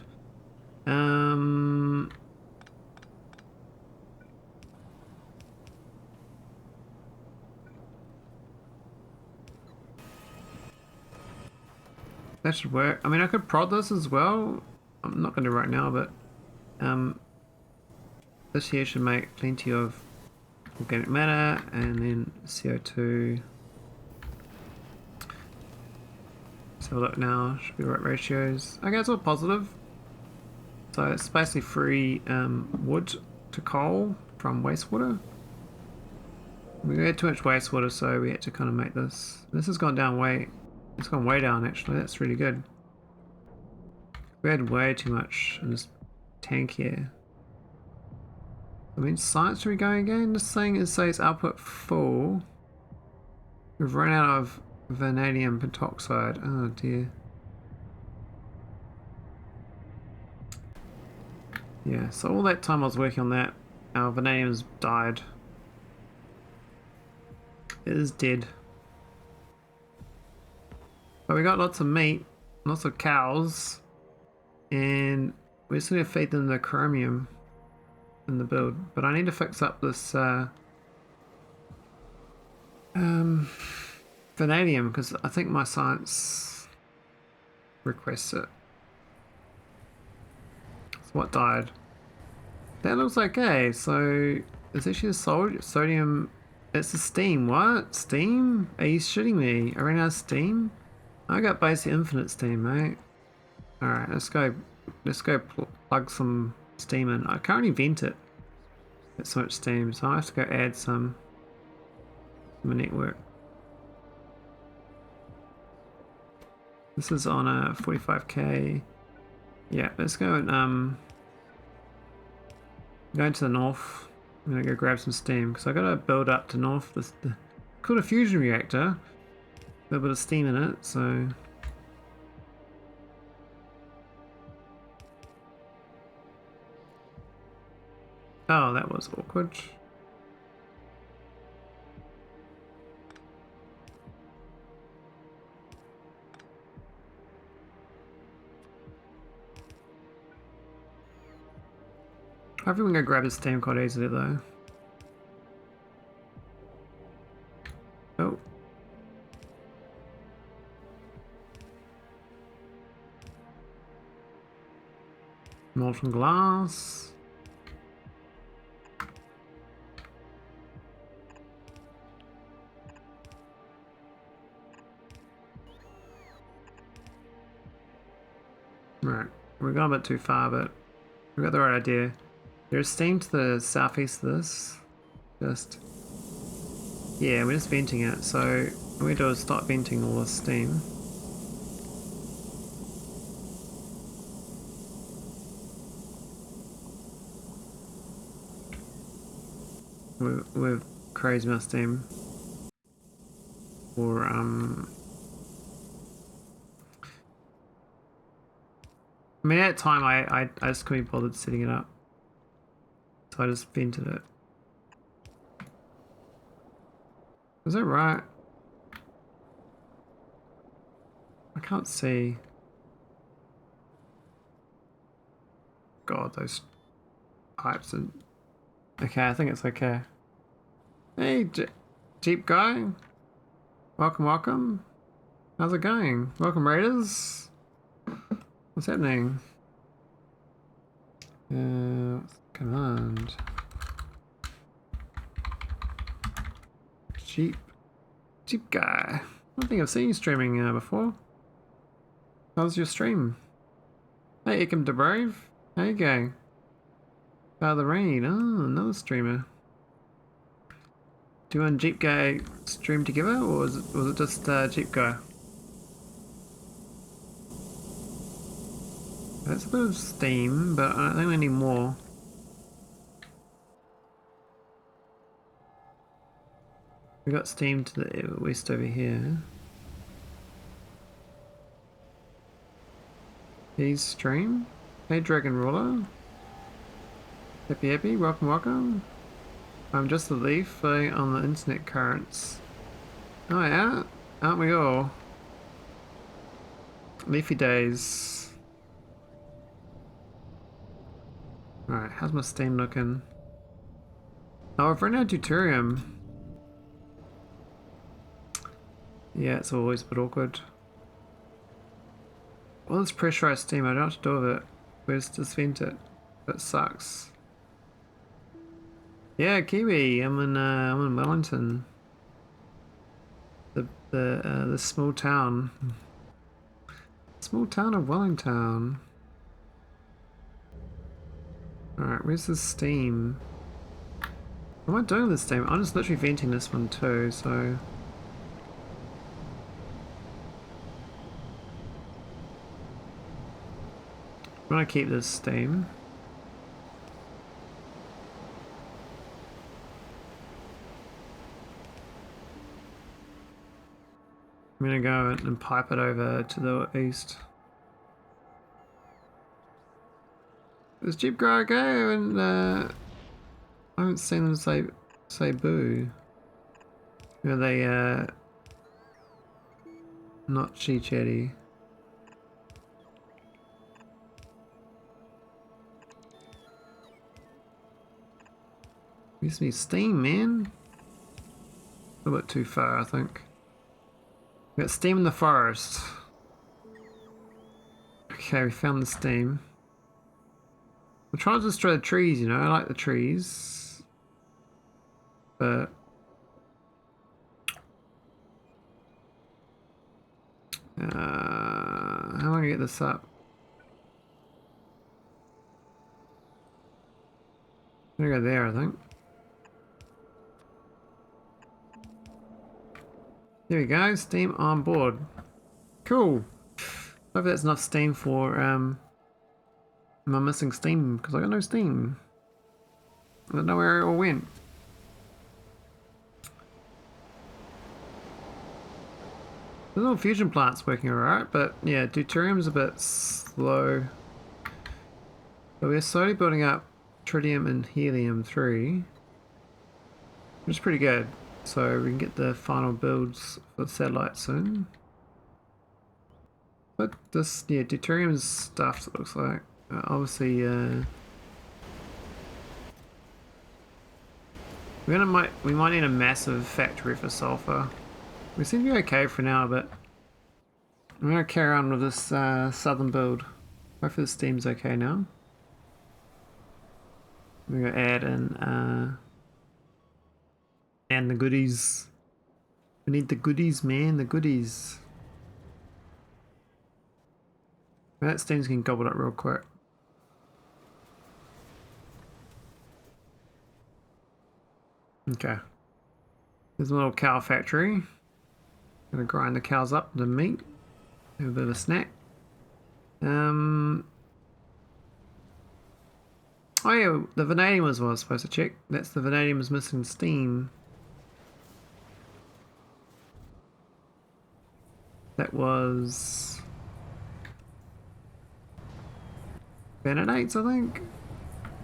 [SPEAKER 1] That should work. I mean, I could prod this as well. I'm not going to right now, but this here should make plenty of organic matter and then CO2. Let's have a look now. Should be the right ratios. Okay, it's all positive. So it's basically free wood to coal from wastewater. We had too much wastewater, so we had to kind of make this. This has gone down way. It's gone way down actually. That's really good. We had way too much in this tank here. I mean, science, are we going again? This thing is says output full. We've run out of vanadium pentoxide. Oh dear. Yeah, so all that time I was working on that, our vanadium's died. It is dead. But we got lots of meat, lots of cows, and we're just going to feed them the chromium in the build. But I need to fix up this vanadium because I think my science requests it. So what died? That looks okay. So it's actually a sodium. It's the steam. What? Steam? Are you shitting me? I ran out of steam? I got basically infinite steam, mate. Alright, let's go plug some steam in. I can't even vent it. It's so much steam, so I have to go add some to my network. This is on a 45k. Yeah, let's go and go into the north. I'm gonna go grab some steam because I gotta build up to north. This called a fusion reactor. A little bit of steam in it, so oh, that was awkward. Hopefully we can go grab his steam quite easily though. Oh. Molten glass. Right, we're going a bit too far, but we got the right idea. There's steam to the southeast of this. Yeah, we're just venting it. So what we do is start venting all this steam. With crazy amount of steam. Or I mean, at the time I just couldn't be bothered setting it up, so I just vented it. Is that right? I can't see. God, those pipes and. Okay, I think it's okay. Hey, Jeep guy. Welcome, welcome. How's it going? Welcome, Raiders. What's happening? What's the command? Cheap guy. I don't think I've seen you streaming before. How's your stream? Hey, Ikem the Brave. How you going? Out of the rain. Oh, another streamer. Do you and Jeep Guy stream together, or was it just Jeep Guy? That's a bit of steam, but I don't think we need more. We got steam to the west over here. He's stream. Hey, Dragon Ruler. Happy, welcome, welcome. I'm just a leaf on the internet currents. Oh yeah, aren't we all? Leafy days. Alright, how's my steam looking? Oh, I've run out of deuterium. Yeah, it's always a bit awkward. Well, this pressurized steam, I don't know what to do with it. Where's just vent it? That sucks. Yeah, Kiwi. I'm in Wellington. The small town. Small town of Wellington. Alright, where's the steam? What am I doing with this steam? I'm just literally venting this one too, so. I'm gonna keep this steam. I'm gonna go and pipe it over to the east. Is Jeep Guy okay? And I haven't seen them say boo. Are they not chatty? Gives me steam, man. A little bit too far, I think. We got steam in the forest. Okay, we found the steam. I'm trying to destroy the trees, you know. I like the trees, but how am I gonna get this up? I'm gonna go there, I think. There we go, steam on board. Cool. Hope that's enough steam for my missing steam, because I got no steam. I don't know where it all went. The little fusion plant's working alright, but yeah, deuterium's a bit slow. But we're slowly building up tritium and helium-3, which is pretty good. So we can get the final builds for the satellite soon. But this, yeah, deuterium's stuffed, it looks like. Obviously, we might need a massive factory for sulfur. We seem to be okay for now, but I'm gonna carry on with this southern build. Hopefully the steam's okay now. We're gonna add in and the goodies. We need the goodies, man, the goodies. That steam's getting gobbled up real quick. Okay. There's a little cow factory. Gonna grind the cows up to meat. Have a bit of a snack. Oh yeah, the vanadium was what I was supposed to check. That's the vanadium is missing steam. That was Vanadates, I think?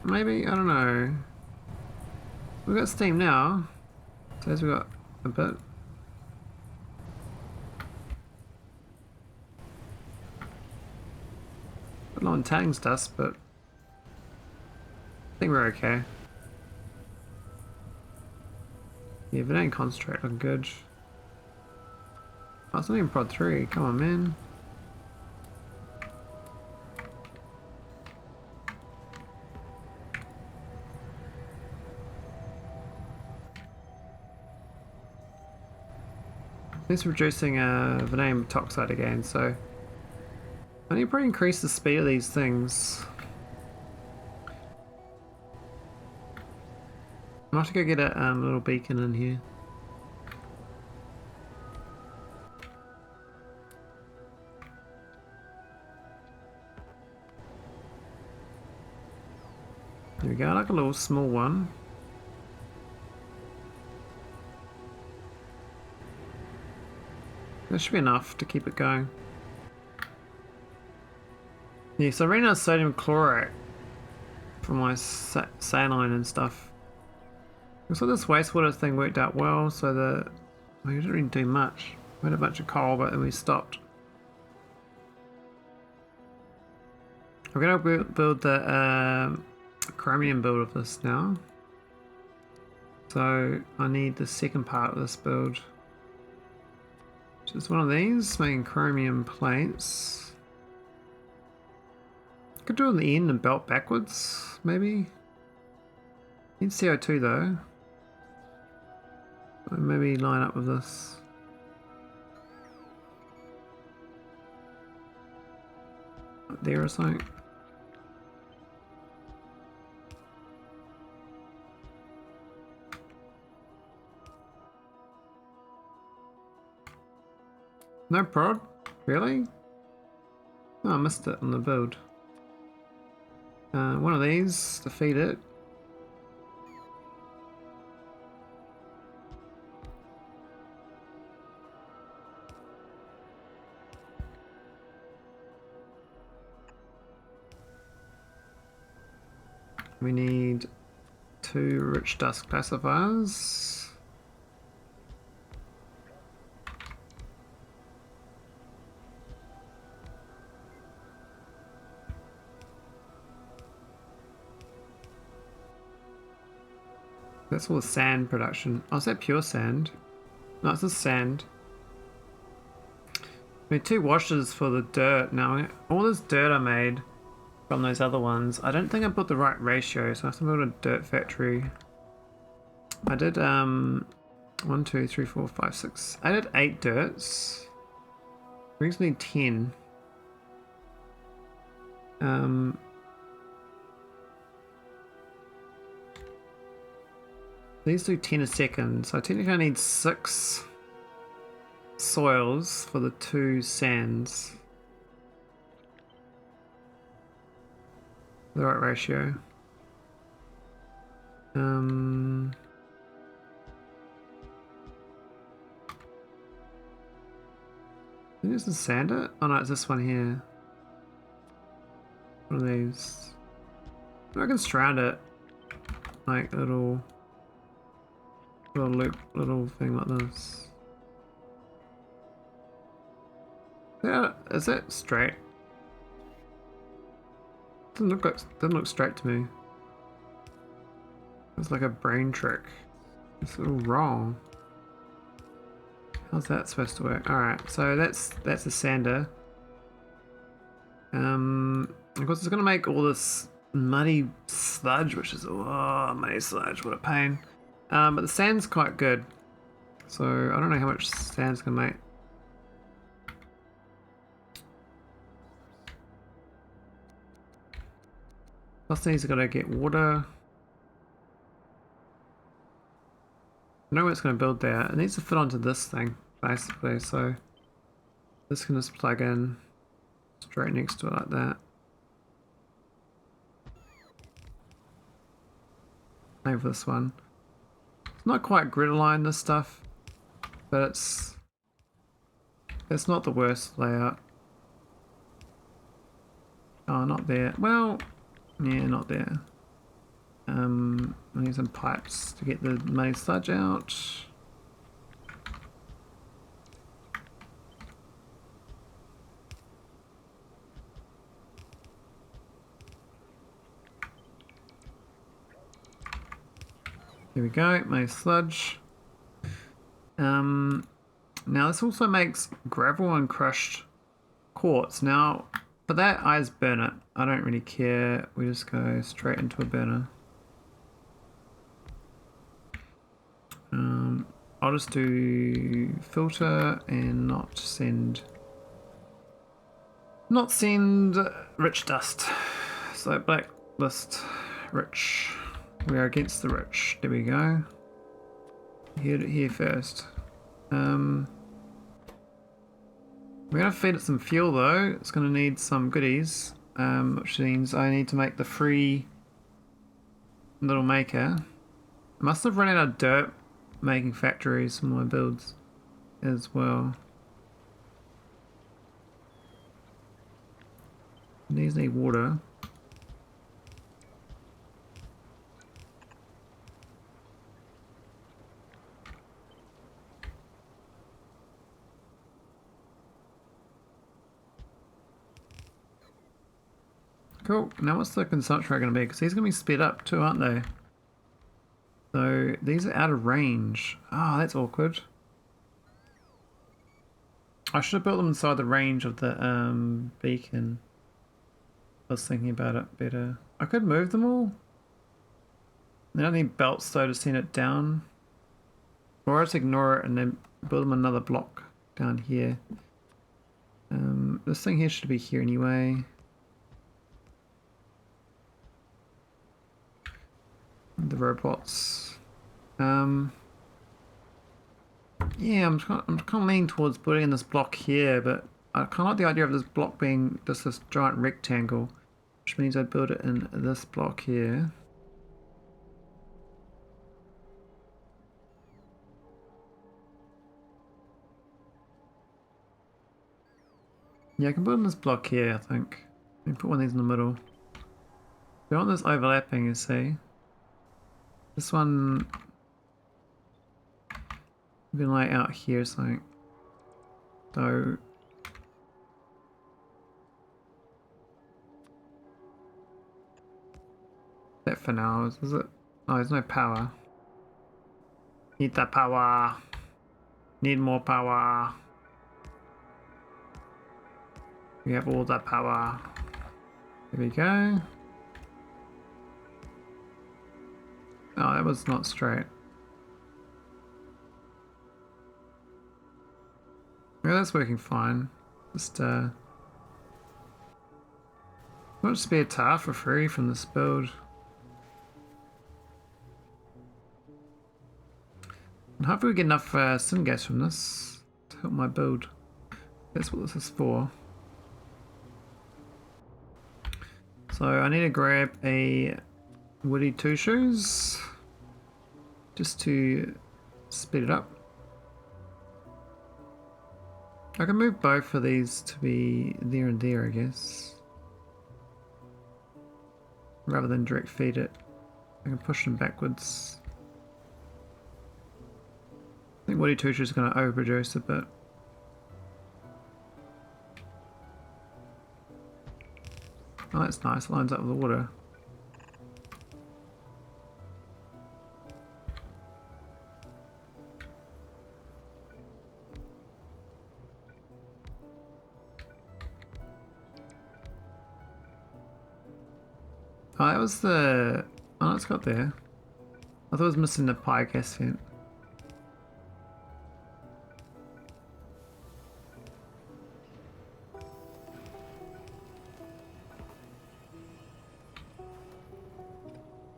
[SPEAKER 1] Maybe? I don't know. We've got steam now. Says we've got a bit. A lot of tagging's dust, but I think we're okay. Yeah, vanadium concentrate looking good. Oh, it's not even prod 3. Come on, man. It's reducing vanadium toxide again, so I need to probably increase the speed of these things. I have to go get a little beacon in here. There we go, like a little small one. That should be enough to keep it going. Yeah, so I ran out of sodium chlorate for my saline and stuff. Looks like this wastewater thing worked out well, so we didn't really do much. We had a bunch of coal, but then we stopped. We're gonna build the chromium build of this now. So I need the second part of this build. Just one of these, making chromium plates. Could do it in the end and belt backwards, maybe. Need CO2 though. Maybe line up with this. Up there or something. No prod? Really? Oh, I missed it on the build. One of these to feed it. We need 2 rich dust classifiers. That's all the sand production. Oh, is that pure sand? No, it's just sand. We need 2 washers for the dirt. Now, all this dirt I made from those other ones, I don't think I put the right ratio, so I have to build a dirt factory. I did 1, 2, 3, 4, 5, 6. I did 8 dirts. Brings me 10. These do 10 a second, so I technically I need 6 soils for the 2 sands. The right ratio. I think it's the sander? Oh no, it's this one here. One of these. I can surround it like a little loop, little thing like this. Yeah, is that straight? Doesn't look straight to me. It's like a brain trick. It's all wrong. How's that supposed to work? Alright, so that's a sander. Of course it's gonna make all this muddy sludge, which is muddy sludge, what a pain. But the sand's quite good. So I don't know how much sand's gonna make. Plus these are gonna get water. I know what it's going to build there. It needs to fit onto this thing, basically, so this can just plug in straight next to it like that. Same for this one. It's not quite grid aligned, this stuff, but it's not the worst layout. Oh, not there. Well, yeah, not there. I need some pipes to get the muddy sludge out. There we go, muddy sludge. Now this also makes gravel and crushed quartz. Now, for that, I just burn it. I don't really care. We just go straight into a burner. I'll just do filter and not send rich dust. So blacklist rich. We are against the rich. There we go. Here first. We're gonna feed it some fuel though. It's gonna need some goodies, which means I need to make the free little maker. I must have run out of dirt making factories for my builds as well. These need water. Cool. Now what's the consumption rate going to be? Because these are going to be sped up too, aren't they? So these are out of range. Ah, that's awkward. I should have built them inside the range of the beacon. I was thinking about it better. I could move them all. They don't need belts though to send it down. Or I just ignore it and then build them another block down here. This thing here should be here anyway. The robots. Yeah, I'm kind of leaning towards putting this block here, but I kind of like the idea of this block being just this giant rectangle, which means I build it in this block here. Yeah, I can build in this block here, I think. Let me put one of these in the middle. We want this overlapping, you see. This one we can lay out here, something. So that for now is it? Oh, there's no power. Need that power. Need more power. We have all that power. There we go. Oh, that was not straight. Yeah, that's working fine. Just not spare tar for free from this build. And hopefully we get enough syngas from this to help my build. That's what this is for. So I need to grab a woody two shoes just to speed it up. I can move both of these to be there and there, I guess. Rather than direct feed it, I can push them backwards. I think woody two shoes is going to overproduce a bit. Oh, that's nice. It lines up with the water. Oh, that was the... Oh, it's got there. I thought it was missing the pie gas vent.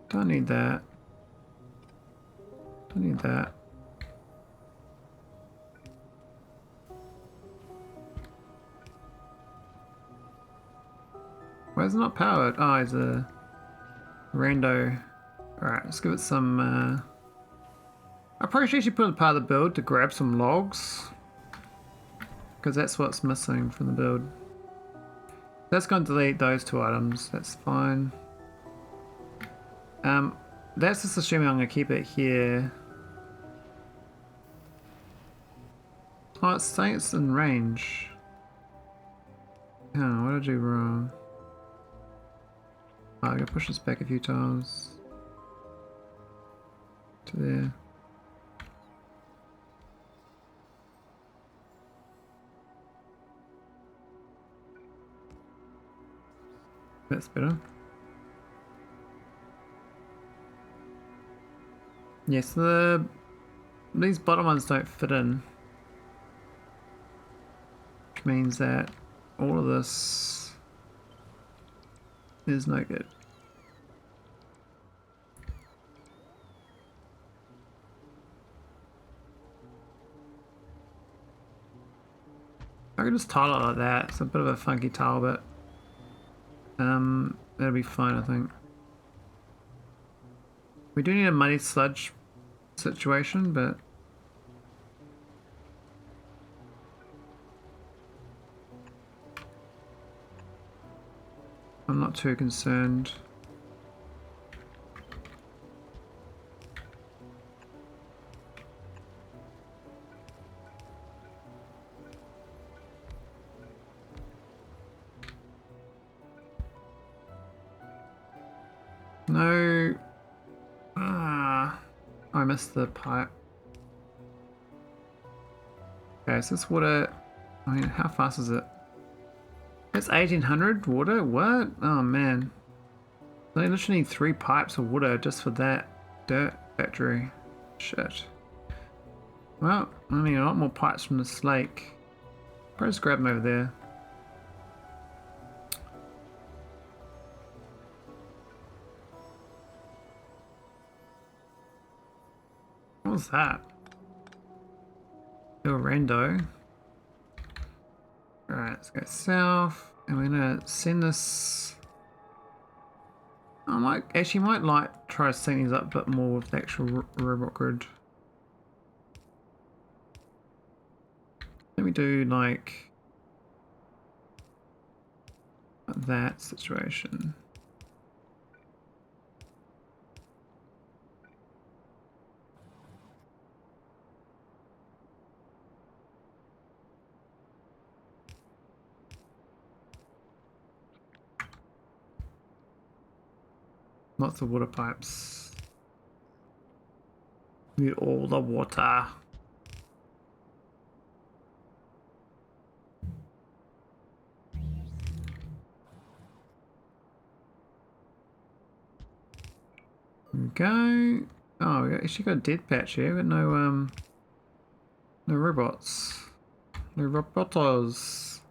[SPEAKER 1] Don't need that. Don't need that. Why is it not powered? Oh, it's a rando. Alright, let's give it some... I probably should actually put it part of the build to grab some logs. Because that's what's missing from the build. That's going to delete those two items. That's fine. That's just assuming I'm going to keep it here. Oh, it's saying it's in range. Oh, what did I do wrong? Oh, I gotta push this back a few times. To there. That's better. Yes, these bottom ones don't fit in, which means that all of this is no good. I could just tile it like that. It's a bit of a funky tile, but that'll be fine, I think. We do need a muddy sludge situation, but I'm not too concerned. No. Ah, I missed the pipe. Okay, so this water. I mean, how fast is it? It's 1800 water? What? Oh man. They literally need 3 pipes of water just for that dirt factory. Shit. Well, I need a lot more pipes from this lake. Probably just grab them over there. What was that? El Rando. Alright, let's go south. And we're gonna send this. I might like try to sync these up a bit more with the actual robot grid. Let me do like that situation. Lots of water pipes. Need all the water. Go. Oh, we actually got a dead patch here, but no robots. No robotos.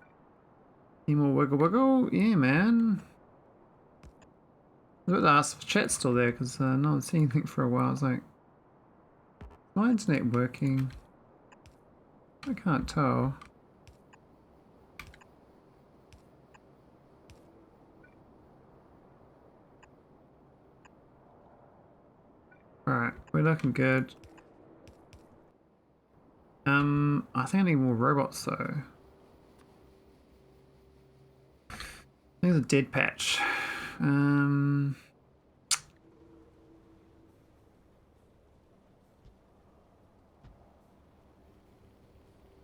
[SPEAKER 1] Any more wiggle wiggle? Yeah, man. I was about to ask if chat's still there because no one's seen anything for a while. I was like, is my internet working? I can't tell. Alright, we're looking good. I think I need more robots though. I think it's a dead patch.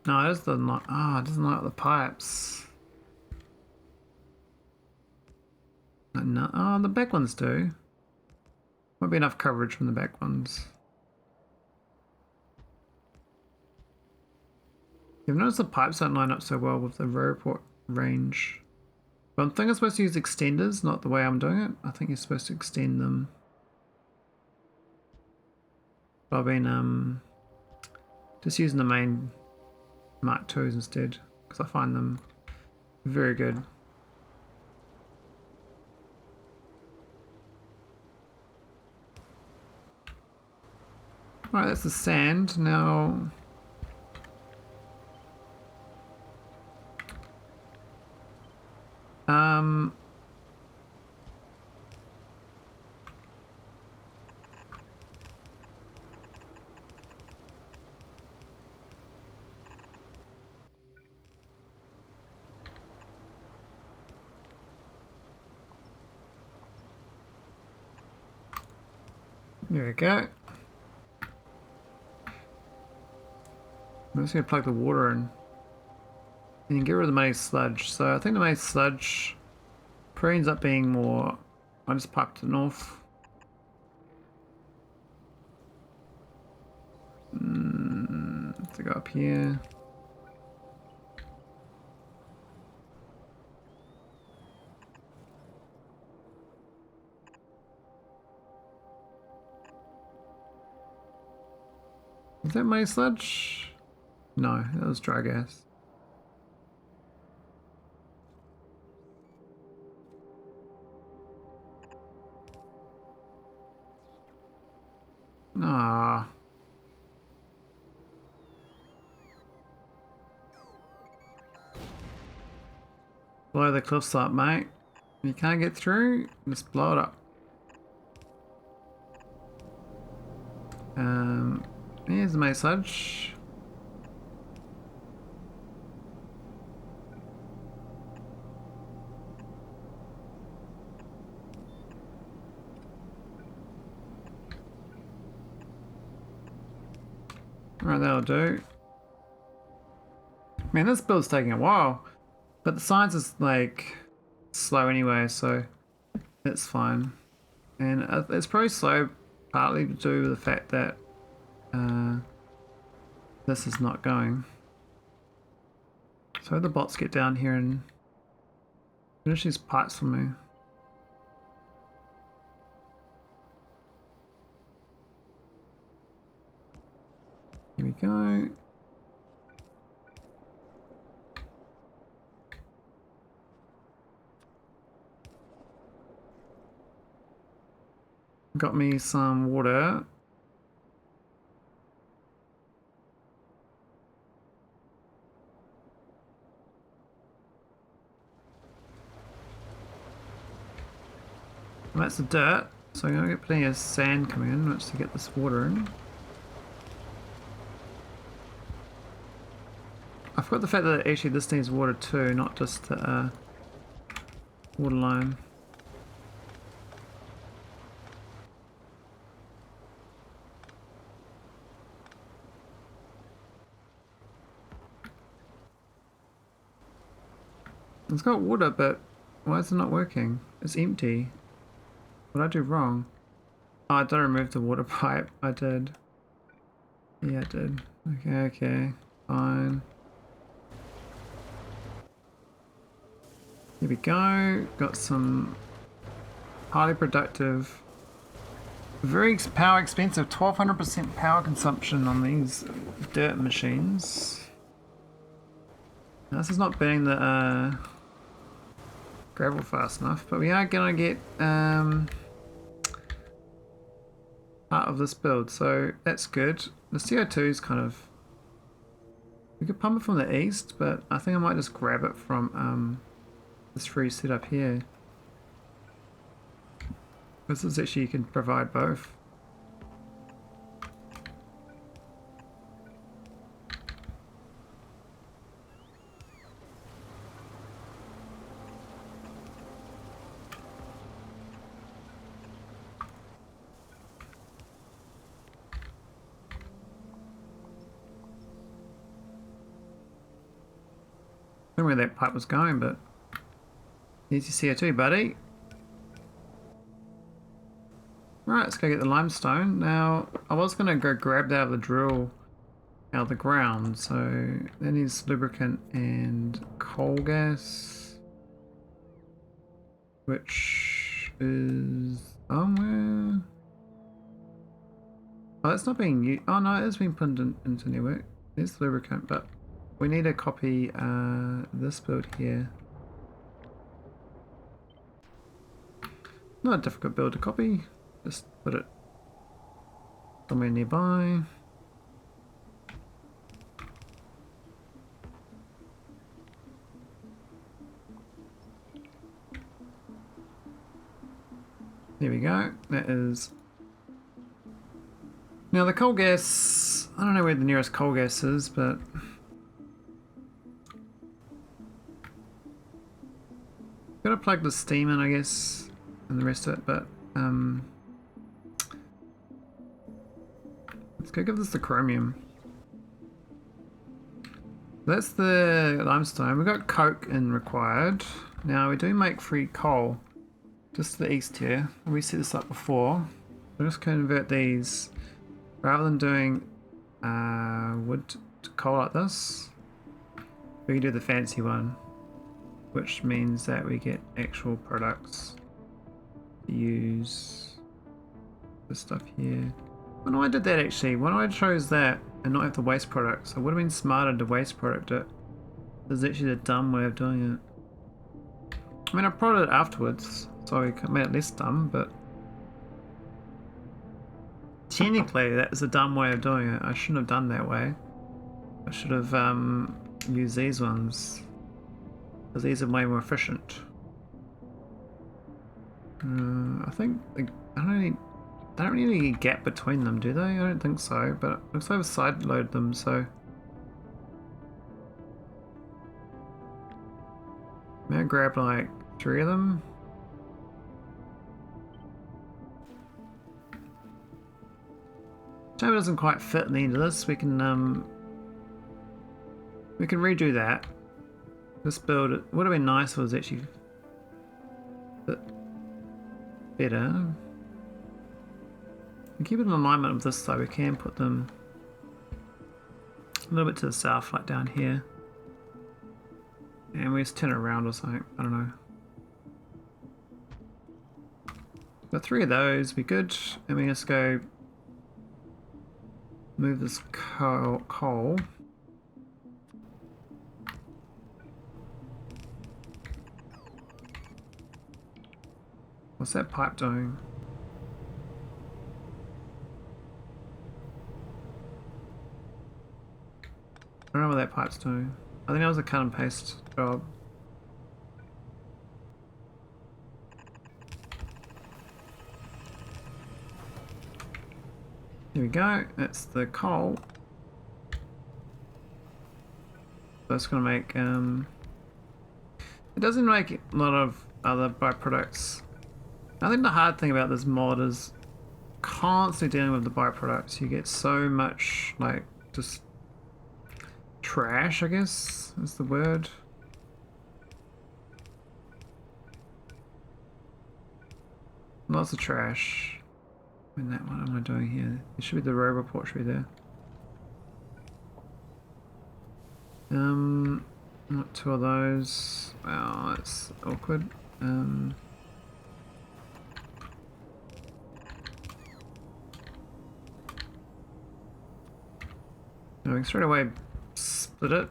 [SPEAKER 1] No, it just doesn't like. Ah, it doesn't like the pipes. No, oh, the back ones do. Won't be enough coverage from the back ones. You've noticed the pipes don't line up so well with the robot range. But I think I'm supposed to use extenders, not the way I'm doing it. I think you're supposed to extend them. But I've been just using the main Mark IIs instead because I find them very good. Alright, that's the sand. Now there we go. I'm just going to plug the water in and get rid of the muddy sludge. So I think the muddy sludge probably ends up being more. I just pipe to the north. To go up here. Is that my sludge? No, that was dry gas. Ah. Blow the cliffs up, mate. You can't get through, just blow it up. Here's the main sludge. Right, that'll do. Man, this build's taking a while, but the science is like slow anyway, so it's fine. And it's probably slow partly to do with the fact that this is not going. So the bots get down here and finish these pipes for me. Here we go. Got me some water. And that's the dirt, so I'm going to get plenty of sand coming in once to get this water in. I forgot the fact that actually this needs water too, not just the water line. It's got water, but why is it not working? It's empty. What did I do wrong? Oh, I did remove the water pipe. I did. Yeah, I did. Okay, fine. Here we go. Got some highly productive, very power expensive, 1200% power consumption on these dirt machines. Now, this is not burning the gravel fast enough, but we are gonna get part of this build, so that's good. The CO2 is kind of, we could pump it from the east, but I think I might just grab it from this free setup here. This is actually, you can provide both. I don't know where that pipe was going, but here's your CO2, buddy. Right, let's go get the limestone. Now, I was going to go grab that out of the drill out of the ground, so that needs lubricant and coal gas, which is somewhere. Oh, that's not being used. Oh no, it is being put into network. There's the lubricant, but we need to copy this build here. Not a difficult build to copy. Just put it somewhere nearby. There we go. That is. Now the coal gas, I don't know where the nearest coal gas is, but gotta plug the steam in, I guess, and the rest of it, but let's go give this the chromium. That's the limestone. We've got coke in required. Now we do make free coal just to the east here. We set this up before. We'll just convert these rather than doing wood to coal like this. We can do the fancy one, which means that we get actual products to use this stuff here. When I did that actually, when I chose that, and not have the waste product. So it would have been smarter to waste product it. This is actually the dumb way of doing it. I mean, I prodded it afterwards, so I made it less dumb, but technically that is a dumb way of doing it. I shouldn't have done that way. I should have used these ones, because these are way more efficient. I think they don't really get a gap between them, do they? I don't think so, but it looks like I've side loaded them, so may I grab like 3 of them? Shame it doesn't quite fit in the end of this. We can redo that. This build, it would have been nice if it was actually a bit better. And keep it in alignment with this though. We can put them a little bit to the south, like down here. And we just turn it around or something. I don't know. Got 3 of those, be good. And we just go move this coal. What's that pipe doing? I don't know what that pipe's doing. I think that was a cut and paste job. Here we go, that's the coal. That's gonna make, it doesn't make a lot of other byproducts. I think the hard thing about this mod is constantly dealing with the byproducts. You get so much, like, just trash, I guess is the word. Lots of trash. I mean, that, what am I doing here? It should be the row report, should be there. Not 2 of those. Wow, that's awkward. No, we can straight away split it.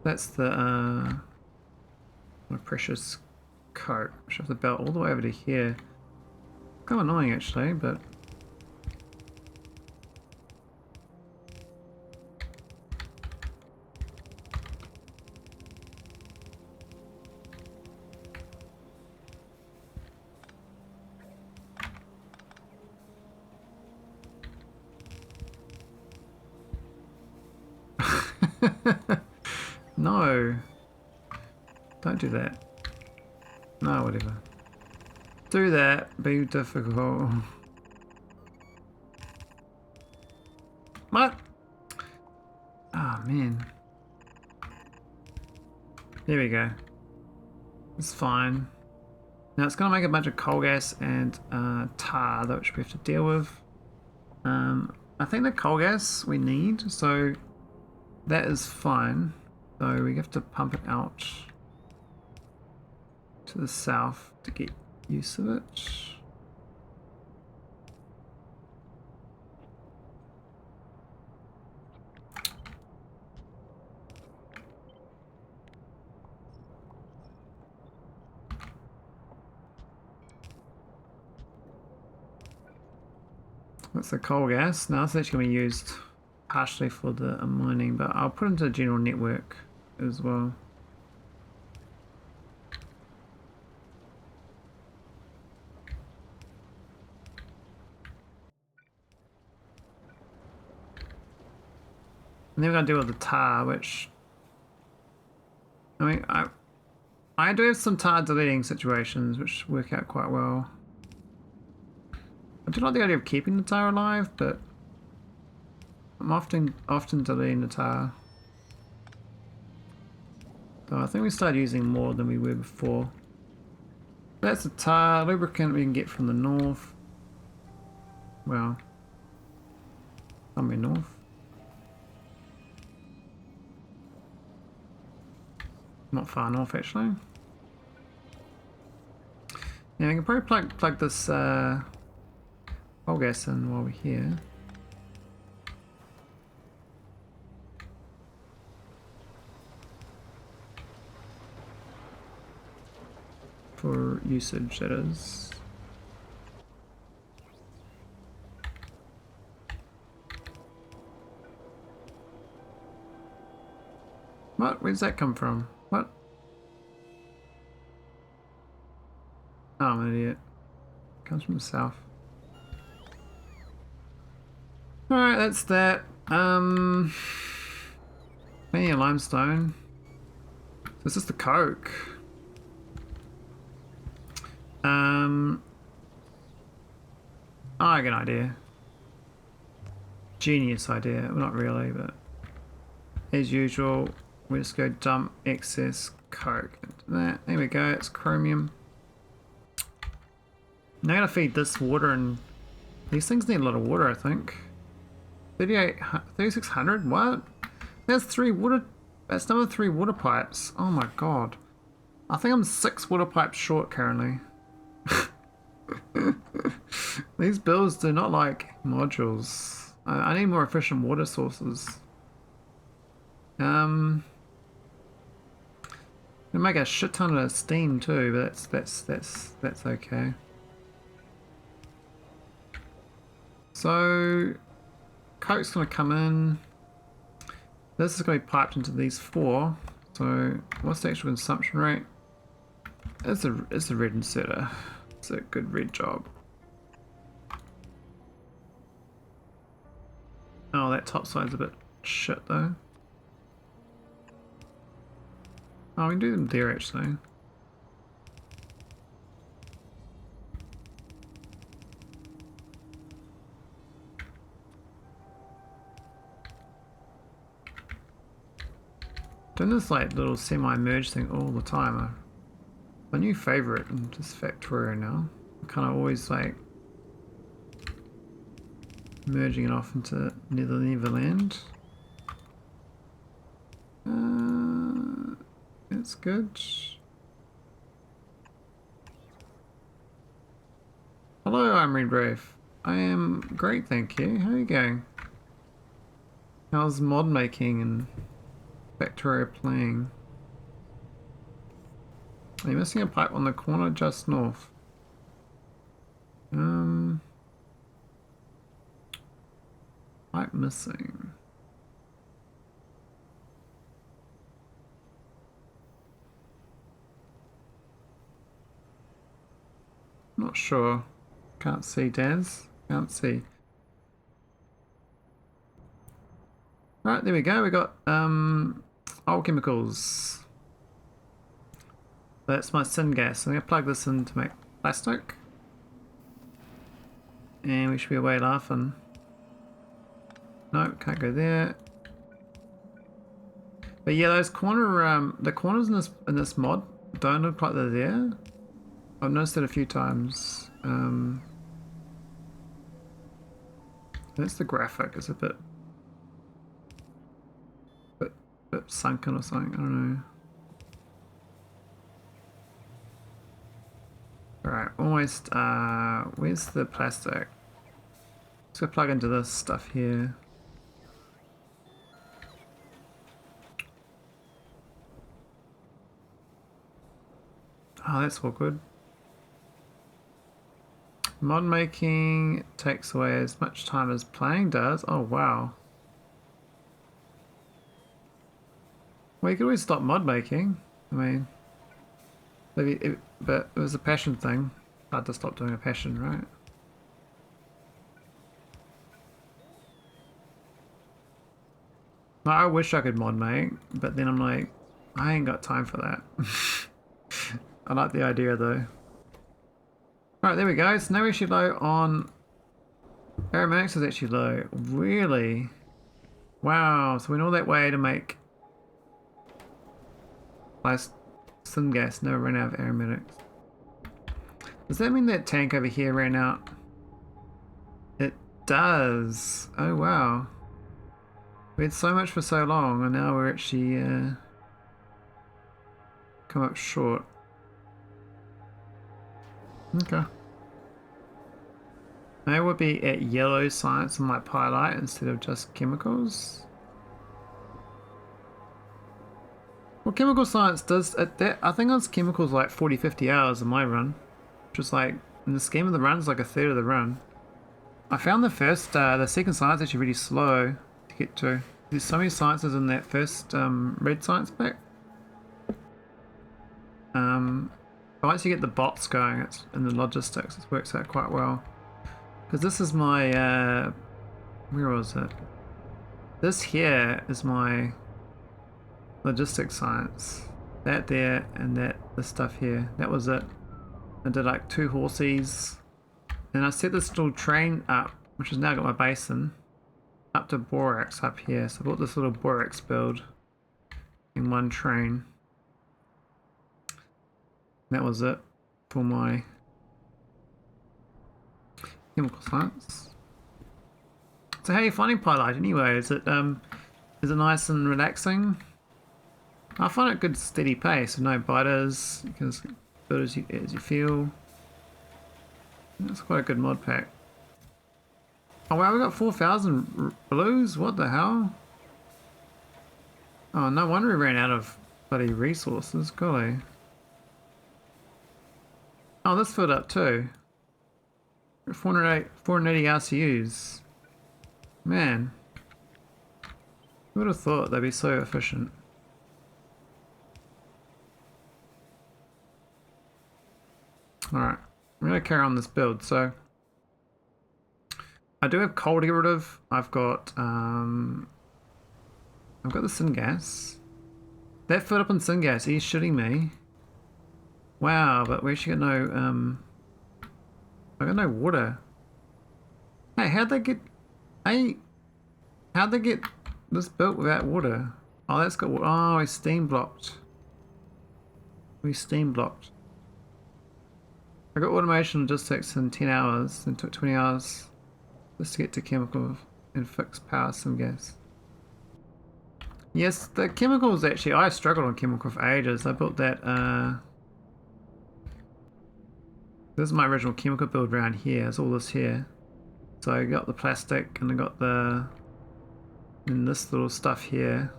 [SPEAKER 1] That's the my precious coat. I should have the belt all the way over to here. Kind of annoying actually, but no, don't do that. No, whatever. Do that, be difficult. What? Oh man. There we go. It's fine. Now it's going to make a bunch of coal gas and tar that which we have to deal with. I think the coal gas we need, so that is fine. So we have to pump it out to the south to get use of it. That's the coal gas. Now it's actually going to be used partially for the mining, but I'll put it into the general network as well. And then we're going to deal with the tar, which, I mean, I do have some tar deleting situations which work out quite well. I do like the idea of keeping the tar alive, but I'm often deleting the tar. So I think we started using more than we were before. That's the tar lubricant we can get from the north. Well, somewhere north. Not far north actually. Yeah, we can probably plug this coal gas in while we're here. For usage, that is. What? Where's that come from? What? Oh, I'm an idiot. Comes from the south. Alright, that's that. Maybe a limestone. This is the coke. Oh, I got an idea. Genius idea. Well, not really, but as usual, we just go dump excess coke into that. There we go, it's chromium. Now I gotta feed this water, and these things need a lot of water, I think. 3600? What? That's that's another 3 water pipes. Oh my god. I think I'm 6 water pipes short currently. These builds do not like modules. I need more efficient water sources. Gonna make a shit ton of steam too, but that's okay. So coke's gonna come in. This is gonna be piped into these 4. So what's the actual consumption rate? It's a red inserter. It's a good red job. Oh, that top side's a bit shit though. Oh, we can do them there actually. Doing this like little semi-merge thing all the time. My new favorite in just Factorio now. I'm kind of always like merging it off into Neverland. That's good. Hello, I'm Red Brave. I am great, thank you. How are you going? How's mod making and Factorio playing? Are you missing a pipe on the corner just north? Pipe missing. Not sure. Can't see, Daz. Can't see. Right, there we go. We got oil chemicals. That's my syngas. I'm gonna plug this in to make plastic. And we should be away laughing. No, can't go there. But yeah, those the corners in this mod don't look like they're there. I've noticed it a few times. That's the graphic. It's a bit sunken or something. I don't know. Alright, almost. Where's the plastic? Let's go plug into this stuff here. Oh, that's awkward. Mod making takes away as much time as playing does. Oh, wow. Well, you could always stop mod making. I mean, maybe but it was a passion thing. Hard to stop doing a passion, right? I wish I could mod make, but then I'm like, I ain't got time for that. I like the idea though. Alright, there we go. So now we're actually low on... Aromatics is actually low. Really? Wow, so we went all that way to make... syngas, never ran out of aromatics. Does that mean that tank over here ran out? It does. Oh wow. We had so much for so long and now we're actually come up short. Okay. Maybe it would be at yellow science on my pylite instead of just chemicals. Well, chemical science does at that. I think it's chemicals like 40-50 hours in my run, which is like in the scheme of the run is like a third of the run. I found the second science actually really slow to get to. There's so many sciences in that first red science pack. Once you get the bots going, it's in the logistics, it works out quite well. Because this is my where was it? This here is my logistics science. That there and this stuff here. That was it. I did like 2 horses. And I set this little train up, which has now got my basin, up to borax up here. So I built this little borax build in 1 train. That was it for my chemical science. So how are you finding pylite anyway? Is it nice and relaxing? I find it good steady pace, no biters. You can build as you feel. That's quite a good mod pack. Oh wow, we got 4,000 blues? What the hell? Oh, no wonder we ran out of bloody resources, golly. Oh, this filled up too. 480 RCUs. Man. Who would have thought they'd be so efficient? Alright, I'm going to carry on this build. So, I do have coal to get rid of. I've got the syngas. That filled up in syngas. He's shitting me. Wow, but we actually got no, I got no water. Hey, how'd they get this built without water? Oh, that's got water. Oh, we steam blocked. We steam blocked. I got automation logistics in 10 hours, and took 20 hours just to get to chemical and fix power syngas. Yes, the chemicals actually, I struggled on chemical for ages. I built that, this is my original chemical build around here. It's all this here. So I got the plastic and I got this little stuff here.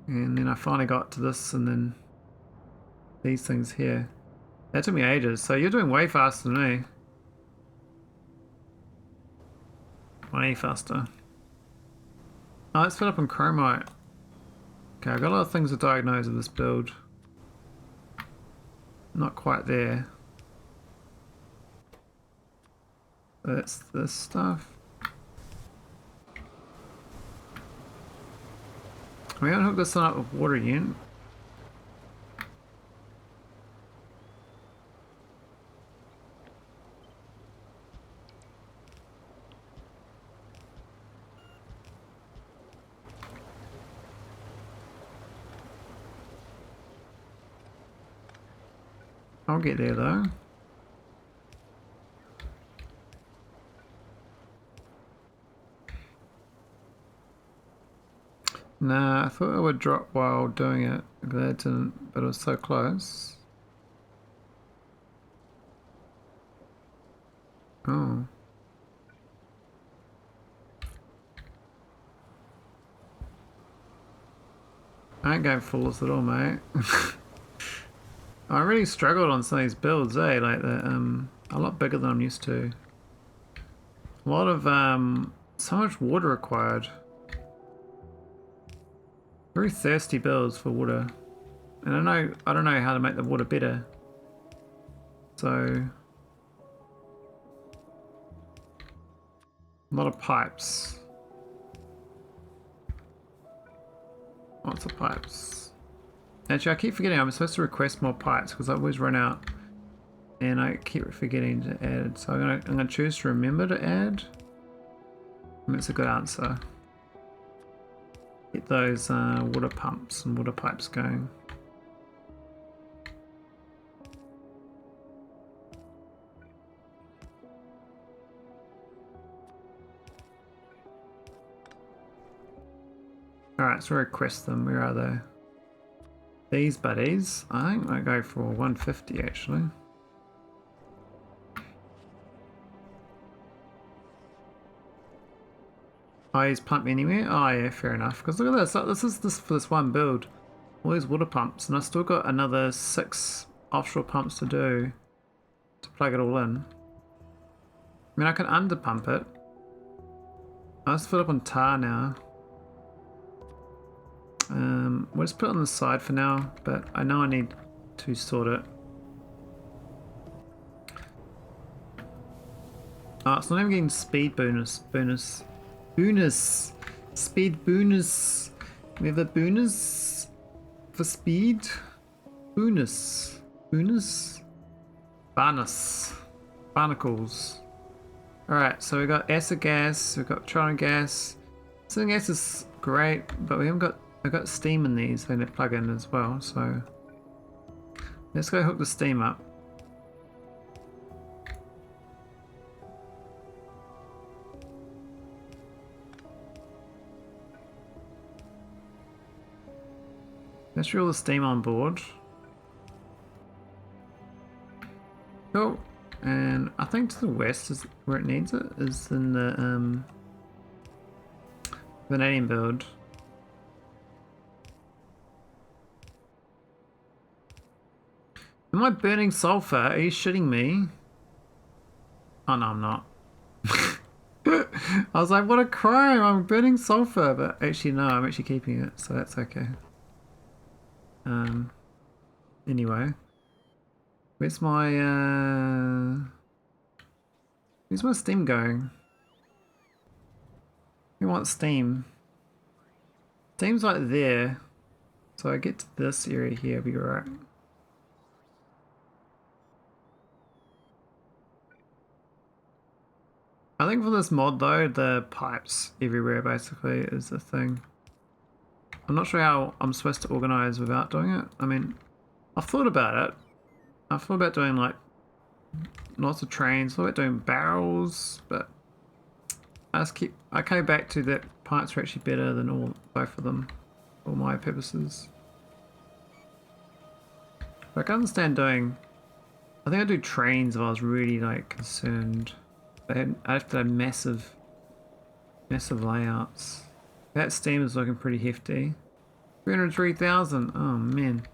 [SPEAKER 1] And then I finally got to this and then these things here. That took me ages. So you're doing way faster than me. Way faster. Oh, let's fill up on chromite. Okay, I've got a lot of things to diagnose with this build. Not quite there. That's this stuff. We haven't hooked this one up with water yet. I'll get there though. Nah, I thought it would drop while doing it. Glad it didn't, but it was so close. Oh. I ain't going flawless at all, mate. I really struggled on some of these builds, eh? Like the a lot bigger than I'm used to. A lot of so much water required. Very thirsty builds for water. And I don't know how to make the water better. So a lot of pipes. Lots of pipes. Actually, I keep forgetting I'm supposed to request more pipes because I always run out, and I keep forgetting to add. So I'm gonna choose to remember to add. That's a good answer. Get those water pumps and water pipes going. Alright, so request them. Where are they? These buddies. I think I go for 150 actually. Oh, he's pumped anywhere? Oh yeah, fair enough. Because look at this. This is this for this one build. All these water pumps, and I still got another 6 offshore pumps to do to plug it all in. I mean, I can under pump it. I'll just fill up on tar now. We'll just put it on the side for now, but I know I need to sort it. Oh, it's not even getting speed bonus. Speed bonus. We have a bonus for speed. Bonus. Barnacles. Alright, so we got acid gas, we've got petroleum gas. Acid gas is great, but we haven't got, I've got steam in these I need to plug in as well, so let's go hook the steam up. Let's reel the steam on board. Cool. And I think to the west is where it needs it, is in the vanadium build. Am I burning sulfur? Are you shitting me? Oh no, I'm not. I was like, what a crime, I'm burning sulfur, but actually no, I'm actually keeping it, so that's okay. Anyway. Where's my steam going? We want steam. Steam's like there. So I get to this area here, I'll be alright. I think for this mod though, the pipes everywhere basically is the thing. I'm not sure how I'm supposed to organise without doing it. I mean, I've thought about it. I've thought about doing like lots of trains, thought about doing barrels, but I came back to that pipes are actually better than both of them for my purposes. But I can understand doing, I think I'd do trains if I was really like concerned. I have to have massive layouts. That steam is looking pretty hefty. 303,000, oh man.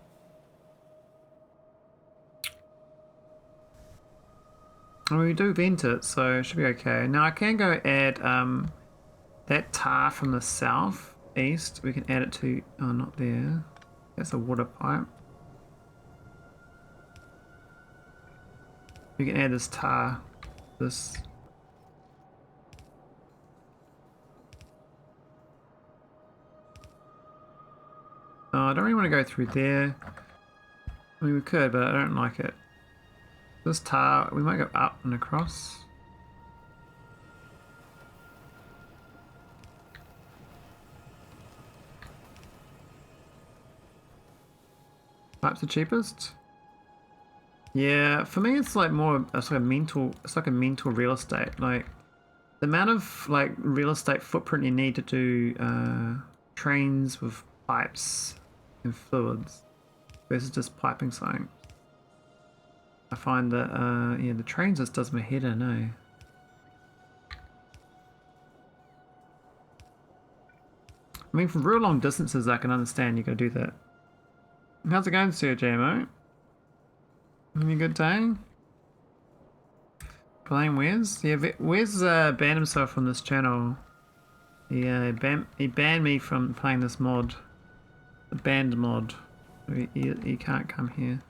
[SPEAKER 1] Well, we do vent it, so it should be okay. Now I can go add that tar from the south east. We can add it to, oh, not there. That's a water pipe. We can add this tar, this. Oh, I don't really want to go through there. I mean, we could, but I don't like it. This tar, we might go up and across. Pipe's the cheapest? Yeah, for me it's like more, it's like a mental real estate. Like, the amount of like real estate footprint you need to do trains with pipes and fluids versus just piping something. I find that, yeah, the trains just does my head in, eh? I mean, for real long distances, I can understand you gotta do that. How's it going, Sir JMO? Having a good day? Playing Wes? Yeah, Wes banned himself from this channel. He banned me from playing this mod. The banned mod. He can't come here.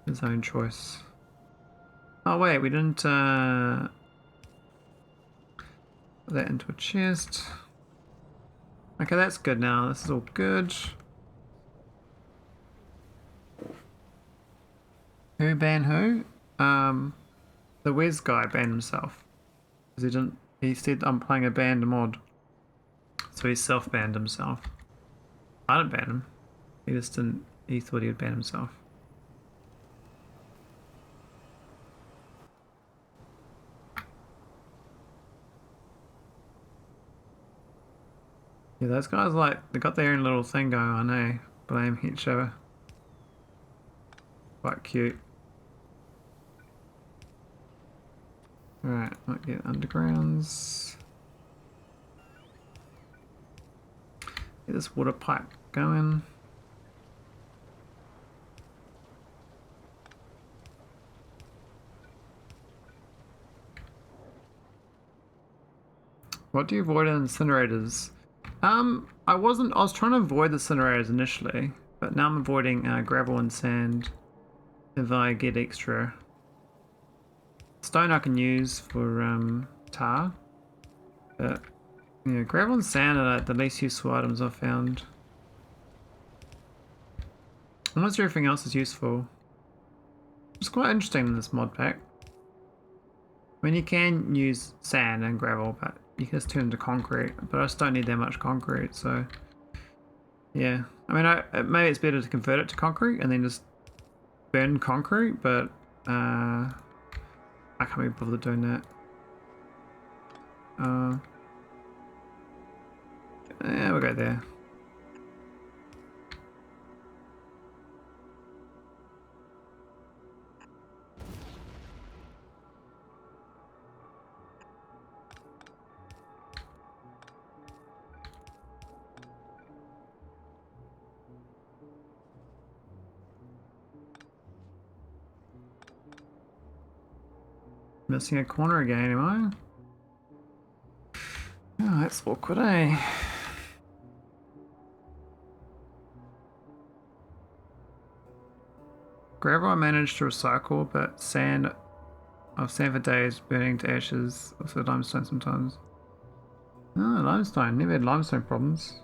[SPEAKER 1] His own choice. Oh wait, we didn't put that into a chest. Okay, that's good now. This is all good. Who banned who? The Wes guy banned himself. Because he said I'm playing a banned mod. So he self-banned himself. I didn't ban him. He thought he would ban himself. Yeah, those guys, like, they got their own little thing going on, eh? Blame each other. Quite cute. Alright, might get undergrounds. Get this water pipe going. What do you avoid in incinerators? I was trying to avoid the incinerators initially, but now I'm avoiding gravel and sand if I get extra. Stone I can use for tar, but yeah, gravel and sand are like the least useful items I've found. Almost everything else is useful. It's quite interesting in this mod pack. I mean, you can use sand and gravel, but you can just turn into concrete. But I just don't need that much concrete, so yeah. I mean, maybe it's better to convert it to concrete and then just burn concrete, but I can't be bothered doing that. Yeah, we'll go there. Missing a corner again, am I? Oh, that's awkward, eh? Gravel I managed to recycle, but sand I've sand for days, burning to ashes. Also limestone sometimes. Oh, limestone. Never had limestone problems.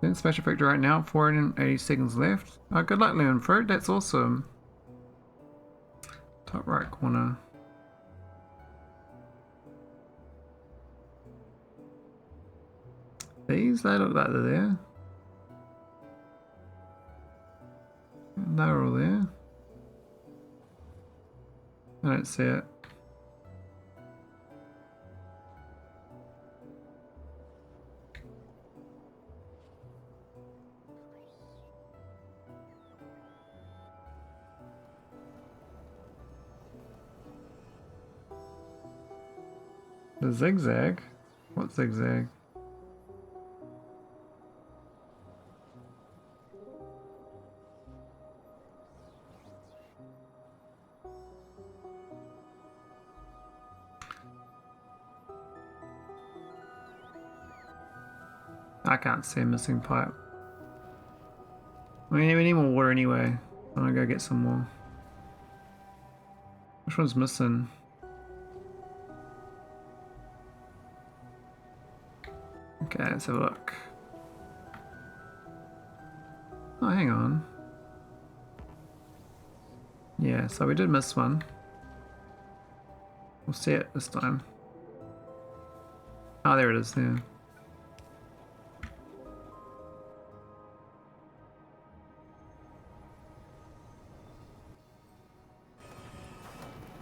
[SPEAKER 1] Then special factor right now, 480 seconds left. Oh, good luck, lemon fruit. That's awesome. Top right corner. These, they look like they're there. They're all there. I don't see it. The zigzag? What zigzag? I can't see a missing pipe. We need more water anyway. I'm gonna go get some more. Which one's missing? Okay, let's have a look. Oh, hang on. Yeah, so we did miss one. We'll see it this time. Oh, there it is there.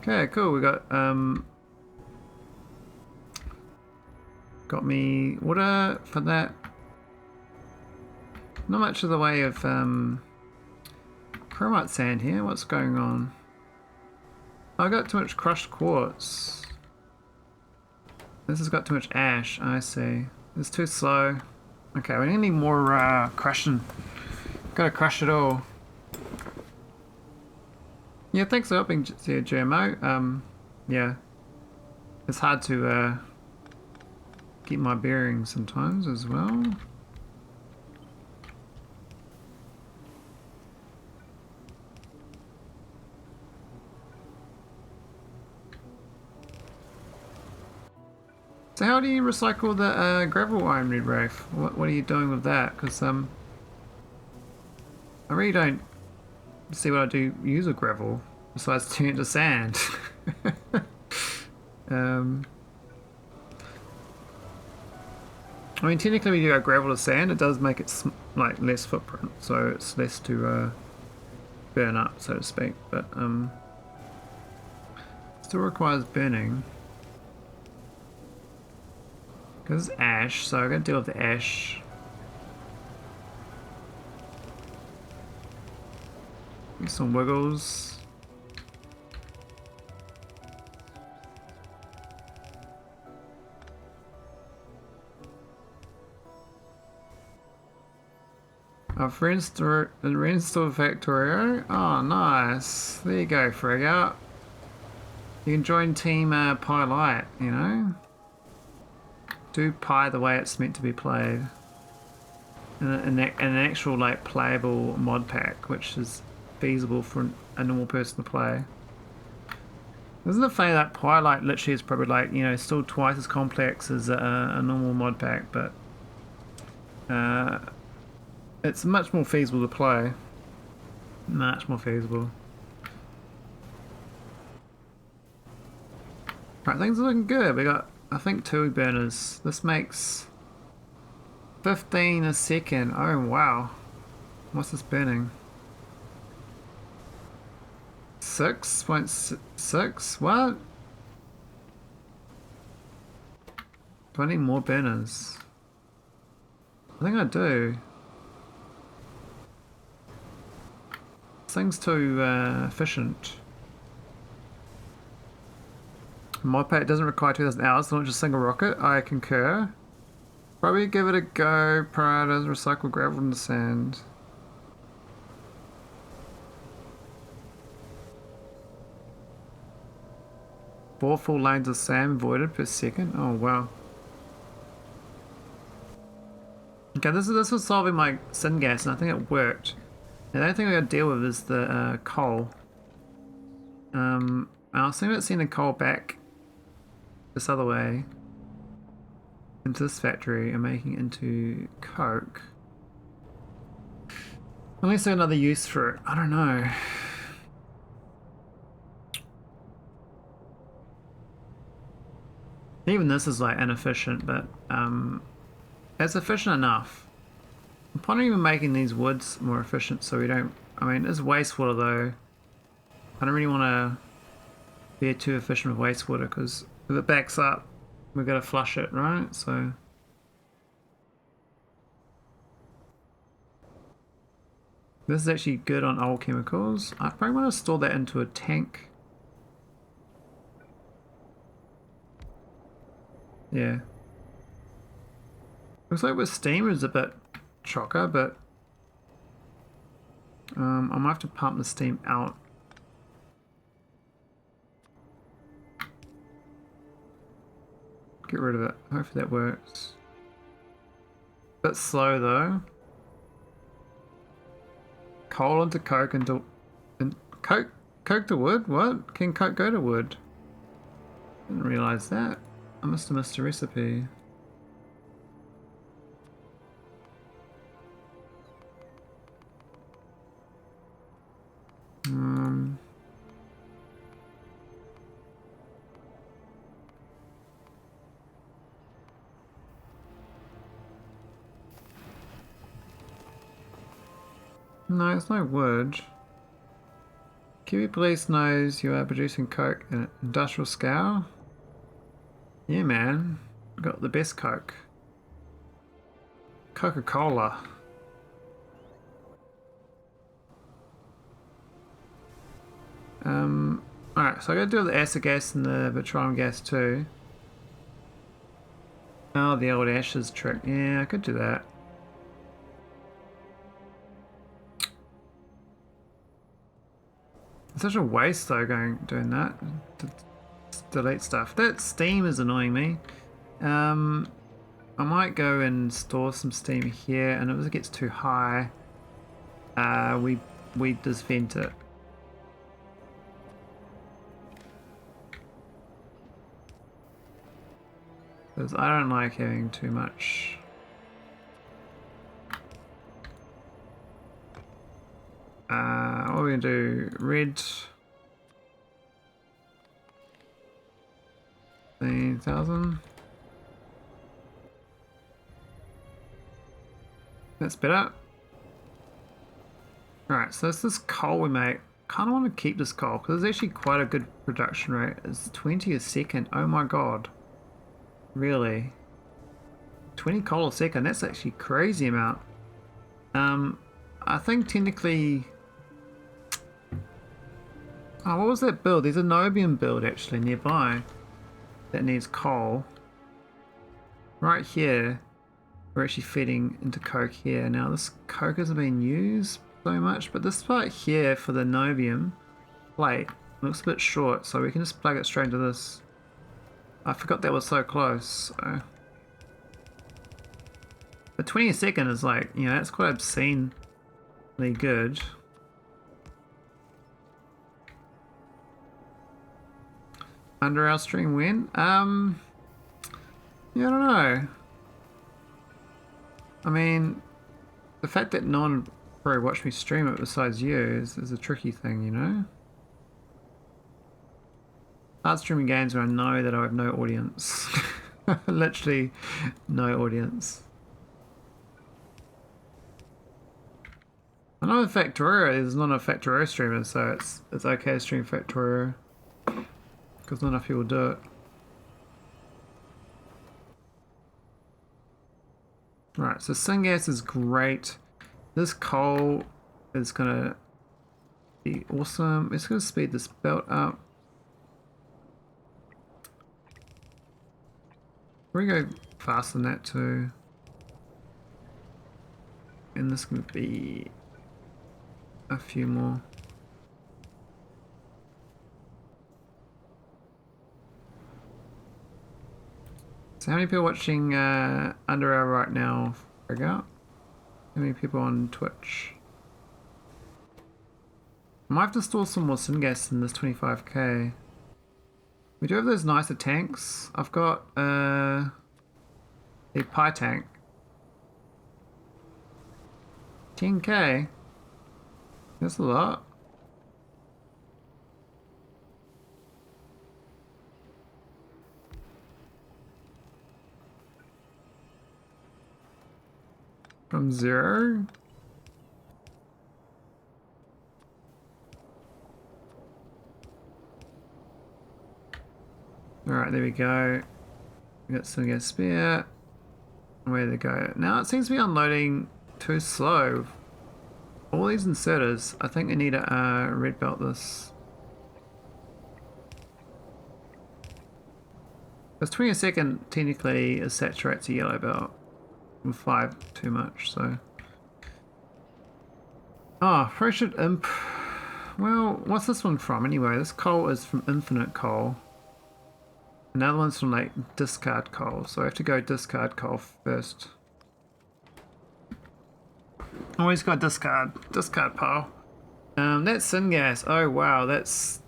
[SPEAKER 1] Okay, cool. We got me water for that. Not much of the way of chromite sand here. What's going on? I got too much crushed quartz. This has got too much ash. I see. It's too slow. Okay, we need more crushing. Gotta crush it all. Yeah, thanks for helping, GMO. Yeah, it's hard to keep my bearings sometimes as well. So how do you recycle the gravel iron red Wraith? What are you doing with that? Because I really don't see what I do use with gravel besides turn it to sand. I mean, technically when you go gravel to sand, it does make it like less footprint, so it's less to burn up, so to speak, but still requires burning. Because it's ash, so I'm going to deal with the ash. Get some wiggles. I've reinstalled Factorio. Oh, nice. There you go, Frig out. You can join Team Pi Light, you know? Do Pi the way it's meant to be played. An actual, like, playable mod pack, which is feasible for a normal person to play. Isn't it funny that Pi Light literally is probably, like, you know, still twice as complex as a normal mod pack, but it's much more feasible to play. Much more feasible. Right, things are looking good. We got, I think, 2 burners. This makes 15 a second. Oh, wow. What's this burning? 6.6? What? Do I need more burners? I think I do. This thing's too efficient. Mod pack doesn't require 2,000 hours to launch a single rocket. I concur. Probably give it a go. Priorities, recycle gravel and sand. Four full lanes of sand voided per second. Oh wow. Okay, this was solving my syngas, and I think it worked. Now, the only thing we got to deal with is the coal. I was thinking about sending coal back this other way into this factory and making it into coke. Unless there's another use for it. I don't know. Even this is like inefficient, but it's efficient enough. I'm planning on making these woods more efficient so we don't... I mean, it's wastewater though. I don't really want to be too efficient with wastewater because if it backs up, we've got to flush it, right? So... this is actually good on old chemicals. I probably want to store that into a tank. Yeah. Looks like with steam is a bit chocker, but I might have to pump the steam out. Get rid of it. Hopefully that works. Bit slow though. Coal into coke into coke to wood? What? Can coke go to wood? Didn't realise that. I must have missed a recipe. No, it's no wood. Kiwi Police knows you are producing coke in an industrial scale. Yeah, man. Got the best coke. Coca-Cola. Alright, so I gotta do the acid gas and the petroleum gas too. Oh, the old ashes trick. Yeah, I could do that. It's such a waste though doing that. Delete stuff. That steam is annoying me. I might go and store some steam here, and if it gets too high, we just vent it. Because I don't like having too much. What are we gonna do? Red. 15,000. That's better. Alright, so this coal we make. Kind of want to keep this coal because it's actually quite a good production rate. It's 20 a second. Oh my god. Really? 20 coal a second. That's actually a crazy amount. I think technically... oh, what was that build? There's a Nobian build actually nearby that needs coal. Right here. we're actually feeding into coke here. Now this coke isn't being used so much, but this part here for the novium plate looks a bit short, so we can just plug it straight into this. I forgot that was so close. So. But 20 a second is like, you know, that's quite obscenely good. Under our stream when? Yeah, I don't know. I mean, the fact that no one probably watched me stream it besides you is a tricky thing, you know? Start streaming games where I know that I have no audience. Literally no audience. I know Factorio is not a Factorio streamer, so it's okay to stream Factorio. Because not enough people do it. Right, so syngas is great. This coal is gonna be awesome. It's gonna speed this belt up. We go faster than that too. And this can be a few more. So how many people watching Under Hour right now? Figure out. How many people on Twitch? I might have to store some more syngas in this 25k. We do have those nicer tanks. I've got a pie tank. 10k. That's a lot. From 0. Alright, there we go. We got some gas spare. Where they go. Now it seems to be unloading too slow. All these inserters, I think I need to red belt this. Because 20 a second technically is saturates a yellow belt. With 5 too much, so. Oh, pressured imp. Well, what's this one from anyway? This coal is from infinite coal. Another one's from like discard coal, so I have to go discard coal first. Always got discard pile. That's syngas. Oh wow, that's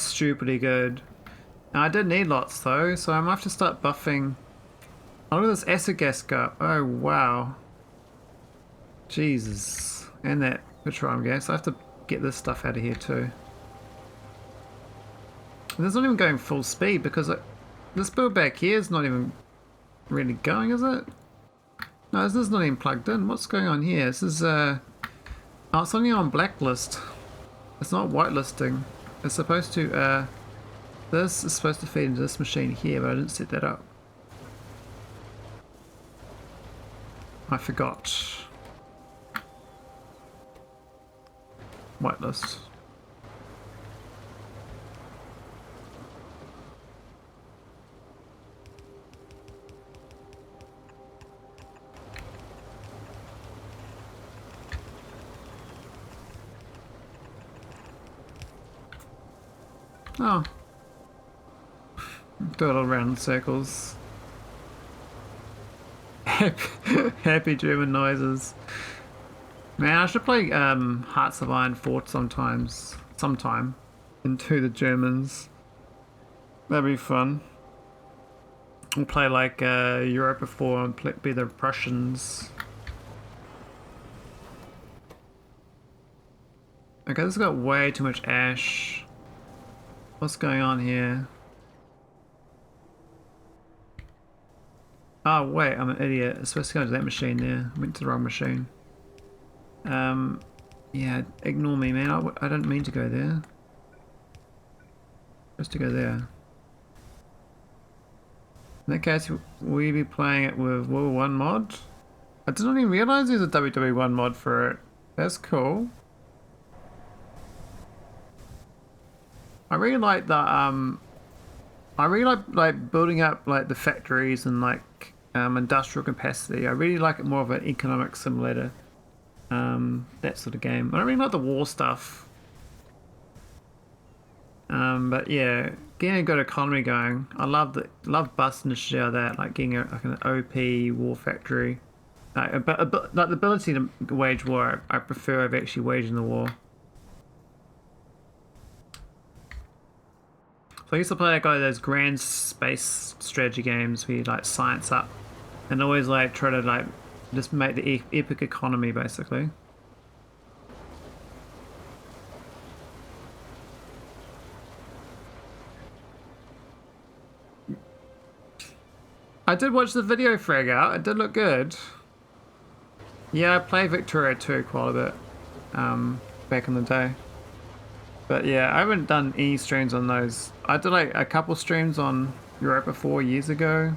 [SPEAKER 1] stupidly good. Now, I did need lots though, so I might have to start buffing. Oh, look at this acid gas go up. Oh wow. Jesus. And that petroleum gas. I have to get this stuff out of here too. And it's not even going full speed because this build back here is not even really going, is it? No, this is not even plugged in. What's going on here? This is oh, it's only on blacklist. It's not whitelisting. It's supposed to this is supposed to feed into this machine here, but I didn't set that up. I forgot. Whitelist. Oh. Do it all around in circles. Happy German noises. Man, I should play Hearts of Iron 4 sometime into the Germans. That'd be fun. We'll play like Europa 4 and be the Prussians. Okay, this has got way too much ash. What's going on here? Oh wait, I'm an idiot. It's supposed to go to that machine there. I went to the wrong machine. Yeah, ignore me, man. I didn't mean to go there. Just to go there. In that case, will you be playing it with World War 1 mod? I did not even realise there's a WW1 mod for it. That's cool. I really like the I really like building up like the factories and like industrial capacity. I really like it more of an economic simulator. That sort of game. I don't really like the war stuff. But yeah, getting a good economy going. I love busting the shit out of that, like getting like an OP war factory. Like the ability to wage war, I prefer over actually waging the war. So I used to play like those grand space strategy games where you like science up and always like try to like just make the epic economy basically. I did watch the video frag out. It did look good. Yeah, I played Factorio 2 quite a bit back in the day. But yeah, I haven't done any streams on those. I did like a couple streams on Europa 4 years ago.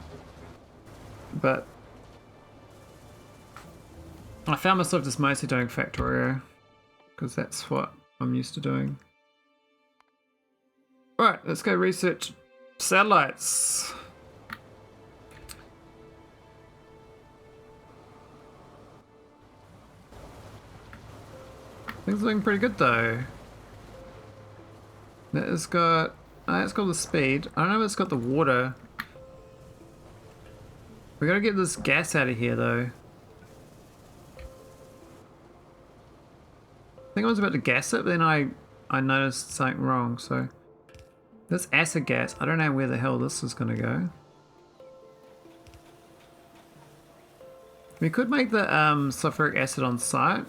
[SPEAKER 1] But I found myself just mostly doing Factorio because that's what I'm used to doing. Alright, let's go research satellites. Things are looking pretty good though. It's got the speed. I don't know if it's got the water. We gotta get this gas out of here though. I think I was about to gas it, but then I noticed something wrong, so. This acid gas, I don't know where the hell this is gonna go. We could make the sulfuric acid on site.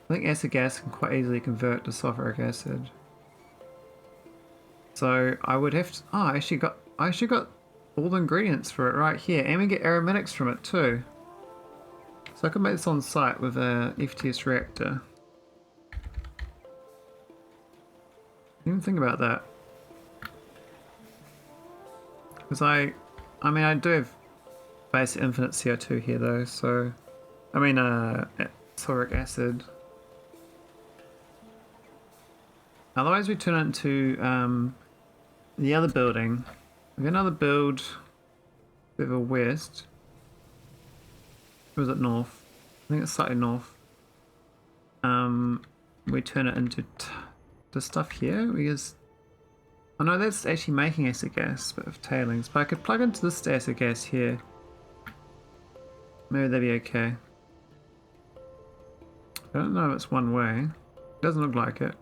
[SPEAKER 1] I think acid gas can quite easily convert to sulfuric acid. So I would have to, I actually got all the ingredients for it right here, and we get aromatics from it too. So I could make this on site with a FTS reactor. Didn't even think about that. Because I mean I do have basic infinite CO2 here though, so I mean sulfuric acid. Otherwise we turn it into the other building. We got another build further west. Or is it north? I think it's slightly north. We turn it into the stuff here. We just, oh no, that's actually making acid gas, but with tailings. But I could plug into this acid gas here. Maybe that'd be okay. I don't know if it's one way. It doesn't look like it.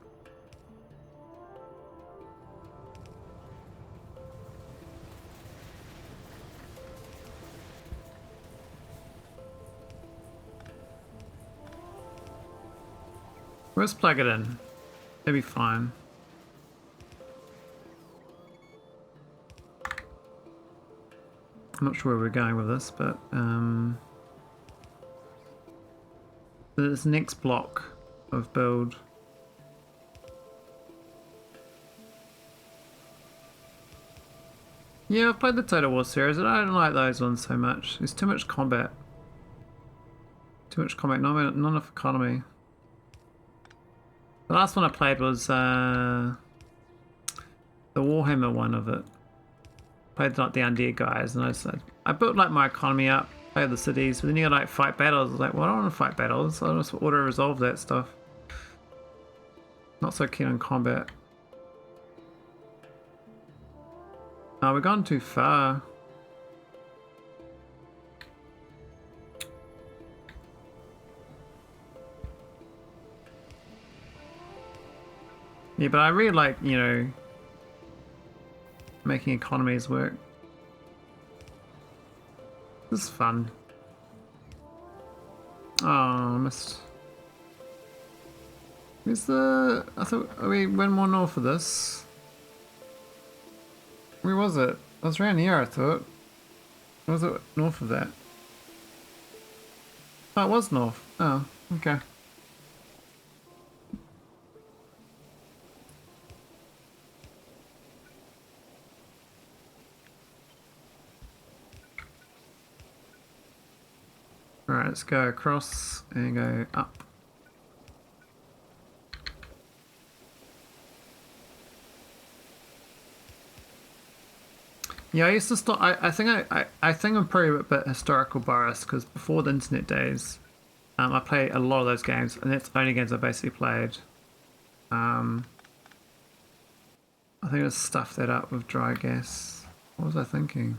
[SPEAKER 1] Let's plug it in. It'll be fine. I'm not sure where we're going with this, but this next block of build. Yeah, I've played the Total War series and I don't like those ones so much. There's too much combat. Not enough economy. The last one I played was the Warhammer one of it. Played like the undead guys, and I built like my economy up, played the cities, but then you gotta like fight battles. I was like, well, I don't want to fight battles. I just auto resolve that stuff. Not so keen on combat. Oh, we've gone too far. Yeah, but I really like, you know, making economies work. This is fun. Oh, I missed. Where's the... I thought we went more north of this. Where was it? It was around here, I thought. Or was it north of that? Oh, it was north. Oh, okay. Alright, let's go across and go up. Yeah, I used to start. I think I'm probably a bit historical biased because before the internet days, I played a lot of those games, and that's the only games I basically played. Um, I think I stuffed that up with dry gas. What was I thinking?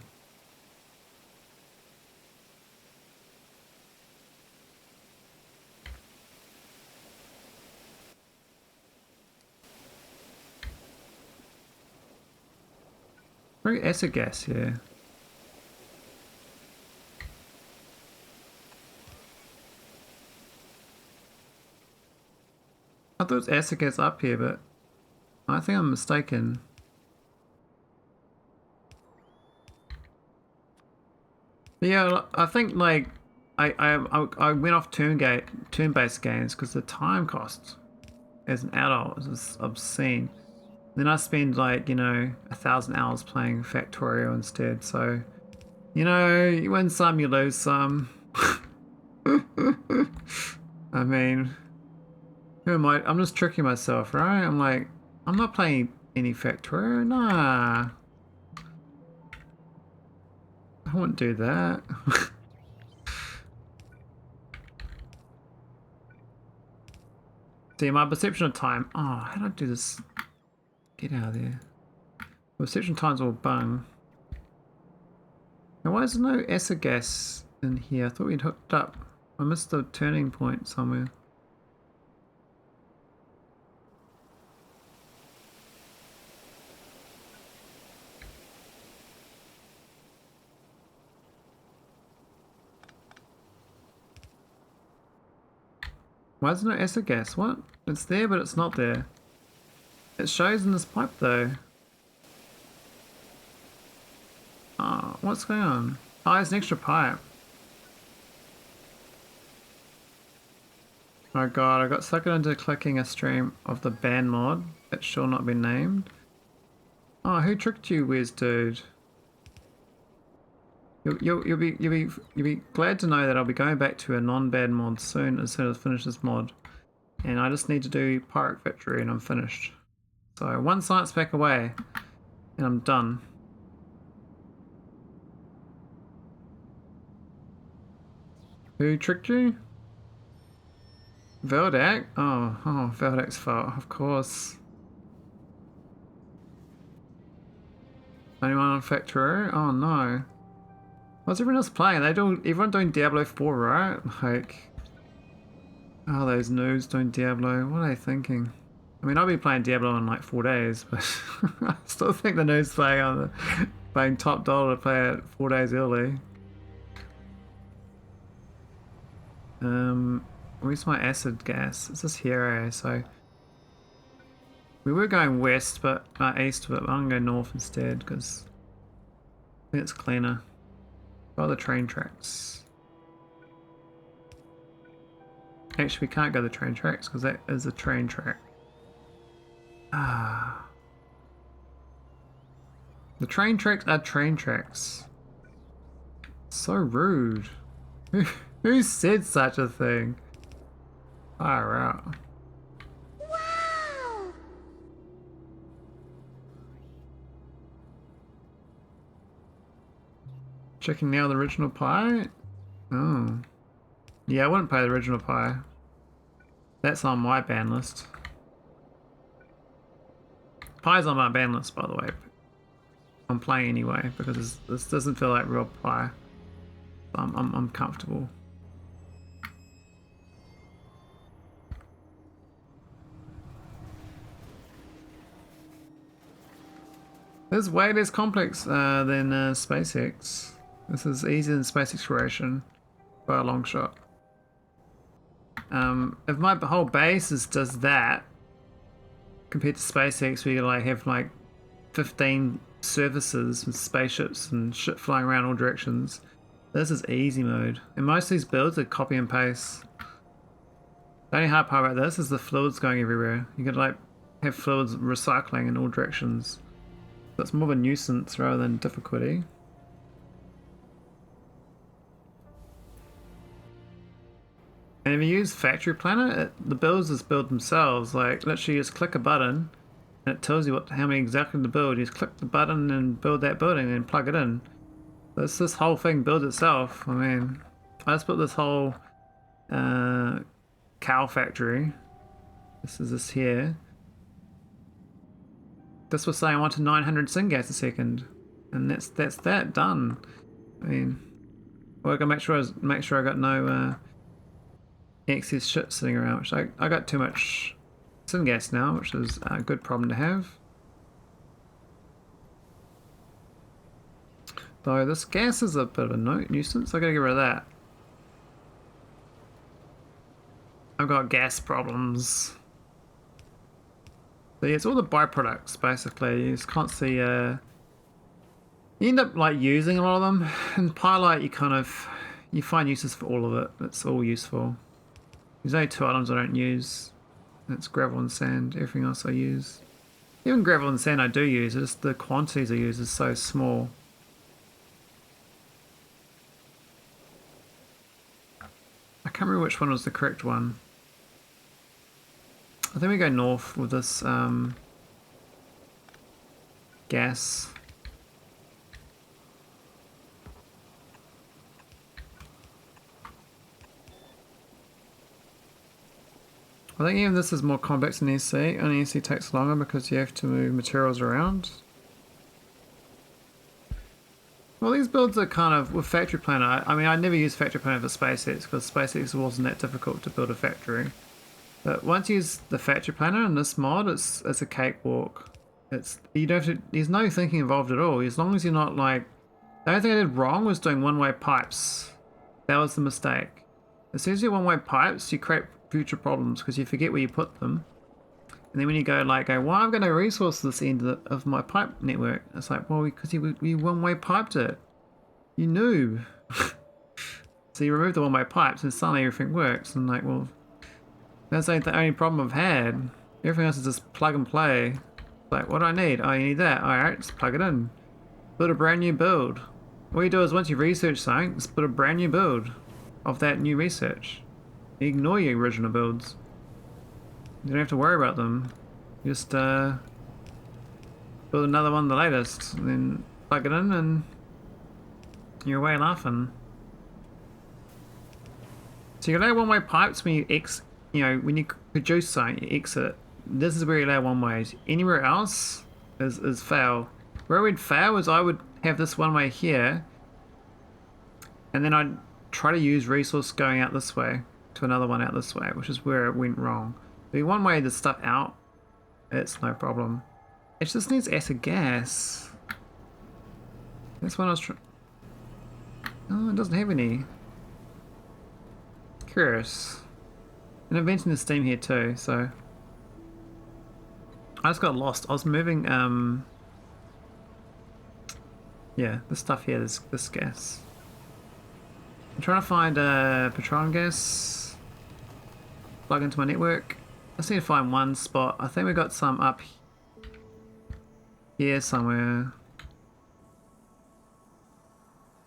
[SPEAKER 1] Very acid gas here. I thought it was acid gas up here, but I think I'm mistaken. But yeah, I think like I went off turn-based games because the time cost as an adult is obscene. Then I spend like, you know, 1,000 hours playing Factorio instead. So, you know, you win some, you lose some. I mean, who am I? I'm just tricking myself, right? I'm like, I'm not playing any Factorio. Nah. I wouldn't do that. See, my perception of time. Oh, how do I do this? Get out of there. Perception time's all bung. Now, why is there no acid gas in here? I thought we'd hooked up. I missed the turning point somewhere. Why is there no acid gas? What? It's there, but it's not there. It shows in this pipe, though. Oh, what's going on? Oh, it's an extra pipe. Oh god, I got sucked into clicking a stream of the ban mod that shall not be named. Oh, who tricked you, Wes dude? You'll be glad to know that I'll be going back to a non-ban mod soon as soon as I finish this mod. And I just need to do Pirate Victory and I'm finished. So one science pack away and I'm done. Who tricked you? Veldak? Oh, Veldak's fault, of course. Anyone on Factorio? Oh no. What's everyone else playing? Everyone doing Diablo 4, right? Like, oh, those noobs doing Diablo. What are they thinking? I mean, I'll be playing Diablo in like 4 days, but I still think the noobs playing top dollar to play it 4 days early. Where's my acid gas? It's this here, so we were going west, but east, but I'm gonna go north instead because I think it's cleaner. By the train tracks. Actually, we can't go the train tracks because that is a train track. Ah. The train tracks are train tracks. So rude. Who said such a thing? Fire out.
[SPEAKER 3] Wow!
[SPEAKER 1] Checking now the original pie? Oh. Yeah, I wouldn't play the original pie. That's on my ban list. Pie's on my ban list, by the way. I'm playing anyway because this doesn't feel like real pie. I'm comfortable. This is way less complex than SpaceX. This is easier than space exploration by a long shot. If my whole base does that compared to SpaceX, where you like have like 15 services and spaceships and shit flying around all directions, this is easy mode. And most of these builds are copy and paste. The only hard part about this is the fluids going everywhere. You could like have fluids recycling in all directions. So it's more of a nuisance rather than difficulty. And if you use Factory Planner, the builds just build themselves. Like literally just click a button And it tells you how many exactly to build. You just click the button and build that building and plug it in. This whole thing builds itself. I mean, I just built this whole cow factory. This is this here. This was saying I wanted 900 syngas a second, and that's that done. I mean, well, I gotta make sure I got no excess shit sitting around. Which I got too much syngas now, which is a good problem to have. Though this gas is a bit of a nuisance. I gotta get rid of that. I've got gas problems. So yeah, it's all the byproducts basically. You just can't see. You end up like using a lot of them. In Pyrite, you find uses for all of it. It's all useful. There's only 2 items I don't use. That's gravel and sand. Everything else I use. Even gravel and sand I do use. It's just the quantities I use is so small. I can't remember which one was the correct one. I think we go north with this gas. I think even this is more complex than EC. Only EC takes longer because you have to move materials around. Well, these builds are kind of with Factory Planner. I mean, I never used Factory Planner for SpaceX because SpaceX wasn't that difficult to build a factory. But once you use the Factory Planner in this mod, it's a cakewalk. You don't have to, there's no thinking involved at all. As long as you're not like, the only thing I did wrong was doing one-way pipes. That was the mistake. As soon as you do one-way pipes, you create future problems because you forget where you put them. And then when you go, well, I've got no resource to this end of my pipe network. It's like, well, because you one-way piped it. You noob. So you remove the one-way pipes and suddenly everything works. And like, well, that's the only problem I've had. Everything else is just plug and play. Like, what do I need? Oh, you need that. Alright, just plug it in. Build a brand new build. All you do is once you research something, just put a brand new build of that new research. You ignore your original builds. You don't have to worry about them. Just build another one, the latest, and then plug it in and you're away laughing. So you allow one-way pipes when when you produce something, you exit. This is where you allow one-ways. Anywhere else is fail. Where we'd fail is I would have this one-way here, and then I'd try to use resource going out this way to another one out this way, which is where it went wrong. If you one-way the stuff out, it's no problem. It just needs acid gas. That's what I was trying. Oh, it doesn't have any. Curious. And I'm venting the steam here too, so I just got lost. I was moving yeah, this stuff here, this gas. I'm trying to find petroleum gas. Plug into my network. I just need to find one spot. I think we got some up here somewhere.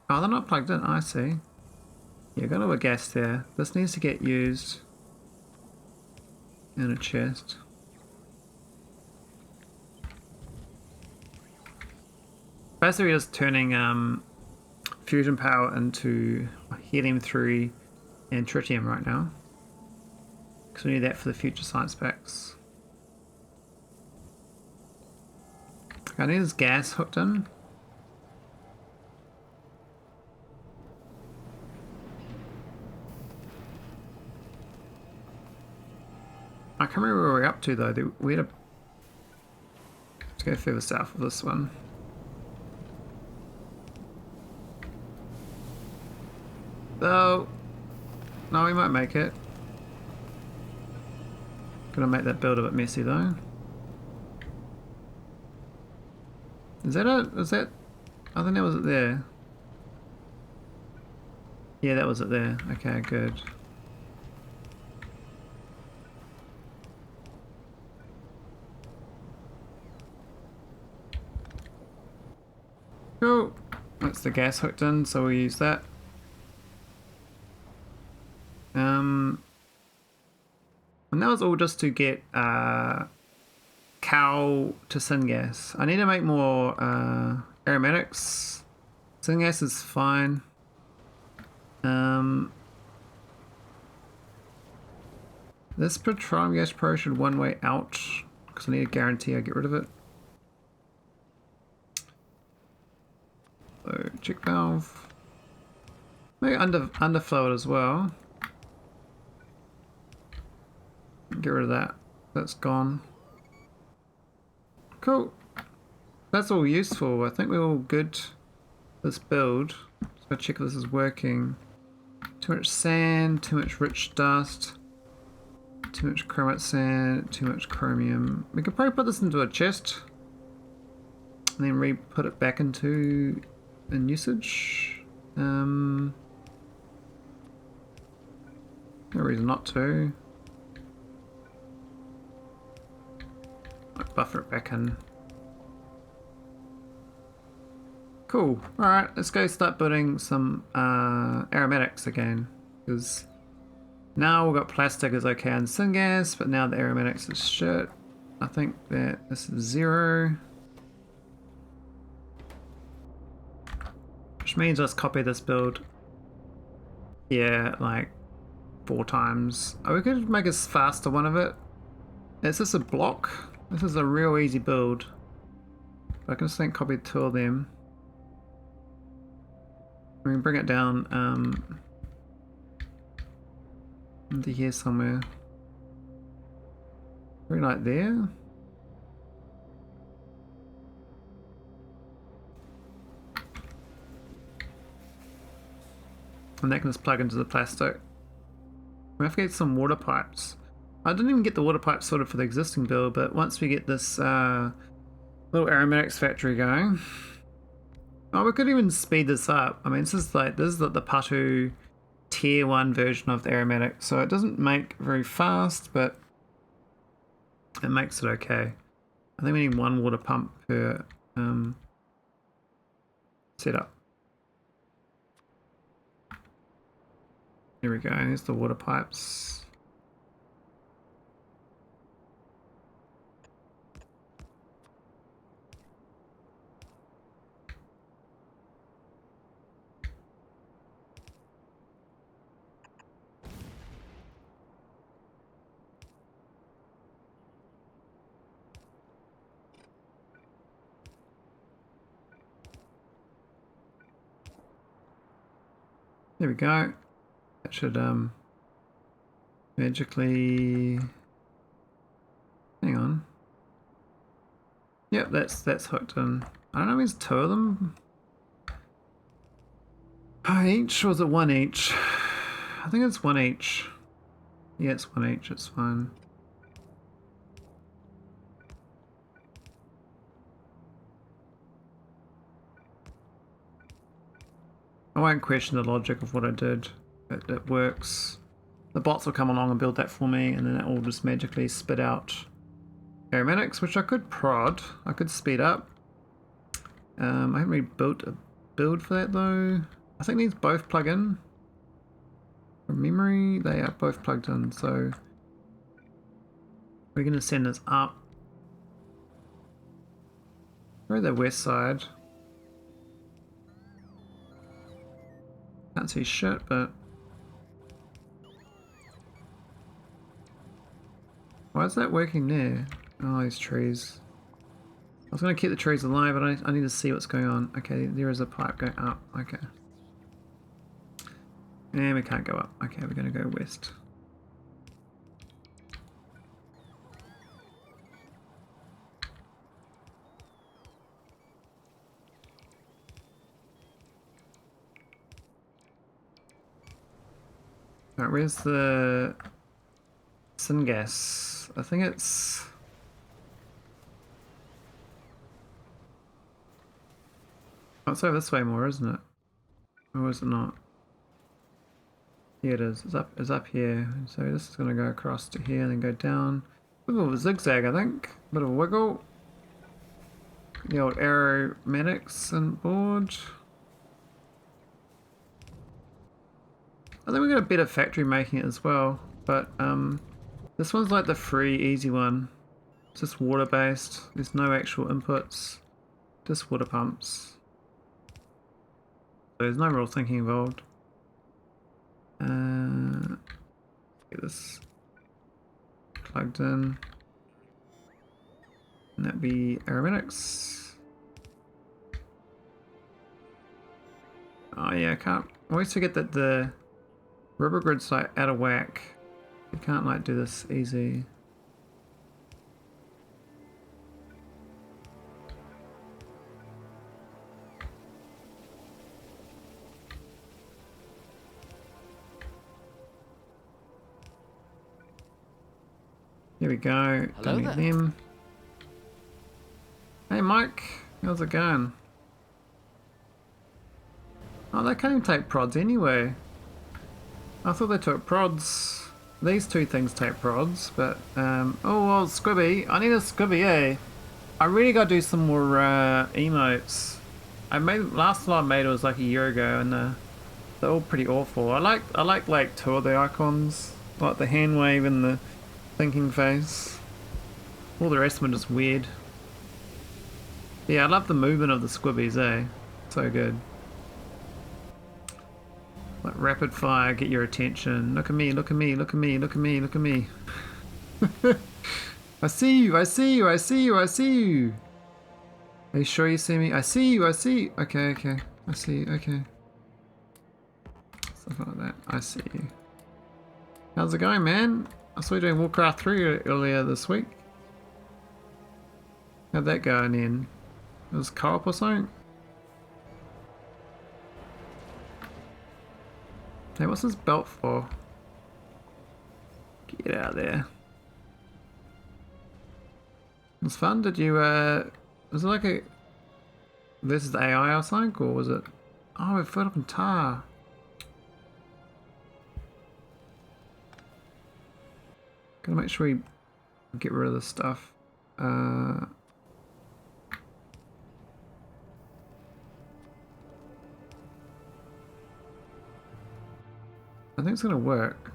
[SPEAKER 1] Oh, they're not plugged in. I see. Yeah, got a little gas there. This needs to get used in a chest. Basically just turning fusion power into helium-3 and tritium right now. Because we need that for the future science packs. Okay, I need this gas hooked in. I can't remember where we're up to though. We had a... Let's go further south of this one. So... No, we might make it. Gonna make that build a bit messy though. Is that it? Is that... I think that was it there. Yeah, that was it there. Okay, good. Cool. That's the gas hooked in, so we'll use that. And that was all just to get cow cow to syngas. I need to make more aromatics. Syngas is fine. This petroleum gas pro should one way out because I need a guarantee I get rid of it. So check valve. Maybe underflow it as well. Get rid of that. That's gone. Cool. That's all useful. I think we're all good. This build. Just gotta check if this is working. Too much sand, too much rich dust, too much chromite sand, too much chromium. We could probably put this into a chest and then re-put it back into in usage. No reason not to. I'll buffer it back in. Cool. Alright, let's go start building some aromatics again. Because now we've got plastic is okay on syngas, but now the aromatics is shit. I think that this is 0. Which means let's copy this build. Yeah, like 4 times. Oh, we could make a faster one of it. Is this a block? This is a real easy build. I can just think copy 2 of them. We can bring it down into here somewhere. Maybe like there. And that can just plug into the plastic. We have to get some water pipes. I didn't even get the water pipes sorted for the existing build, but once we get this little aromatics factory going. Oh, we could even speed this up. I mean, this is the Patu tier 1 version of the aromatic, so it doesn't make very fast, but it makes it okay. I think we need 1 water pump per setup. Here we go, there's the water pipes. There we go. That should magically, hang on. Yep, that's hooked in. I don't know if there's 2 of them. Each, or is it 1 each? I think it's 1 each. Yeah, it's 1 each, it's fine. I won't question the logic of what I did. It works. The bots will come along and build that for me, and then it will just magically spit out aromatics, which I could prod. I could speed up. I haven't really built a build for that though. I think these both plug in. From memory, they are both plugged in, so we're going to send this up. Go to the west side. Can't see shit, but why is that working there? Oh, these trees. I was going to keep the trees alive, but I need to see what's going on. Okay, there is a pipe going up. Okay. And we can't go up. Okay, we're going to go west. Alright, where's the syngas? I think it's... Oh, it's over this way more, isn't it? Or is it not? Here it is. It's up here. So this is going to go across to here and then go down. A bit of a zigzag, I think. A bit of a wiggle. The old aromatics and board. I think we got a better factory making it as well, but this one's like the free, easy one. just water based. There's no actual inputs, just water pumps. So there's no real thinking involved. Get this plugged in. And that'd be aromatics. Oh yeah, I can't. I always forget that the rubber grid's like out of whack. You can't like do this easy. Here we go.
[SPEAKER 2] Hello
[SPEAKER 1] Don't need
[SPEAKER 2] there.
[SPEAKER 1] them. Hey Mike, how's it going? Oh, they can't even take prods anyway. I thought they took prods. These two things take prods, but oh well, Squibby. I need a Squibby, eh? I really gotta do some more emotes. Last one I made was like a year ago, and they're all pretty awful. I like two of the icons, like the hand wave and the thinking face. All the rest of them are just weird. Yeah, I love the movement of the Squibbies, eh? So good. Like rapid fire, get your attention. Look at me, look at me, look at me, look at me, look at me. I see you, I see you, I see you, I see you. Are you sure you see me? I see you, I see you. Okay, okay. I see you, okay. Stuff like that. I see you. How's it going, man? I saw you doing Warcraft 3 earlier this week. How'd that go in the end? It was co-op or something? Hey, what's this belt for? Get out of there. It was fun. Did you, was it like a versus AI or something, or was it? Oh, we've filled up in tar. Gotta make sure we get rid of this stuff. I think it's gonna work.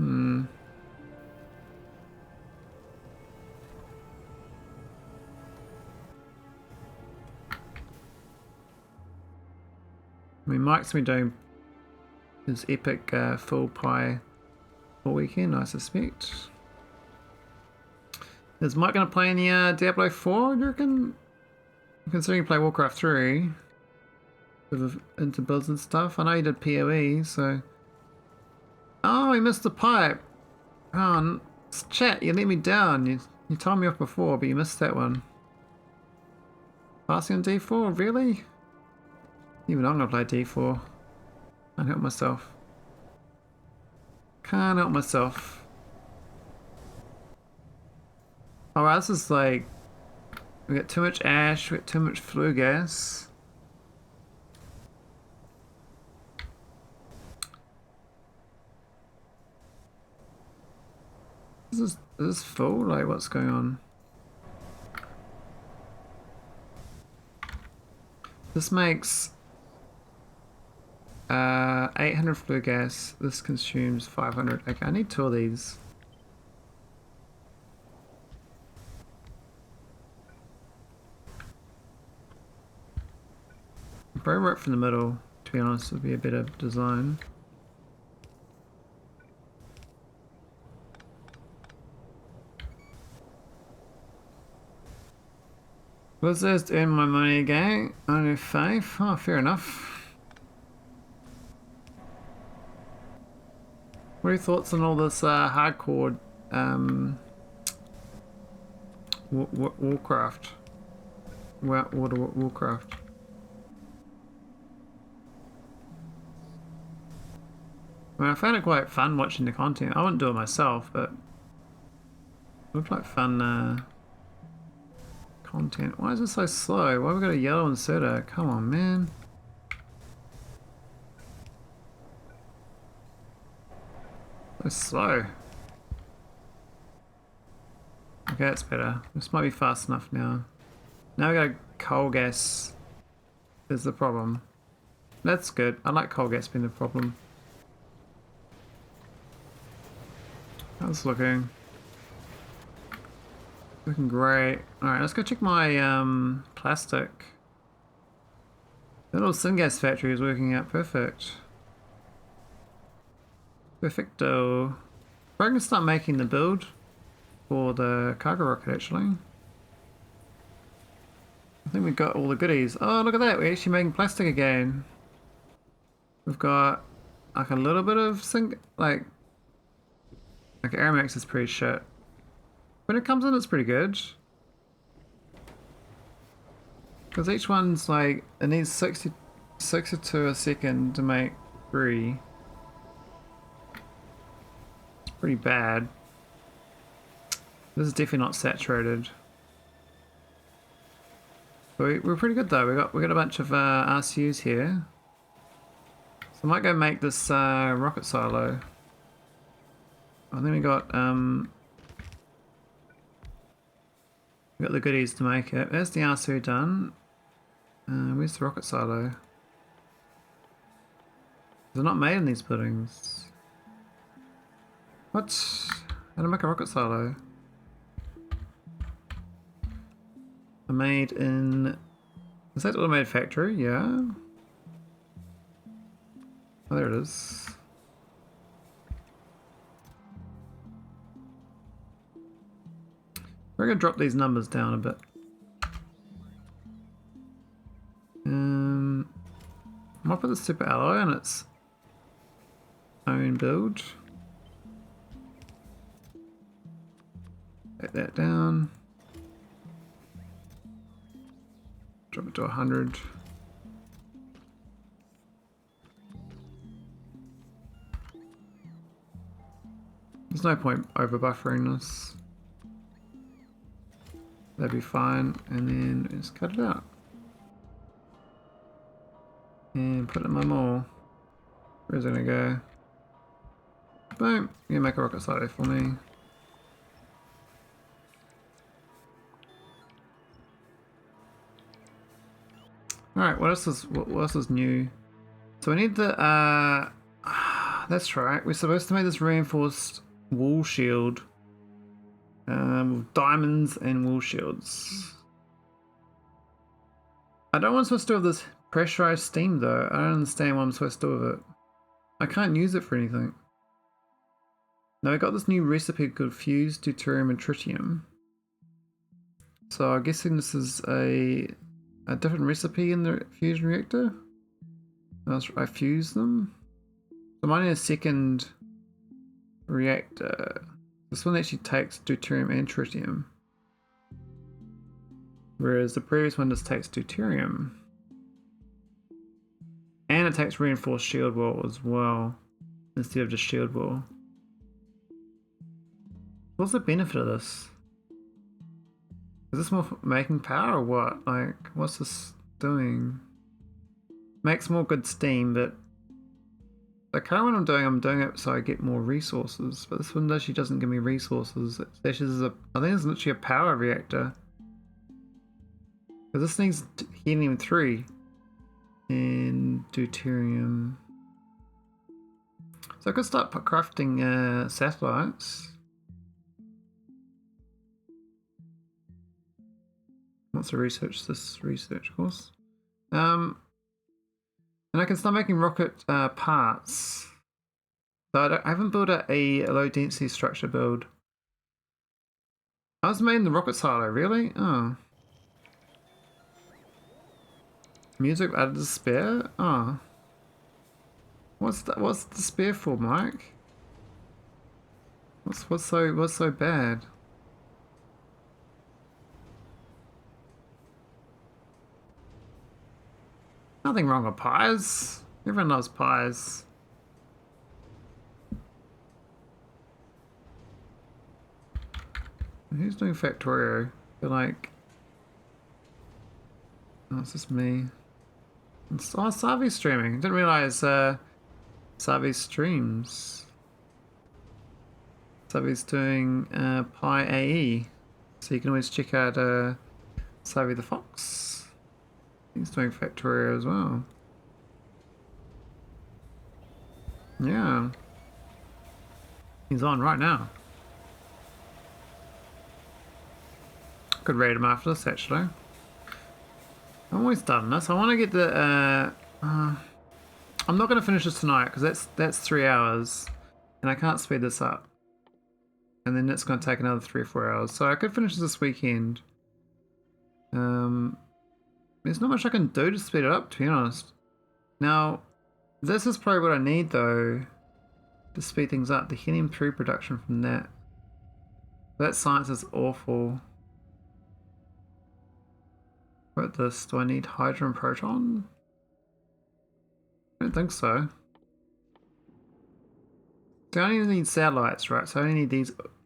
[SPEAKER 1] I mean, Mike's been doing his epic full pie all weekend, I suspect. Is Mike gonna play any Diablo 4, do you reckon? Considering you play Warcraft 3. Into builds and stuff. I know you did PoE, so. Oh, he missed the pipe. Oh, chat, you let me down. You told me off before, but you missed that one. Passing on D4, really? Even I'm gonna play D4. Can't help myself. Can't help myself. Alright, this is like. We got too much ash, we got too much flue gas. Is this full? Like, what's going on? This makes 800 flue gas. This consumes 500. Okay, I need two of these. Probably right from the middle, to be honest, would be a better design. Was this earn my money again? Only 5? Oh, fair enough. What are your thoughts on all this hardcore Warcraft? Warcraft. I mean, I found it quite fun watching the content. I wouldn't do it myself, but it looked like fun content. Why is it so slow? Why have we got a yellow inserter? Come on, man. So slow. Okay, that's better. This might be fast enough now. Now we got coal gas. Is the problem. That's good. I like coal gas being the problem. How's it looking? Looking great. Alright, let's go check my plastic. The little syngas factory is working out perfect. Perfecto. I can start making the build for the cargo rocket actually. I think we've got all the goodies. Oh, look at that, we're actually making plastic again. We've got like a little bit of like Aeromax is pretty shit. When it comes in, it's pretty good. Because each one's like, it needs 62 a second to make 3. It's pretty bad. This is definitely not saturated. But we're pretty good though. We got a bunch of RCUs here. So I might go make this rocket silo. I think we got the goodies to make it. There's the RCU done. Where's the rocket silo? They're not made in these buildings. What? How to make a rocket silo? They're made in... Is that automated factory? Yeah. Oh, there it is. We're gonna drop these numbers down a bit. I might put the super alloy on its own build. Take that down. Drop it to 100. There's no point over buffering this. That'd be fine, and then just cut it out. And put it in my mall. Where's it gonna go? Boom! You make a rocket silo for me. Alright, what else is new? So we need the that's right, we're supposed to make this reinforced wall shield. With diamonds and wall shields. I don't want to do with this pressurized steam though. I don't understand what I'm supposed to do with it. I can't use it for anything. Now I got this new recipe called fused deuterium and tritium. So I'm guessing this is a different recipe in the fusion reactor. I fuse them. So mine is a second reactor. This one actually takes deuterium and tritium. Whereas the previous one just takes deuterium. And it takes reinforced shield wall as well, instead of just shield wall. What's the benefit of this? Is this more making power or what? Like, what's this doing? Makes more good steam, but the current one I'm doing it so I get more resources. But this one actually doesn't give me resources. It actually I think it's literally a power reactor. Because this needs helium-3 and deuterium. So I could start crafting satellites. What's the research? This research course. And I can start making rocket parts. So I haven't built a low density structure build. I was made in the rocket silo, really? Oh. Music added to spare? Oh. What's the spare for, Mike? What's so bad? Nothing wrong with pies. Everyone loves pies. Who's doing Factorio? They're like... Oh, it's just me. Oh, Savi's streaming. Didn't realise Savi streams. Savi's doing Pi AE. So you can always check out Savi the Fox. He's doing Factorio as well. Yeah. He's on right now. Could read them after this actually. I'm always done this. I want to get the. I'm not going to finish this tonight because that's 3 hours, and I can't speed this up. And then it's going to take another 3 or 4 hours. So I could finish this weekend. There's not much I can do to speed it up, to be honest. Now, this is probably what I need though to speed things up. The helium-3 production from that. That science is awful. What about this? Do I need hydrogen proton? I don't think so. So I only need satellites, right? So I only need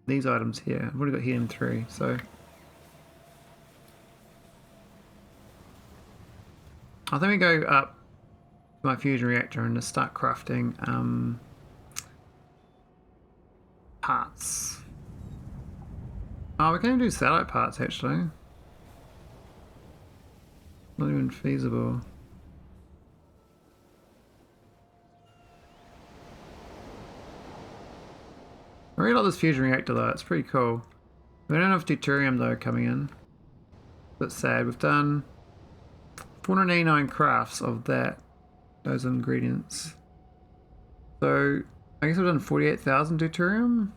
[SPEAKER 1] these items here. I've already got helium-3, so I think we go up to my fusion reactor and just start crafting parts. Oh, we can even do satellite parts actually. Not even feasible. I really like this fusion reactor though, it's pretty cool. We don't have deuterium though coming in. That's sad. We've done 489 crafts of those ingredients. So I guess we've done 48,000 deuterium.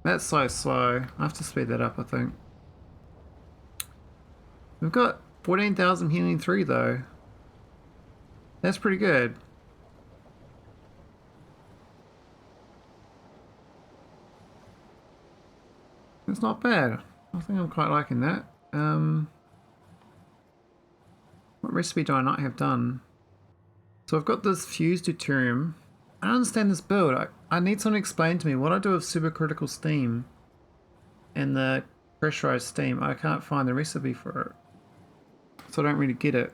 [SPEAKER 1] That's so slow. I have to speed that up, I think. We've got 14,000 helium-3 though. That's pretty good. It's not bad. I think I'm quite liking that. What recipe do I not have done? So I've got this fused deuterium. I don't understand this build. I need someone to explain to me what I do with supercritical steam and the pressurized steam. I can't find the recipe for it. So I don't really get it.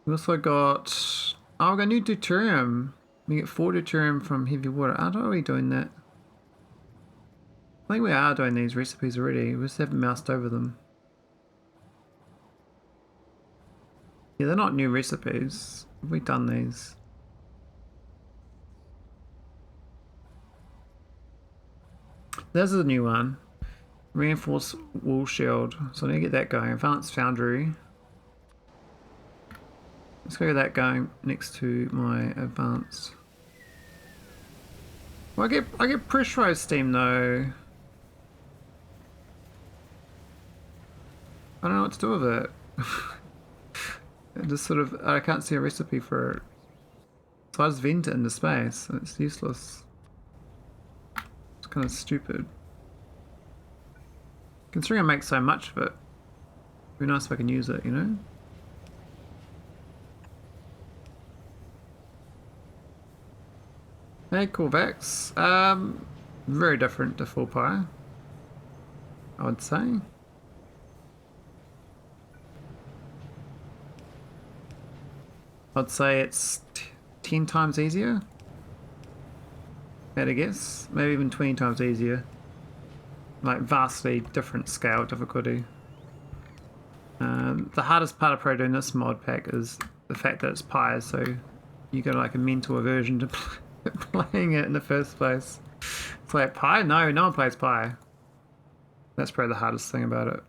[SPEAKER 1] We also got... Oh, we got new deuterium. We get 4 deuterium from heavy water. How are we doing that? I think we are doing these recipes already. We just haven't moused over them. Yeah, they're not new recipes. Have we done these? There's a new one. Reinforced wall shield. So I need to get that going. Advanced foundry. Let's go get that going next to my advanced. Well, I get pressurized steam though. I don't know what to do with it. It just sort of, I can't see a recipe for it. So I just vent it into space. It's useless. It's kind of stupid. Considering I make so much of it, it'd be nice if I can use it, you know? Hey, Corvax. Very different to full pi, I would say. I'd say it's 10 times easier. Better guess. Maybe even 20 times easier. Like vastly different scale difficulty. The hardest part of probably doing this mod pack is the fact that it's pi, so you got like a mental aversion to playing it in the first place. It's like pi? No one plays pi. That's probably the hardest thing about it.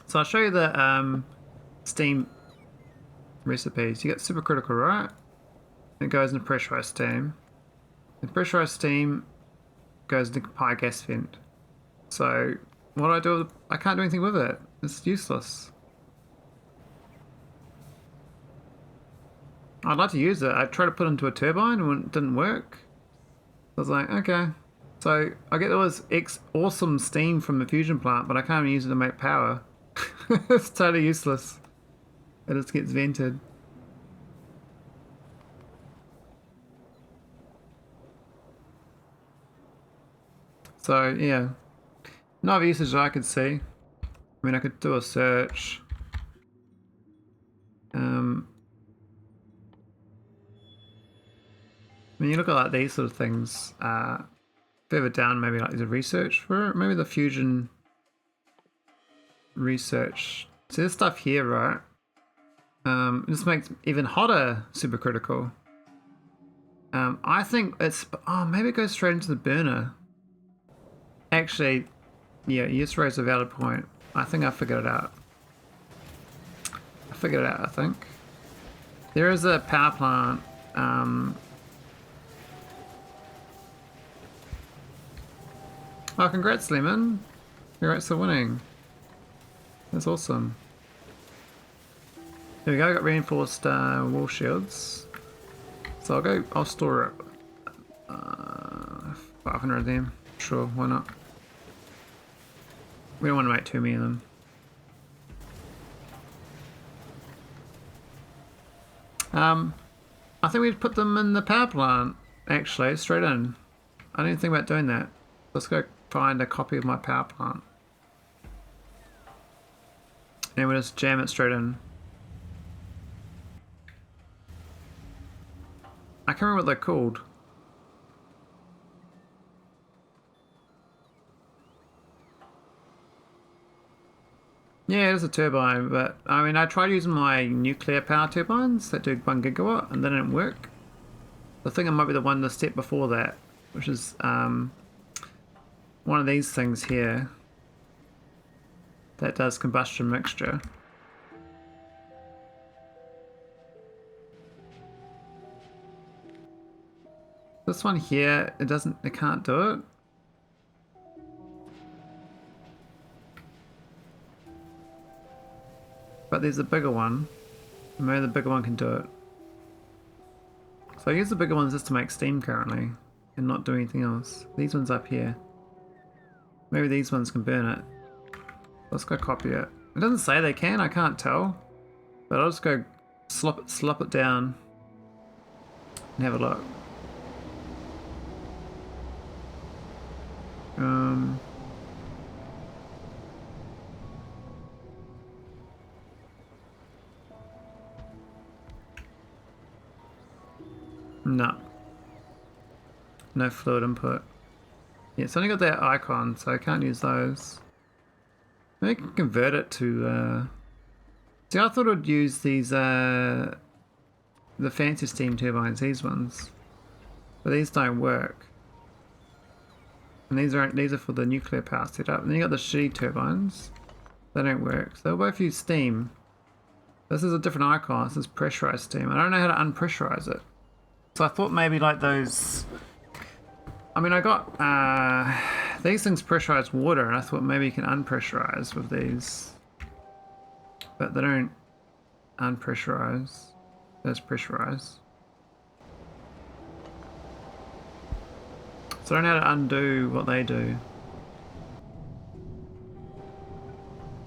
[SPEAKER 1] So I'll show you the steam recipes. You get supercritical, right? It goes into pressurized steam. The pressurized steam goes into pi gas vent. So what do I do? I can't do anything with it. It's useless. I'd like to use it. I tried to put it into a turbine and it didn't work. I was like, okay. So I get all this awesome steam from the fusion plant, but I can't even use it to make power. It's totally useless. It just gets vented. So yeah, no other usage I could see. I mean, I could do a search. I mean, you look at like these sort of things. Further down, maybe like there's a research for it. Maybe the fusion research. So this stuff here, right? This makes even hotter supercritical. I think it's, oh, maybe it goes straight into the burner. Actually, yeah, you just raised a valid point. I think I figured it out. I think. There is a power plant. Oh, congrats, Lemon. Congrats for winning. That's awesome. There we go, I got reinforced wall shields. So I'll store it. 500 of them. Sure, why not? We don't want to make too many of them. I think we'd put them in the power plant, actually, straight in. I didn't think about doing that. Let's go find a copy of my power plant. And we'll just jam it straight in. I can't remember what they're called. Yeah, it is a turbine, but I mean, I tried using my nuclear power turbines that do 1 gigawatt and they didn't work. I think it might be the step before that, which is one of these things here that does combustion mixture. This one here, it can't do it. But there's a bigger one. Maybe the bigger one can do it. So I use the bigger ones just to make steam currently and not do anything else. These ones up here. Maybe these ones can burn it. Let's go copy it. It doesn't say they can, I can't tell. But I'll just go slop it down and have a look. No. No fluid input. Yeah, it's only got that icon, so I can't use those. Maybe I can convert it to... See, I thought I'd use these, the fancy steam turbines, these ones. But these don't work. And these are for the nuclear power setup. And then you got the shitty turbines. They don't work. So they'll both use steam. This is a different icon. This is pressurized steam. I don't know how to unpressurize it. So I thought maybe like those... I mean, I got these things pressurized water, and I thought maybe you can unpressurize with these. But they don't unpressurize. There's pressurize. So I don't know how to undo what they do.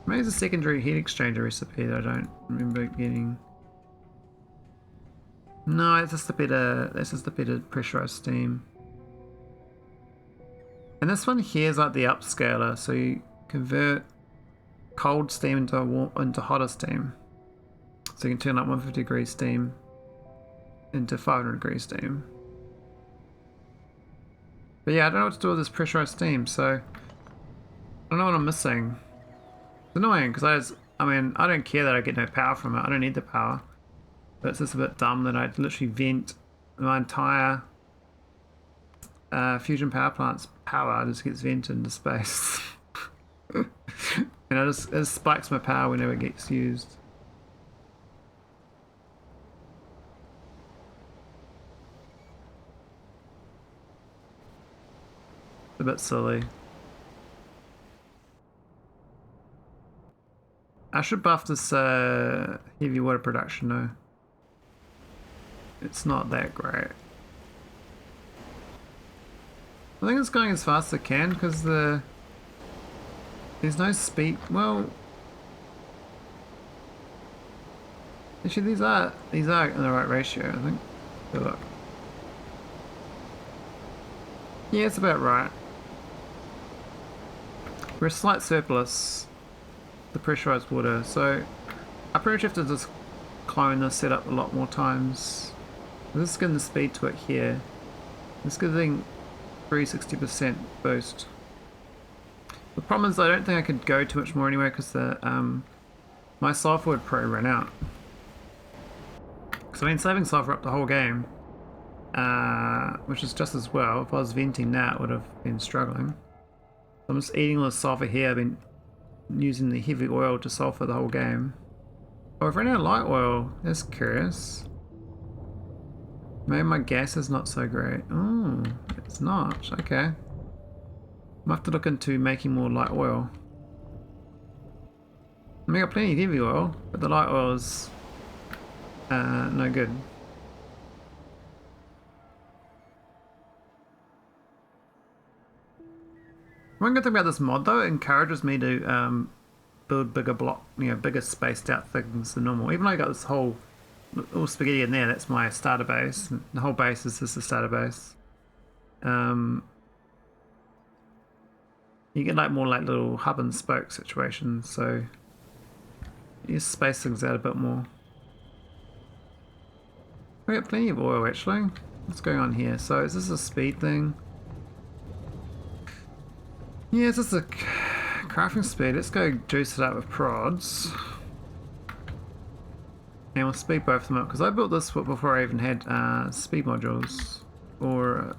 [SPEAKER 1] Maybe it's a secondary heat exchanger recipe that I don't remember getting. No, it's just a better. That's just a better pressurized steam. And this one here is like the upscaler, so you convert cold steam into hotter steam. So you can turn up 150 degree steam into 500 degree steam. But yeah, I don't know what to do with this pressurized steam, so I don't know what I'm missing. It's annoying because I mean, I don't care that I get no power from it. I don't need the power. But it's just a bit dumb that I literally vent my entire fusion power plant's power just gets vented into space. And it just spikes my power whenever it gets used. It's a bit silly. I should buff this heavy water production though. It's not that great. I think it's going as fast as it can because there's no speed. Well, actually these are in the right ratio, I think. Good look. Yeah, it's about right. We're a slight surplus the pressurized water, so I pretty much have to just clone this setup a lot more times. This is getting the speed to it here. This is getting 360% boost. The problem is I don't think I could go too much more anyway because my sulfur would probably run out. Because I've been saving sulfur up the whole game, which is just as well. If I was venting that, I would have been struggling. I'm just eating all the sulfur here. I've been using the heavy oil to sulfur the whole game. Oh, I've run out of light oil. That's curious. Maybe my gas is not so great. Oh, it's not. Okay. Might have to look into making more light oil. I mean, I got plenty of heavy oil, but the light oil is no good. One good thing about this mod though, it encourages me to build bigger bigger spaced out things than normal. Even though I got this whole all spaghetti in there, that's my starter base. The whole base is just the starter base. You get like more like little hub and spoke situations, so you space things out a bit more. We got plenty of oil actually. What's going on here? So is this a speed thing? Yeah, it's just a crafting speed. Let's go juice it up with prods. And we'll speed both of them up, because I built this before I even had speed modules or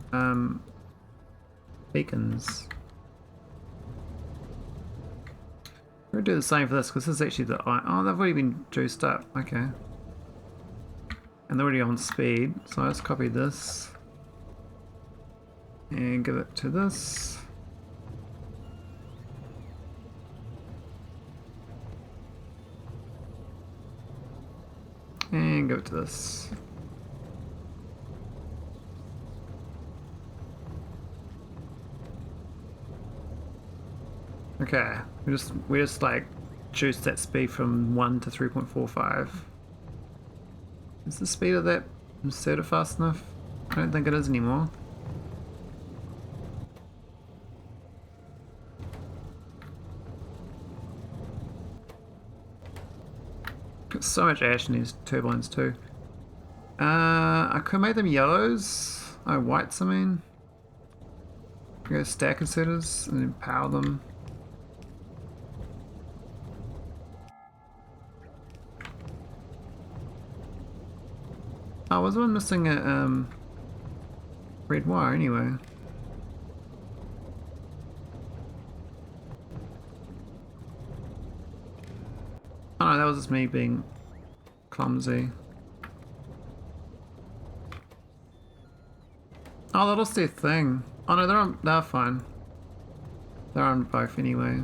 [SPEAKER 1] beacons. We'll do the same for this, because this is actually the oh, they've already been juiced up. Okay. And they're already on speed, so let's copy this and give it to this. And go to this. Okay, we just like juiced that speed from 1 to 3.45. Is the speed of that inserter fast enough? I don't think it is anymore. Got so much ash in these turbines too. I could make them yellows. Oh, whites I mean. Go stack inserters and then power them. Oh, was one missing a red wire anyway? Oh no, that was just me being clumsy. Oh, that lost their thing. Oh no, they're fine. They're on both anyway.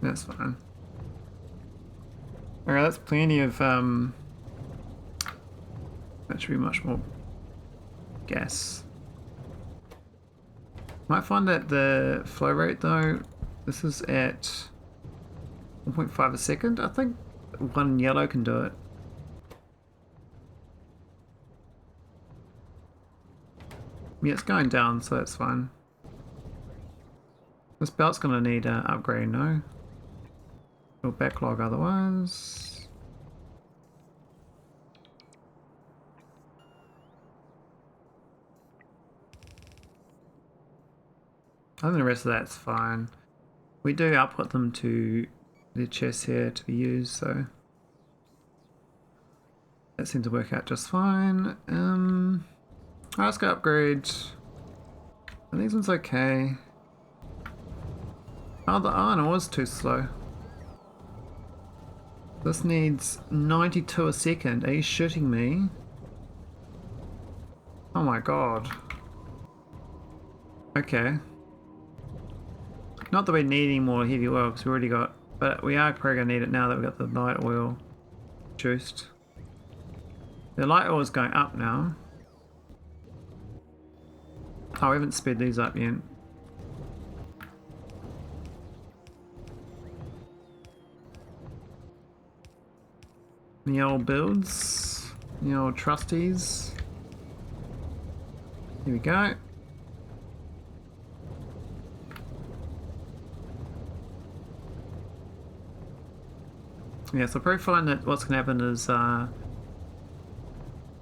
[SPEAKER 1] That's fine. Alright, that's plenty of that should be much more gas. Might find that the flow rate though, this is at 1.5 a second. I think one yellow can do it. Yeah, it's going down, so that's fine. This belt's gonna need upgrade, no? It'll backlog otherwise. I think the rest of that's fine. We do output them to the chest here to be used, so that seems to work out just fine. Alright, let's go upgrade. I think this one's okay. Oh, the iron ore is too slow. This needs 92 a second. Are you shooting me? Oh my god. Okay. Not that we need any more heavy oil because we already got, but we are probably going to need it now that we've got the light oil juiced. The light oil is going up now. Oh, we haven't sped these up yet. The old builds, the old trusties. Here we go. Yeah, so I'll probably find that what's going to happen is we're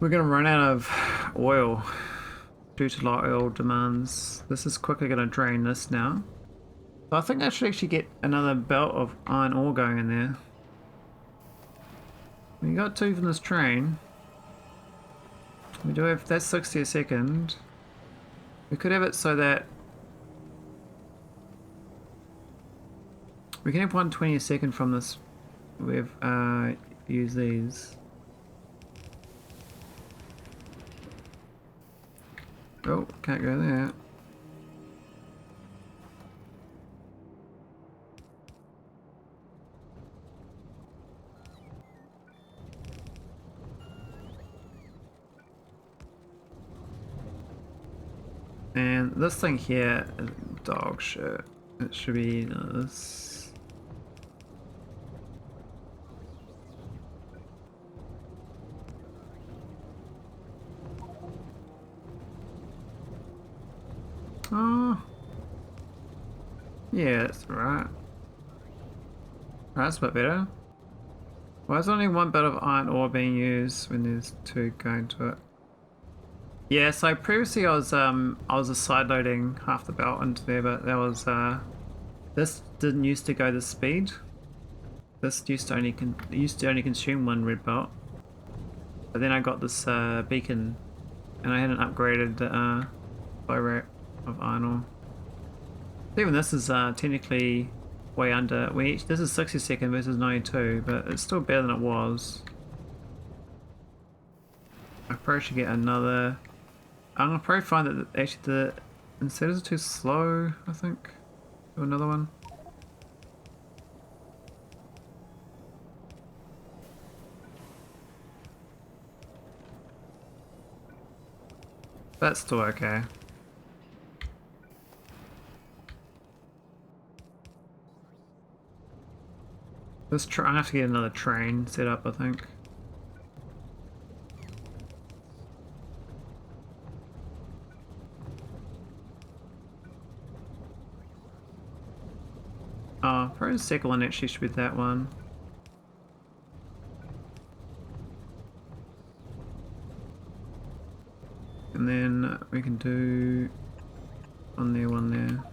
[SPEAKER 1] going to run out of oil due to light oil demands. This is quickly going to drain this now. So I think I should actually get another belt of iron ore going in there. We got 2 from this train. We do have, that's 60 a second. We could have it so that we can have 120 a second from this. We've used these. Oh, can't go there. And this thing here is dog shit. It should be this. Oh. Yeah, that's right. That's a bit better. Why is only one bit of iron ore being used when there's two going to it? Yeah, so previously I was just side loading half the belt into there, but that was this didn't used to go this speed. This used to only consume one red belt. But then I got this beacon, and I hadn't upgraded the flow rate of iron ore. Even this is technically way under. This is 60 second versus 92, but it's still better than it was. I probably should get another. I'm gonna probably find that actually the instead is too slow. I think do another one. That's still okay. I have to get another train set up, I think. Oh, probably the second one actually should be that one. And then we can do one there.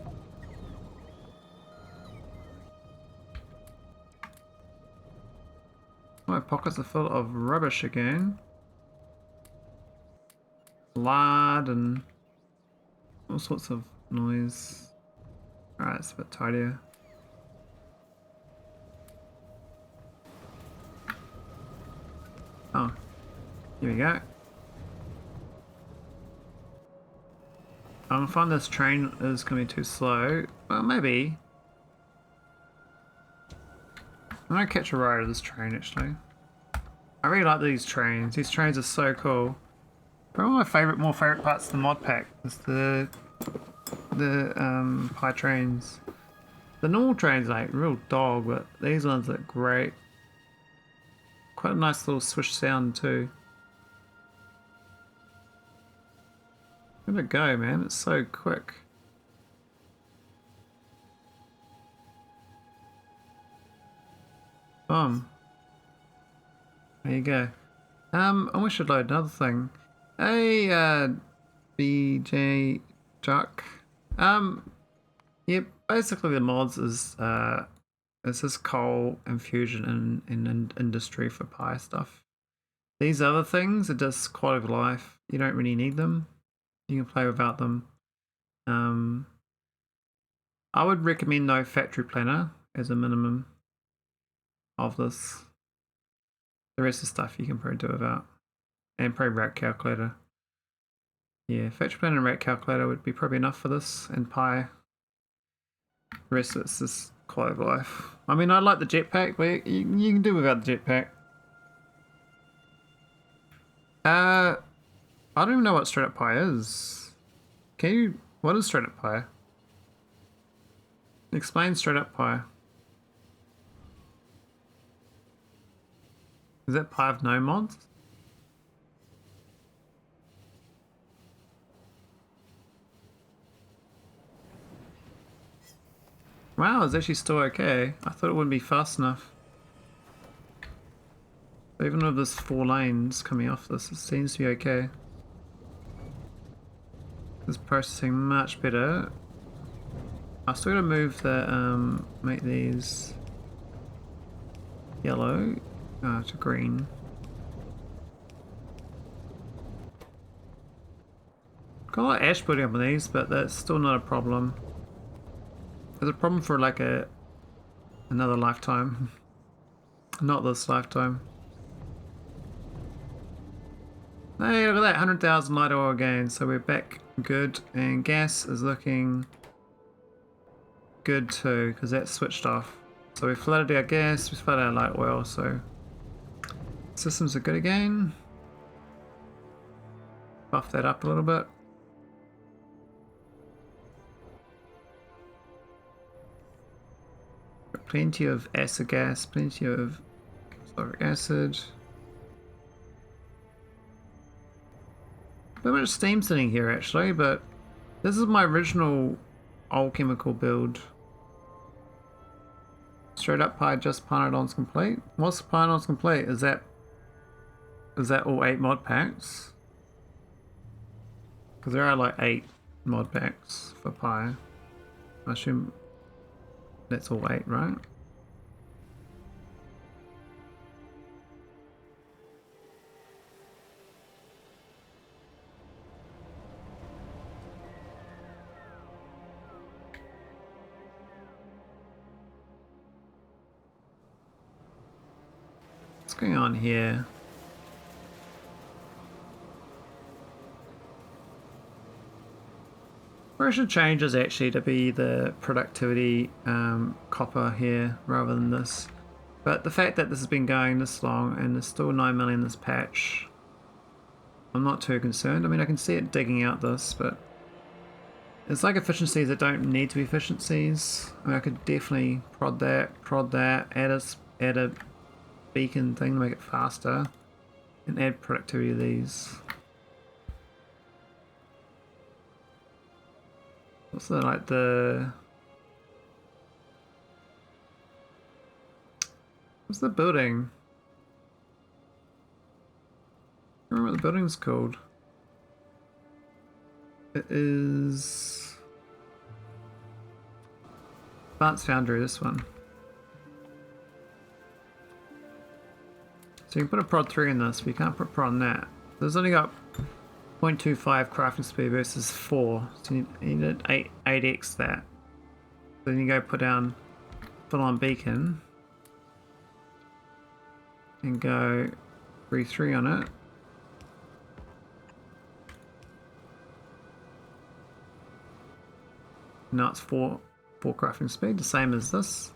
[SPEAKER 1] My pockets are full of rubbish again. Lard and all sorts of noise. Alright, it's a bit tidier. Oh, here we go. I'm gonna find this train is gonna be too slow. Well, maybe. I'm gonna catch a ride of this train actually. I really like these trains. These trains are so cool. Probably one of my more favorite parts of the mod pack is the high trains. The normal trains like real dog, but these ones look great. Quite a nice little swish sound too. Look at it go, man. It's so quick. Boom. There you go. We should load another thing. Hey, BJ Chuck. Yeah, basically the mods is this coal infusion in industry for pie stuff. These other things are just quality of life. You don't really need them. You can play without them. I would recommend no factory planner as a minimum of this. The rest of the stuff you can probably do without. And probably rack calculator. Yeah, factory planner and rack calculator would be probably enough for this, and pi. The rest of it's just quality of life. I mean, I like the jetpack, but you can do without the jetpack. I don't even know what straight up pi is. What is straight up pi? Explain straight up pi. Is that pi of no mods? Wow, it's actually still okay. I thought it wouldn't be fast enough. Even with this 4 lanes coming off this, it seems to be okay. It's processing much better. I still gotta move the make these yellow to green. Got a lot of ash building up on these, but that's still not a problem. It's a problem for like another lifetime. Not this lifetime. Hey, look at that, 100,000 light oil gain, so we're back good, and gas is looking good too, because that's switched off. So we flooded our gas, we flooded our light oil, so systems are good again. Buff that up a little bit. Got plenty of acid gas, plenty of sulfuric acid. Not much steam sitting here actually, but this is my original old chemical build. Straight up pie, just Pyanodons complete. What's Pyanodons complete? Is that all 8 mod packs? Because there are like 8 mod packs for Pi. I assume that's all 8, right? What's going on here? Where I should change is actually to be the productivity copper here rather than this. But the fact that this has been going this long and there's still 9 million in this patch, I'm not too concerned. I mean, I can see it digging out this, but it's like efficiencies that don't need to be efficiencies. I mean, I could definitely prod that, add a beacon thing to make it faster, and add productivity to these. What's the, like the... What's the building? I don't remember what the building's called. It is... Advanced Foundry, this one. So you can put a prod 3 in this, but you can't put prod on that. There's only got 0.25 crafting speed versus 4, so you need 8x that. Then you go put down full on beacon and go 3 on it. Now it's 4 crafting speed, the same as this.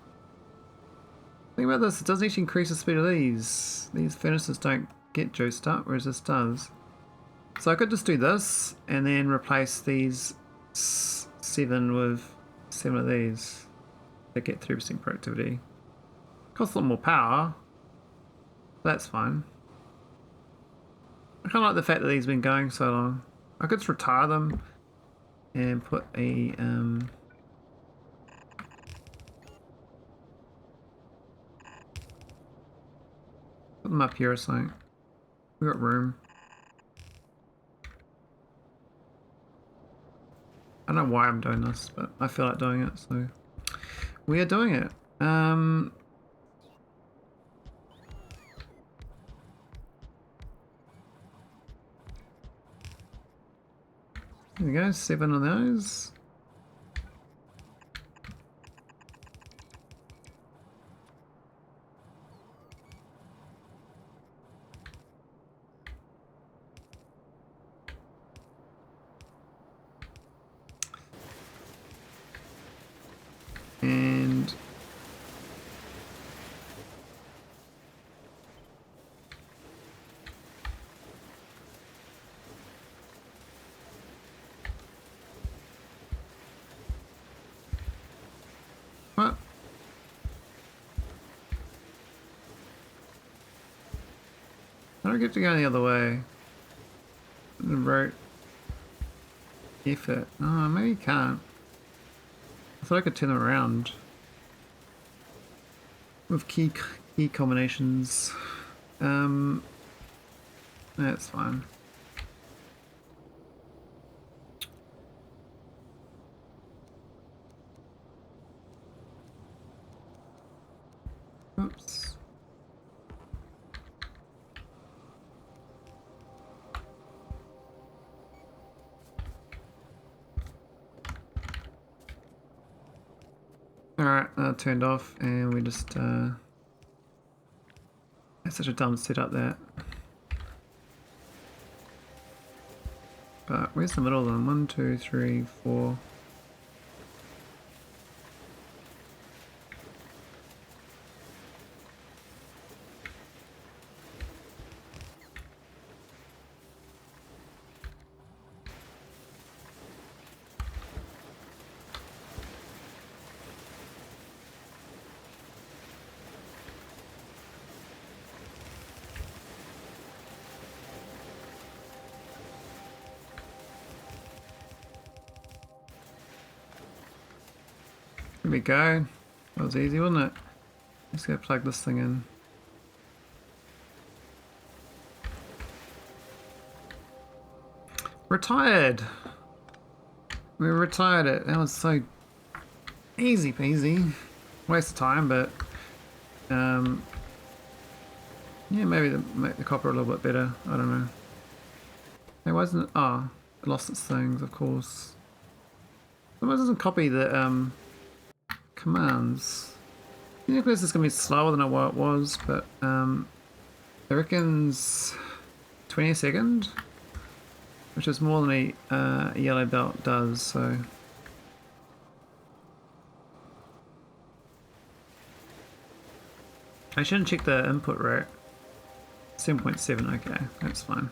[SPEAKER 1] Think about this, it doesn't actually increase the speed of these. These furnaces don't get juiced up, whereas this does. So I could just do this and then replace these 7 with 7 of these to get 3% productivity. Costs a lot more power. That's fine. I kind of like the fact that these have been going so long. I could just retire them and put a put them up here or something. We got room. I don't know why I'm doing this, but I feel like doing it, so we are doing it. There we go, 7 of those. And what? I don't get to go the other way. The route effort. Oh, maybe you can't. I thought I could turn them around with key combinations. That's fine. Oops. Alright, turned off, and we just that's such a dumb setup there. But where's the middle one? 1, 2, 3, 4. Here we go. That was easy, wasn't it? Let's go plug this thing in. Retired! We retired it. That was so easy peasy. Waste of time, but yeah, maybe make the copper a little bit better. I don't know. Hey, why isn't it? Oh, it lost its things, of course. Why doesn't copy the commands? I think this is going to be slower than what it was, but I reckons 20 a second, which is more than a yellow belt does, so. I shouldn't check the input rate. 7.7, okay, that's fine.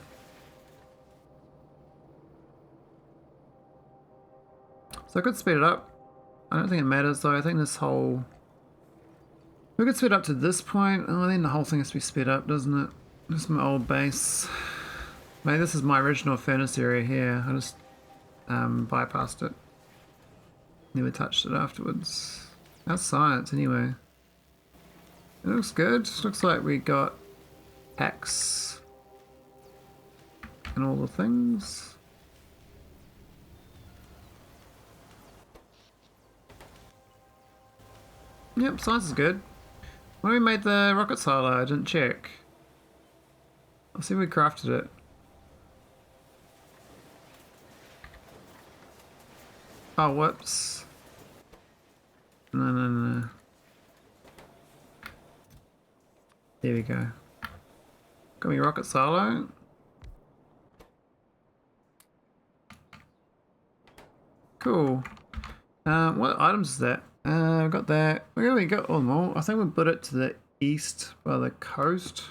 [SPEAKER 1] So I could speed it up. I don't think it matters though. I think this whole... We could speed up to this point. Oh, then the whole thing has to be sped up, doesn't it? This is my old base. Maybe this is my original furnace area here. I just bypassed it. Never touched it afterwards. That's science anyway. It looks good. Looks like we got packs and all the things. Yep, science is good. When we made the rocket silo, I didn't check. I'll see if we crafted it. Oh, whoops. No. There we go. Got me rocket silo. Cool. What items is that? I've got that. Where we got all them all? I think we put it to the east by the coast.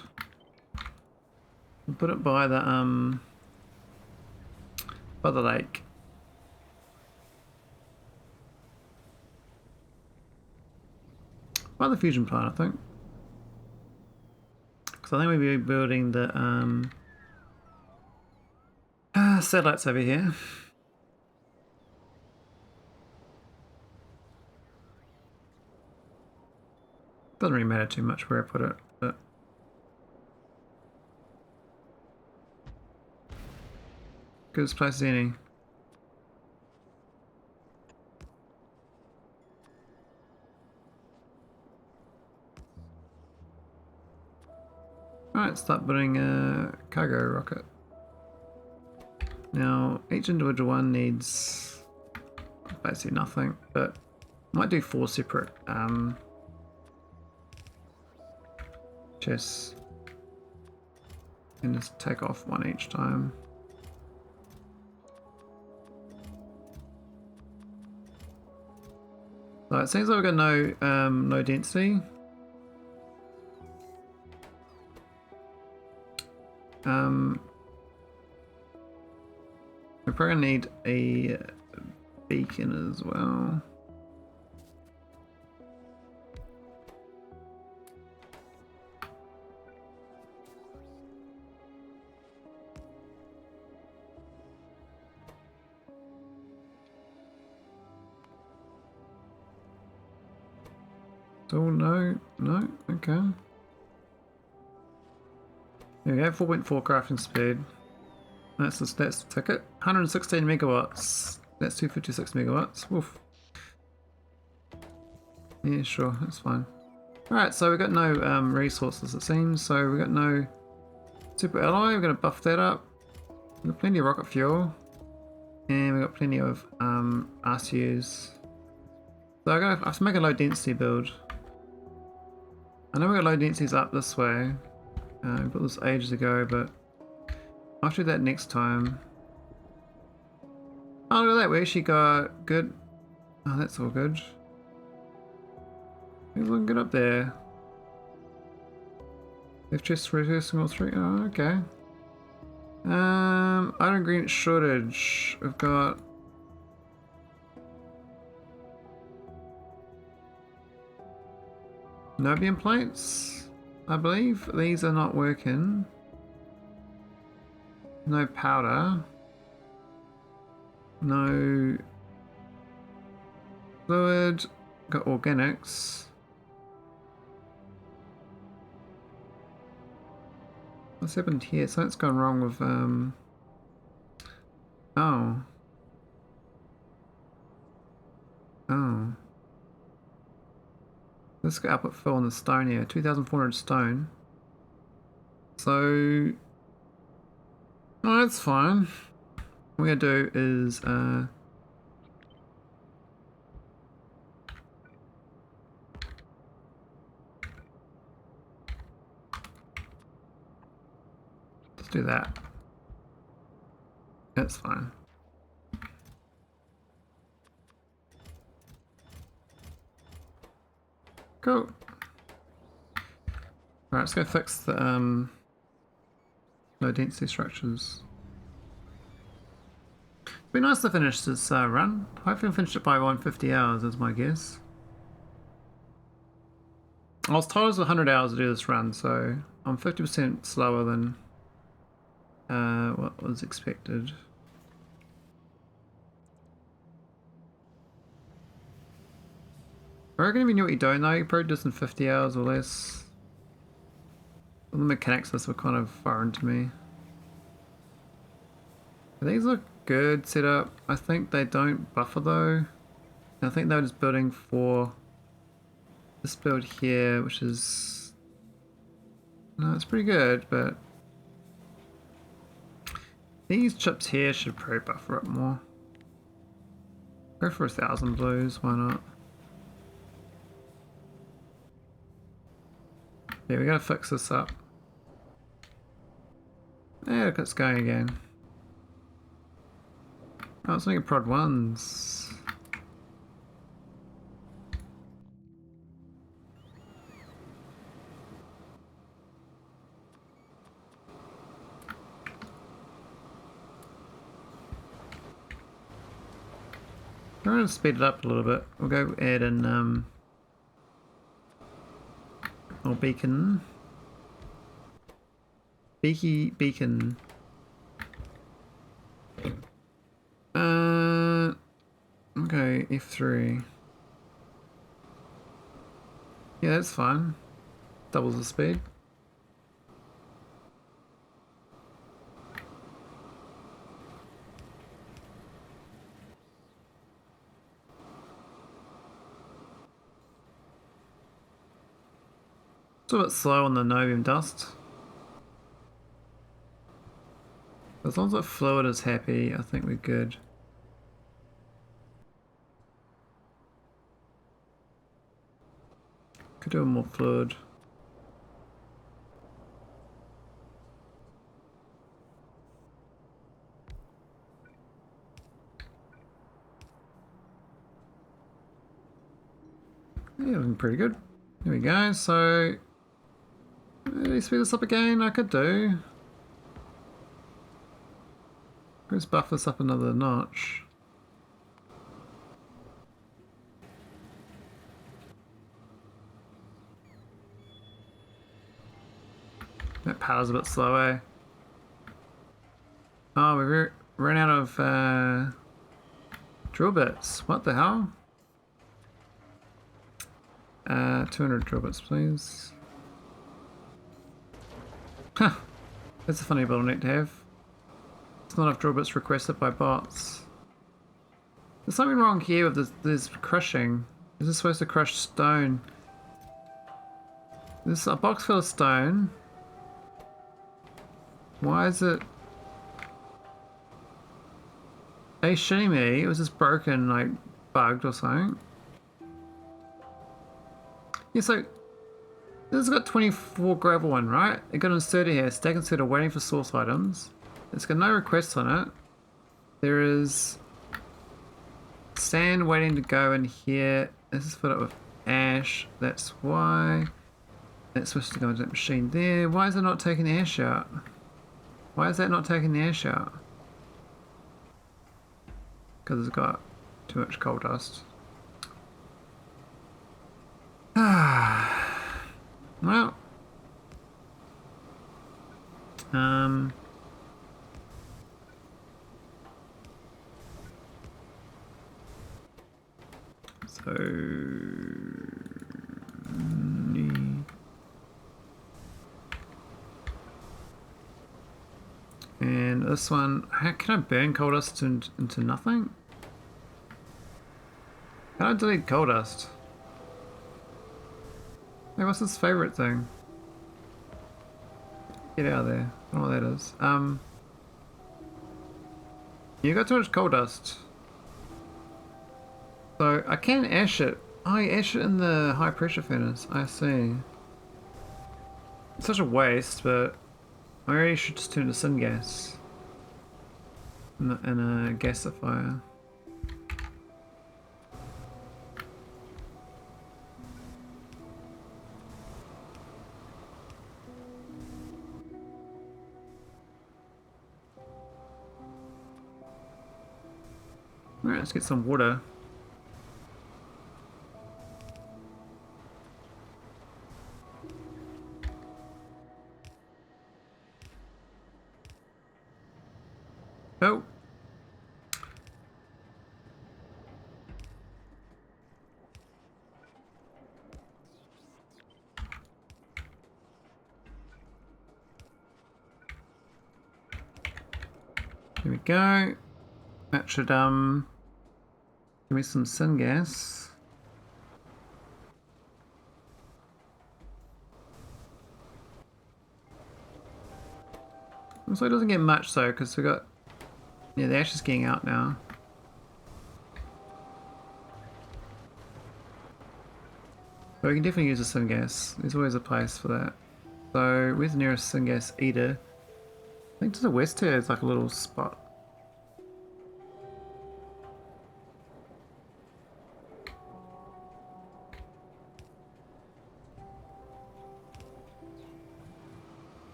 [SPEAKER 1] We put it by the lake. By the fusion plant, I think. Because I think we'll be building the satellites over here. Doesn't really matter too much where I put it, but good as place as any. Alright, start building a cargo rocket. Now, each individual one needs basically nothing, but I might do 4 separate chests and just take off one each time. So it seems like we've got no density. We're probably gonna need a beacon as well. Oh no, okay. There we go, 4.4 crafting speed. That's the ticket. 116 megawatts. That's 256 megawatts. Woof. Yeah, sure, that's fine. Alright, so we've got no resources it seems, so we've got no super alloy, we're going to buff that up. We've got plenty of rocket fuel. And we've got plenty of RCUs. So I have to make a low density build. I know we got low densities up this way. We built this ages ago, but I'll do that next time. Oh, look at that, we actually got good. Oh, that's all good. We're looking good up there. Left chest reducing all three. Oh, okay. Iron ingredient shortage. We've got Nobium plates, I believe. These are not working. No powder. No fluid. Got organics. What's happened here? Something's gone wrong with oh. Oh. Let's get output fill on the stone here. 2,400 stone. So oh, that's fine. What we're gonna do is let's do that. That's fine. Cool. Alright, let's go fix the low density structures. It'd be nice to finish this run. Hopefully I'll finish it by 150 hours is my guess. I was told it was 100 hours to do this run, so I'm 50% slower than what was expected. I reckon if you knew what you're doing though, you probably do this in 50 hours or less. All the mechanics of this were kind of foreign to me. These look good set up. I think they don't buffer though. I think they were just building for this build here, which is... No, it's pretty good, but... These chips here should probably buffer up more. Go for 1,000 blues, why not? Yeah, we gotta fix this up. Yeah, look, it's going again. Oh, it's only prod ones. I'm gonna speed it up a little bit. We'll go add in or beacon. Beacon. Okay, F3. Yeah, that's fine. Doubles the speed. It's a bit slow on the Nobium dust. As long as the fluid is happy, I think we're good. Could do more fluid. Yeah, looking pretty good. There we go. So, maybe speed this up again. I could do. Let's buff this up another notch. That power's a bit slow, eh? Oh, we ran out of drill bits. What the hell? 200 drill bits, please. Huh. That's a funny bottleneck to have. It's not enough drill bits requested by bots. There's something wrong here with this crushing. This is supposed to crush stone. This is a box full of stone. Why is it... Are you shitting me? It was just broken, like, bugged or something. Yeah, so this has got 24 gravel one, right? It got inserted here. Stack inserter waiting for source items. It's got no requests on it. There is sand waiting to go in here. This is filled up with ash. That's why. That's supposed to go into that machine there. Why is it not taking the ash out? Why is that not taking the ash out? Because it's got too much coal dust. Well. So and this one, how can I burn coal dust into nothing? How do I delete coal dust? Hey, what's his favorite thing? Get out of there. I don't know what that is. You got too much coal dust. So I can ash it. Oh, I ash it in the high pressure furnace. I see. It's such a waste, but I really should just turn it to syngas in a gasifier. Alright, let's get some water. Oh. Here we go. That should give me some syngas. So it doesn't get much though, because we got, yeah, the ash is getting out now. But we can definitely use the syngas. There's always a place for that. So where's the nearest syngas eater? I think to the west here is like a little spot.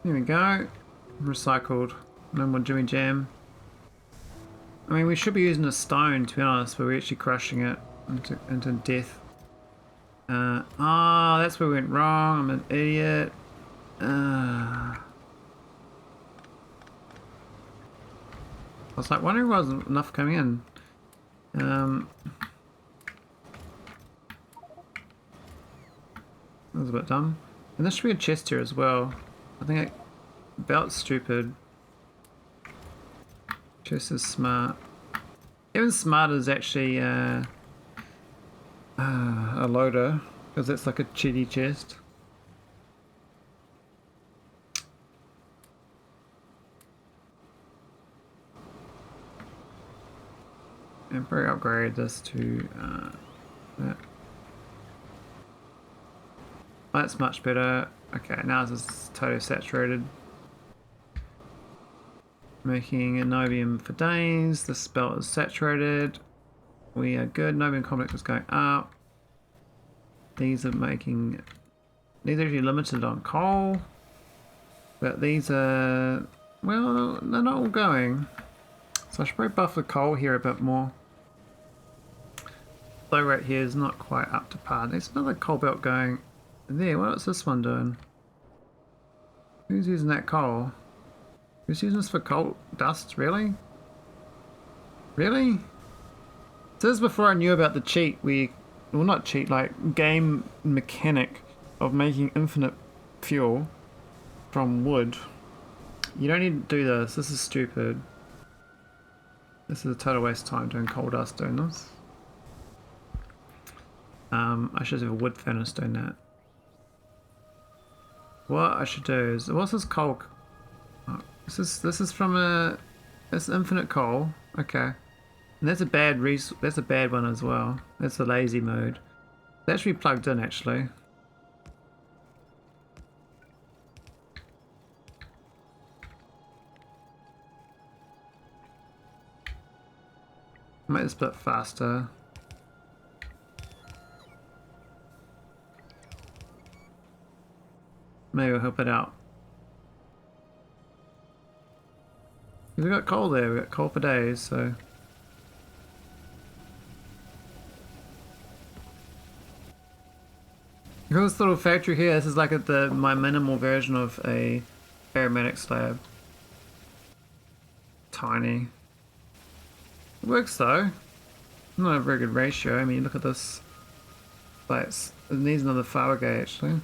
[SPEAKER 1] There we go. Recycled. No more Jimmy Jam. I mean, we should be using a stone, to be honest, but we're actually crushing it into death. Oh, that's where we went wrong. I'm an idiot. I was like, wondering why wasn't enough coming in. That was a bit dumb. And there should be a chest here as well. I think about stupid. Chest is smart. Even smarter is actually a loader, because that's like a cheaty chest. And probably upgrade this to that. That's much better. Okay, now this is totally saturated. Making a Nobium for days. The spell is saturated. We are good. Nobium complex is going up. These are making. These are actually limited on coal. But these are. Well, they're not all going. So I should probably buff the coal here a bit more. Flow rate here is not quite up to par. There's another coal belt going there. What's this one doing? Who's using that coal? Who's using this for coal dust? Really? Really? So this is before I knew about the cheat. Well, not cheat, like game mechanic of making infinite fuel from wood. You don't need to do this. This is stupid. This is a total waste of time doing coal dust doing this. I should have a wood furnace doing that. what I should do is, what's this coal? Oh, this is from a, it's infinite coal. Okay, and that's a bad that's a bad one as well. That's the lazy mode. That should be plugged in actually. Make this a bit faster. Maybe we'll help it out. We've got coal there, we've got coal for days, so. This little factory here, this is like my minimal version of a aromatic slab. Tiny. It works though. Not a very good ratio. I mean, look at this. Like, it needs another Fabergé actually.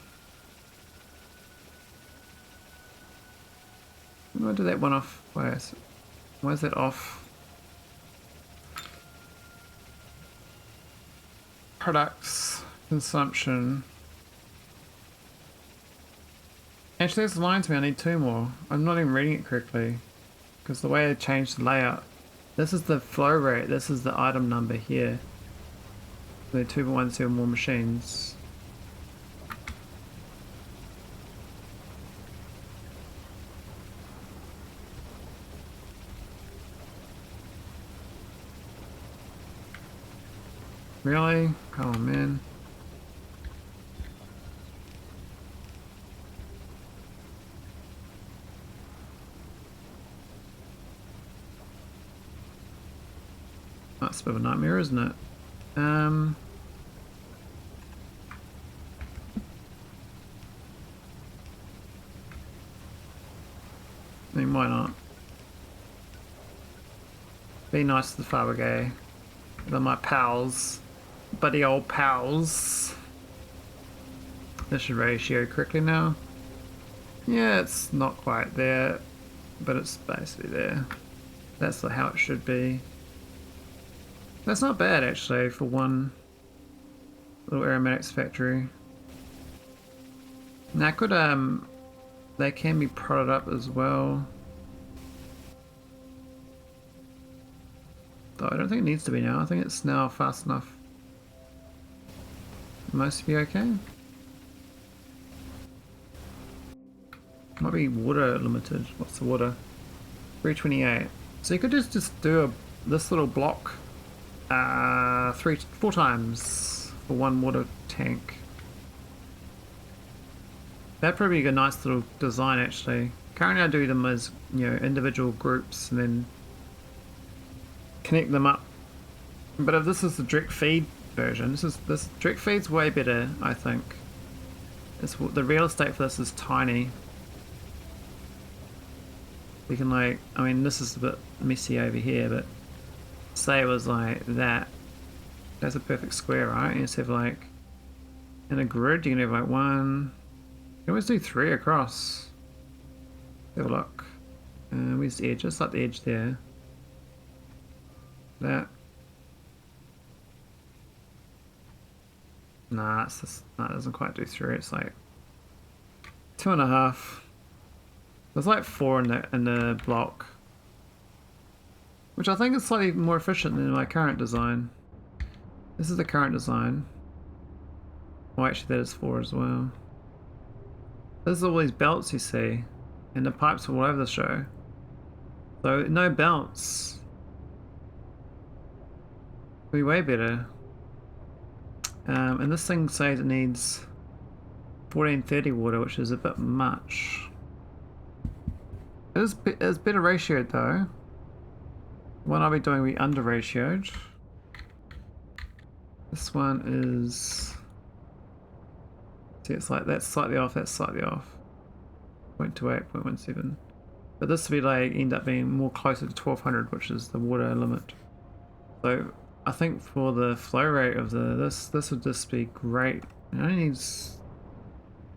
[SPEAKER 1] I'm gonna do that one off. Why is that off? Products, consumption. Actually, it's lying to me. I need 2 more. I'm not even reading it correctly because the way I changed the layout. This is the flow rate. This is the item number here. The 2.17 more machines. Really? Come on, man. That's a bit of a nightmare, isn't it? I mean, why not? Be nice to the Fabergé. They're my pals. Buddy old pals. This should ratio correctly now. Yeah, it's not quite there, but it's basically there. That's how it should be. That's not bad actually for one little aromatics factory. Now could they can be prodded up as well. Though I don't think it needs to be now. I think it's now fast enough. Most be okay. Might be water limited. What's the water? 328. So you could just do this little block 4 times for 1 water tank. That'd probably be a nice little design actually. Currently I do them as, you know, individual groups and then connect them up. But if this is the direct feed version, this direct feed's way better, I think. The real estate for this is tiny. We can like, I mean this is a bit messy over here, but say it was like that. That's a perfect square, right? You just have like, in a grid you can have like 1, you can always do 3 across. Have a look. Where's the edge? Just like the edge there. That. Nah, it's just, nah, it doesn't quite do 3. It's like 2.5. There's like 4 in the block, which I think is slightly more efficient than my current design. This is the current design. Oh, actually, that is 4 as well. There's all these belts you see, and the pipes are all over the show. So no belts. Be way better. And this thing says it needs 1430 water, which is a bit much. It is better ratioed though. One I'll be doing will be under ratioed. This one is, see, it's like that's slightly off, that's slightly off. 0.28, 0.17. But this will be like end up being more closer to 1200, which is the water limit. So I think for the flow rate of this would just be great. It only needs,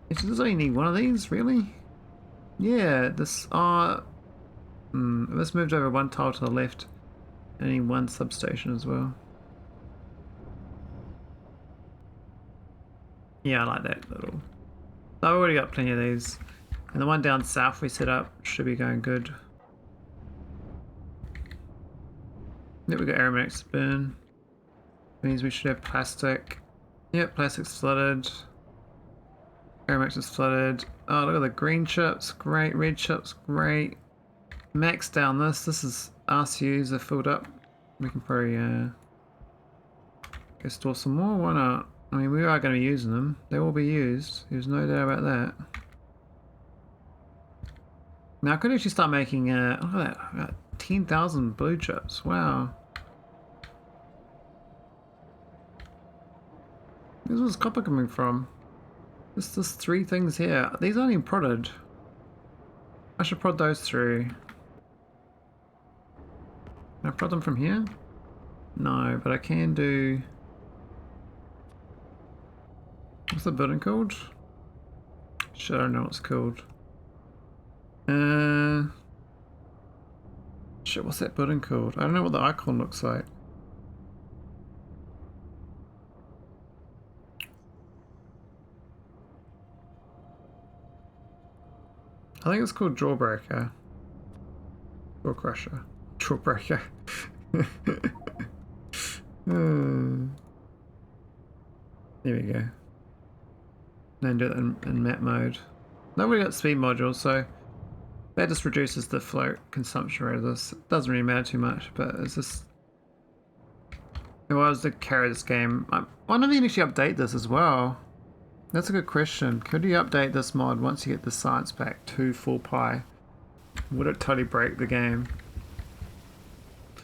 [SPEAKER 1] it does only need 1 of these, really? Yeah, this this moved over 1 tile to the left. I need 1 substation as well. Yeah, I like that little I've already got plenty of these. And the one down south we set up should be going good. Yep, we got aromatics burn. Means we should have plastic. Yep, plastic's flooded. Aromatics is flooded. Oh, look at the green chips. Great. Red chips. Great. Max down this. This is RCUs are filled up. We can probably go store some more. Why not? I mean, we are going to be using them. They will be used. There's no doubt about that. Now I could actually start making, look at that, I got 10,000 blue chips, wow. Where's copper coming from? There's 3 things here. These aren't even prodded. I should prod those through. Can I prod them from here? No, but I can do... What's the building called? Shit, I don't know what it's called. Shit, what's that building called? I don't know what the icon looks like. I think it's called Jawbreaker. Jaw Crusher. Jawbreaker. There we go. Then do it in map mode. Now we got speed modules, so that just reduces the float consumption rate of this. It doesn't really matter too much, but it's just... If I was to carry this game, I wonder if you can actually update this as well. That's a good question. Could you update this mod once you get the science pack to full pi? Would it totally break the game?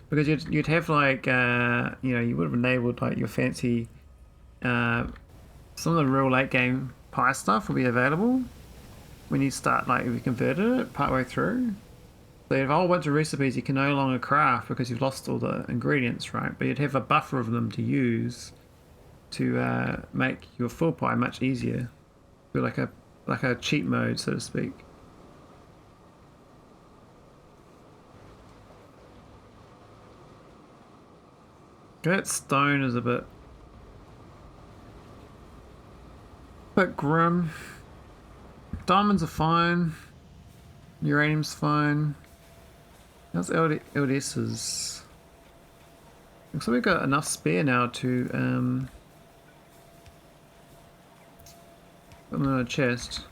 [SPEAKER 1] Because you'd have like, you know, you would have enabled like your fancy, some of the real late game pi stuff will be available when you start, like if you converted it partway through. So if I went to recipes, you can no longer craft because you've lost all the ingredients, right? But you'd have a buffer of them to use to make your full pie much easier. Be like a cheat mode, so to speak. That stone is a bit grim. Diamonds are fine. Uranium's fine. How's LDS's? Looks like we've got enough spare now to put them in a chest.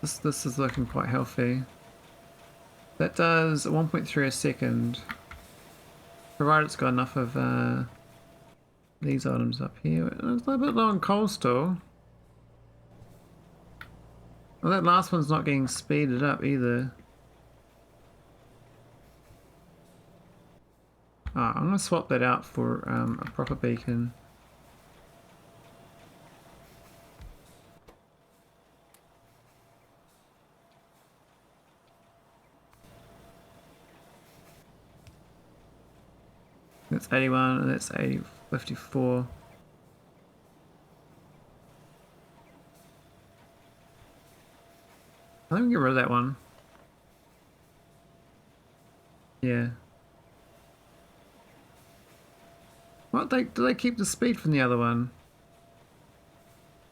[SPEAKER 1] This is looking quite healthy. That does 1.3 a second. Provided it's got enough of these items up here. It's a little bit low on coal still. Well, that last one's not getting speeded up either. Oh, I'm going to swap that out for a proper beacon. That's 81 and that's 54. I think we can get rid of that one. Yeah. What, do they keep the speed from the other one?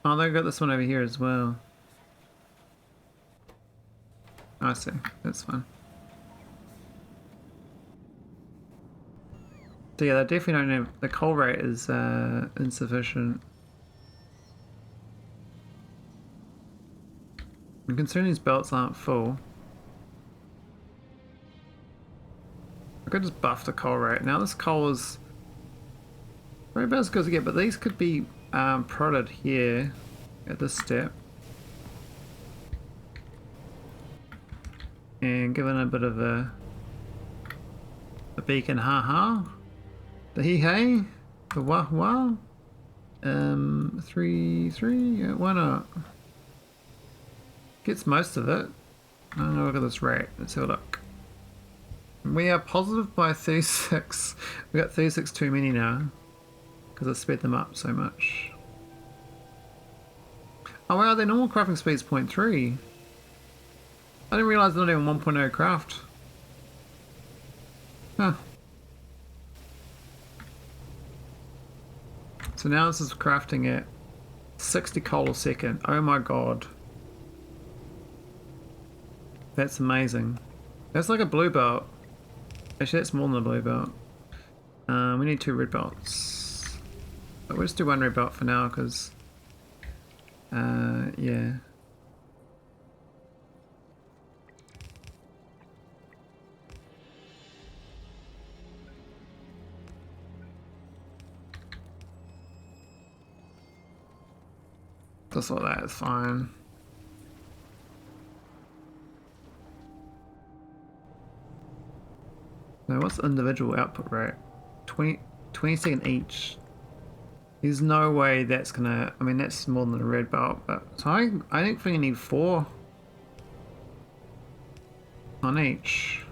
[SPEAKER 1] Oh, they've got this one over here as well. I see, that's fine. So yeah, they definitely don't have, the coal rate is insufficient. And considering these belts aren't full, I could just buff the coal rate. Now this coal is very about as good as it gets, but these could be prodded here at this step. And given a bit of a beacon haha. The hee-hey, the wah-wah, 3, yeah, why not? Gets most of it. Oh, look at this rate, let's have a look. We are positive by 36. We got 36 too many now, because I sped them up so much. Oh wow, their normal crafting speed is 0.3. I didn't realise they're not even 1.0 craft. Huh. So now this is crafting at 60 coal a second. Oh my god. That's amazing. That's like a blue belt. Actually, that's more than a blue belt. We need 2 red belts. But we'll just do 1 red belt for now, because... yeah. Just like that is fine. Now, what's the individual output rate? 20 second each. There's no way that's gonna... I mean, that's more than a red belt, but... So I think we need 4 on each.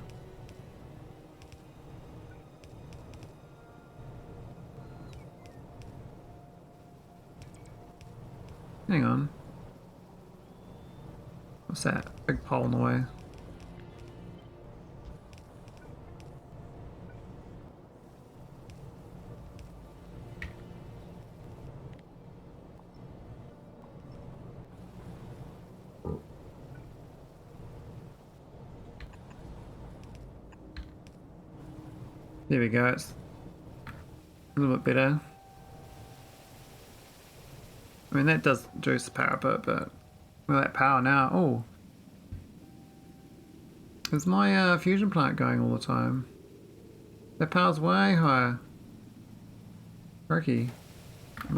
[SPEAKER 1] Hang on. What's that? Big pole in the way. There we go, it's a little bit better. I mean, that does reduce the power a bit, but with that power now, oh. Is my fusion plant going all the time? That power's way higher. Crikey.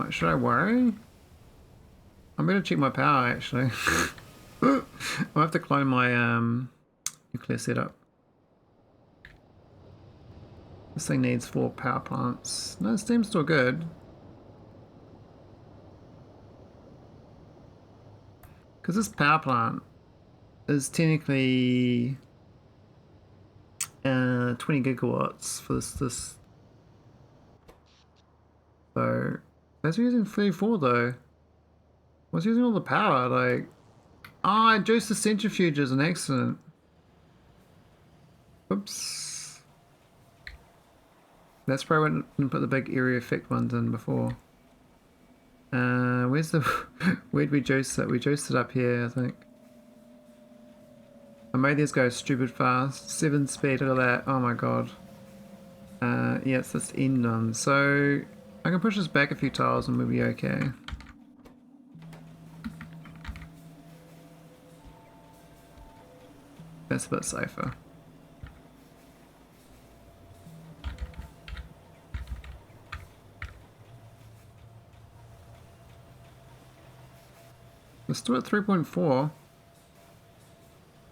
[SPEAKER 1] Should I worry? I'm gonna check my power actually. I'll have to clone my nuclear setup. This thing needs 4 power plants. No, it seems still good. Because this power plant is technically 20 gigawatts for this. So that's using 34 though. What's using all the power? Like, oh, I induced the centrifuge as an accident. Oops. That's probably when I put the big area effect ones in before. Where's the... Where'd we juice it? We juiced it up here, I think. I made these go stupid fast. 7 speed, look at that. Oh my god. Yeah, it's this end on. So, I can push this back a few tiles and we'll be okay. That's a bit safer. We're still at 3.4.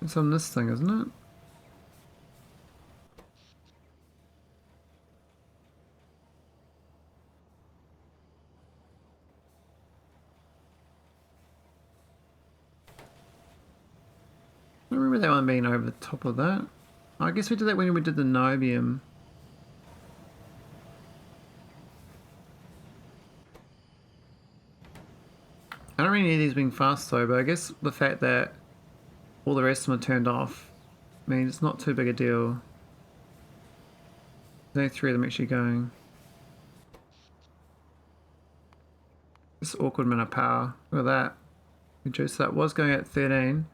[SPEAKER 1] It's on this thing, isn't it? I remember that one being over the top of that. I guess we did that when we did the Nobium. I don't really need these being fast though, but I guess the fact that all the rest of them are turned off means it's not too big a deal. There's only 3 of them actually going. This awkward amount of power. Look at that. We just that was going at 13.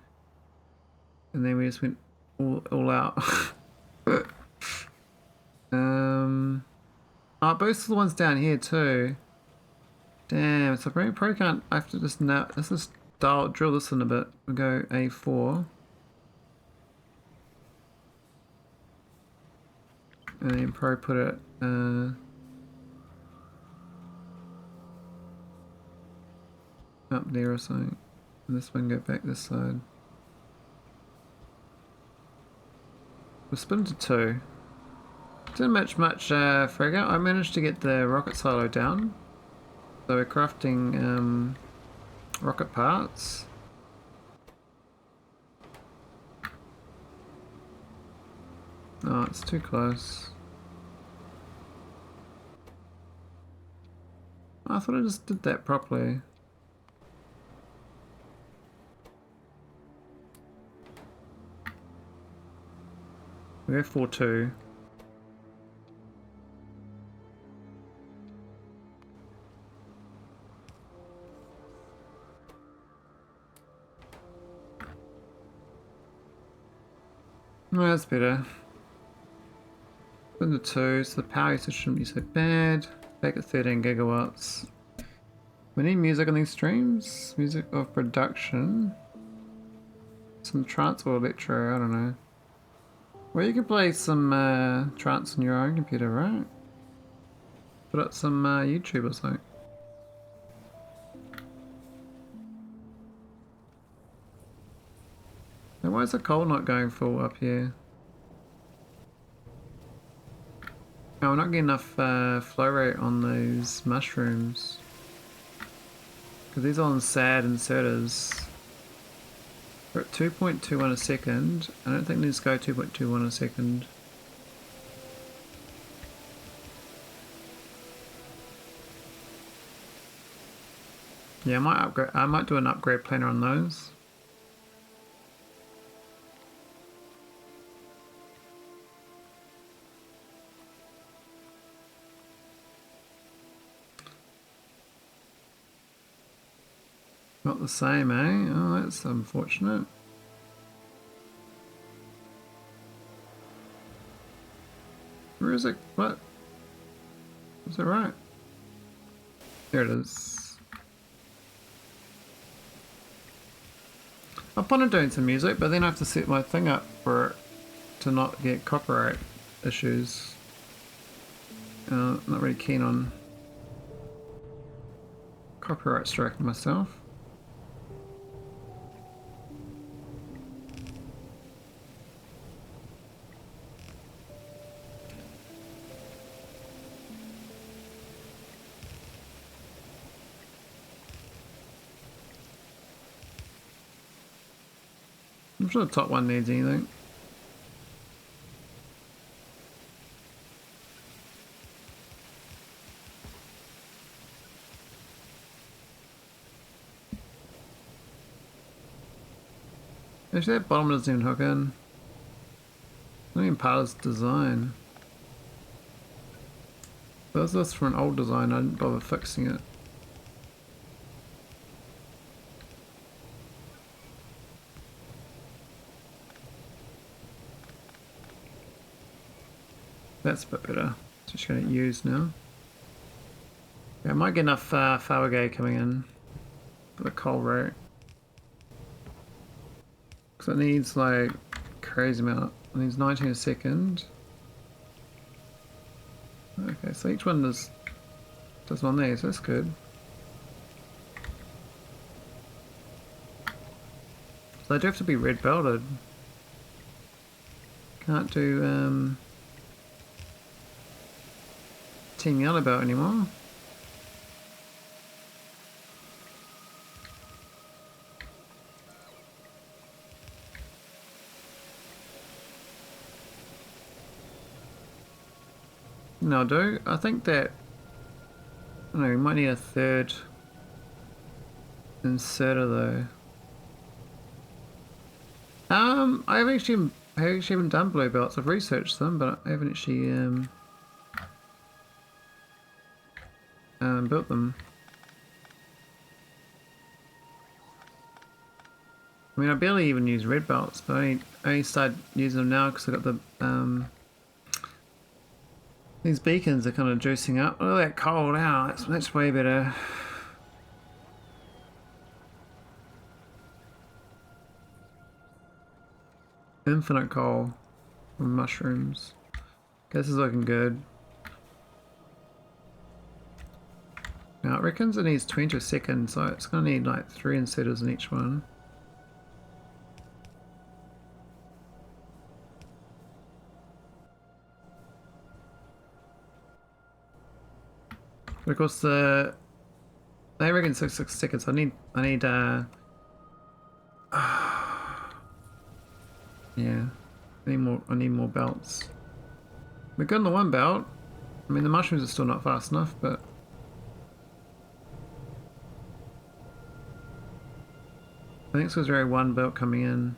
[SPEAKER 1] And then we just went all out. Oh, both of the ones down here too. Damn, so I probably can't. I have to just now. Let's just drill this in a bit. We'll go A4. And then probably put it. Up there or something. And this one go back this side. We'll split into 2. Didn't much fragger. I managed to get the rocket silo down. So we're crafting rocket parts. Oh, it's too close. I thought I just did that properly. We have 4-2. Oh, that's better. Into 2, so the power usage shouldn't be so bad. Back at 13 gigawatts. We need music on these streams. Music of production. Some trance or electro, I don't know. Well, you can play some trance on your own computer, right? Put up some YouTube or something. Now, why is the coal not going full up here? Oh, we're not getting enough flow rate on those mushrooms. Because these are on sad inserters. We're at 2.21 a second. I don't think these go 2.21 a second. Yeah, I might do an upgrade planner on those. Not the same, eh? Oh, that's unfortunate. Where is it? What? Is it right? There it is. I plan on doing some music, but then I have to set my thing up for it to not get copyright issues. Not really keen on copyright striking myself. I'm sure the top one needs anything. Actually, that bottom doesn't even hook in. Not even part of this design. That was from an old design, I didn't bother fixing it. That's a bit better. Just getting it used now. Yeah, I might get enough Fabergé coming in for the coal rate. Because it needs like crazy amount. It needs 19 a second. Okay, so each one does one there, so that's good. So they do have to be red belted. Can't do Team Yellow Belt anymore. No, do. I think that, I don't know, we might need a third inserter though. I haven't done blue belts. I've researched them, but I haven't actually built them. I mean, I barely even use red belts, but I only started using them now because I got the these beacons are kind of juicing up. Look at that coal now. That's way better. Infinite coal from mushrooms. This is looking good. Now it reckons it needs 20 a second, so it's going to need like 3 inserters in each one. But of course they reckon 6 seconds. I need yeah. I need more belts. We're good on the one belt. I mean the mushrooms are still not fast enough, but I think there's only one belt coming in.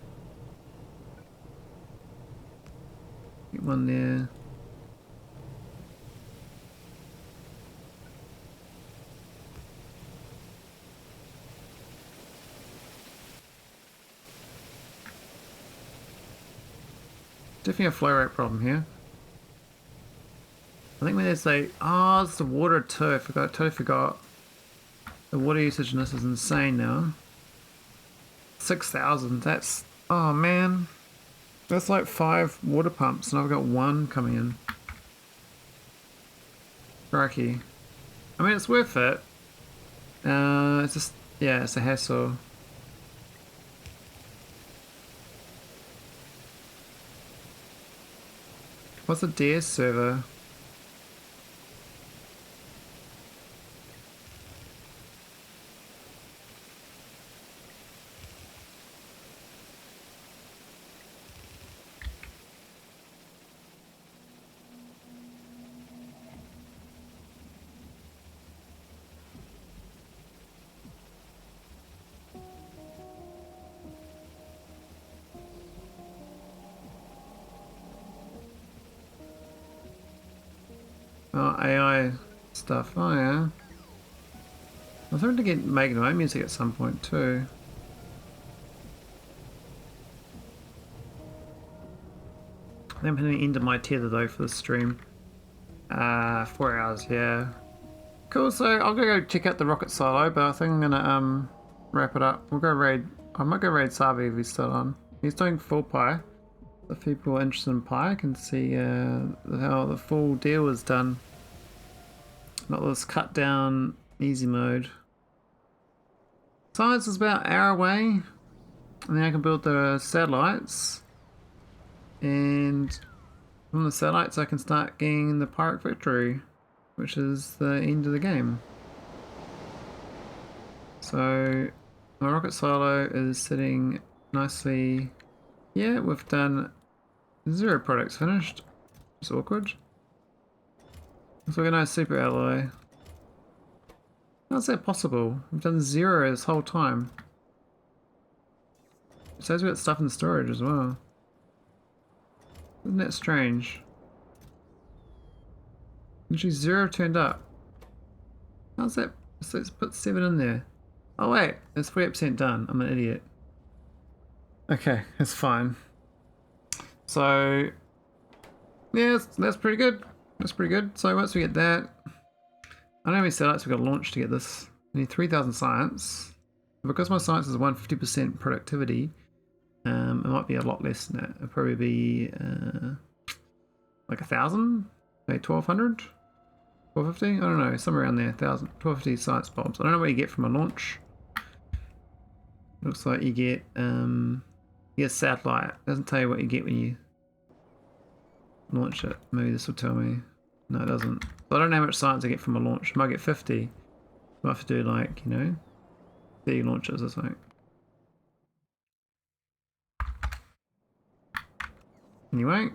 [SPEAKER 1] Get one there. Definitely a flow rate problem here. I think when they say, oh, it's the water too. Totally forgot. The water usage in this is insane now. 6,000. That's, oh man, that's like 5 water pumps, and I've got 1 coming in. Crikey. I mean, it's worth it. It's just, yeah, it's a hassle. What's a DS server? Oh, AI stuff. Oh yeah. I was hoping to get making my own music at some point too. I think I'm hitting the end of my tether though for the stream. 4 hours, yeah. Cool, so I'll go check out the rocket silo, but I think I'm gonna wrap it up. We'll go raid. I might go raid Savi if he's still on. He's doing full pie. If people are interested in pie can see how the full deal was done. Not this cut down easy mode. Science is about an hour away, and then I can build the satellites, and from the satellites I can start getting the pirate victory, which is the end of the game. So my rocket silo is sitting nicely. Yeah, we've done 0 products finished. It's awkward. So we're gonna super alloy. How's that possible? We've done 0 this whole time. It says we've got stuff in storage as well. Isn't that strange? Literally 0 turned up. How's that? So let's put 7 in there. Oh wait, it's 48% done. I'm an idiot. Okay, that's fine. So yeah, that's pretty good. That's pretty good. So once we get that, I don't know how many satellites we've got to launch to get this. I need 3,000 science. Because my science is 150% productivity, it might be a lot less than that. It'll probably be like 1,000, maybe 1,200, 1,250. I don't know, somewhere around there. 1,000, 1,250 science bombs. I don't know what you get from a launch. Looks like you get a satellite. It doesn't tell you what you get when you launch it. Maybe this will tell me. No, it doesn't. So I don't know how much science I get from a launch. I might get 50. I might have to do like, you know, 30 launches or something. Anyway,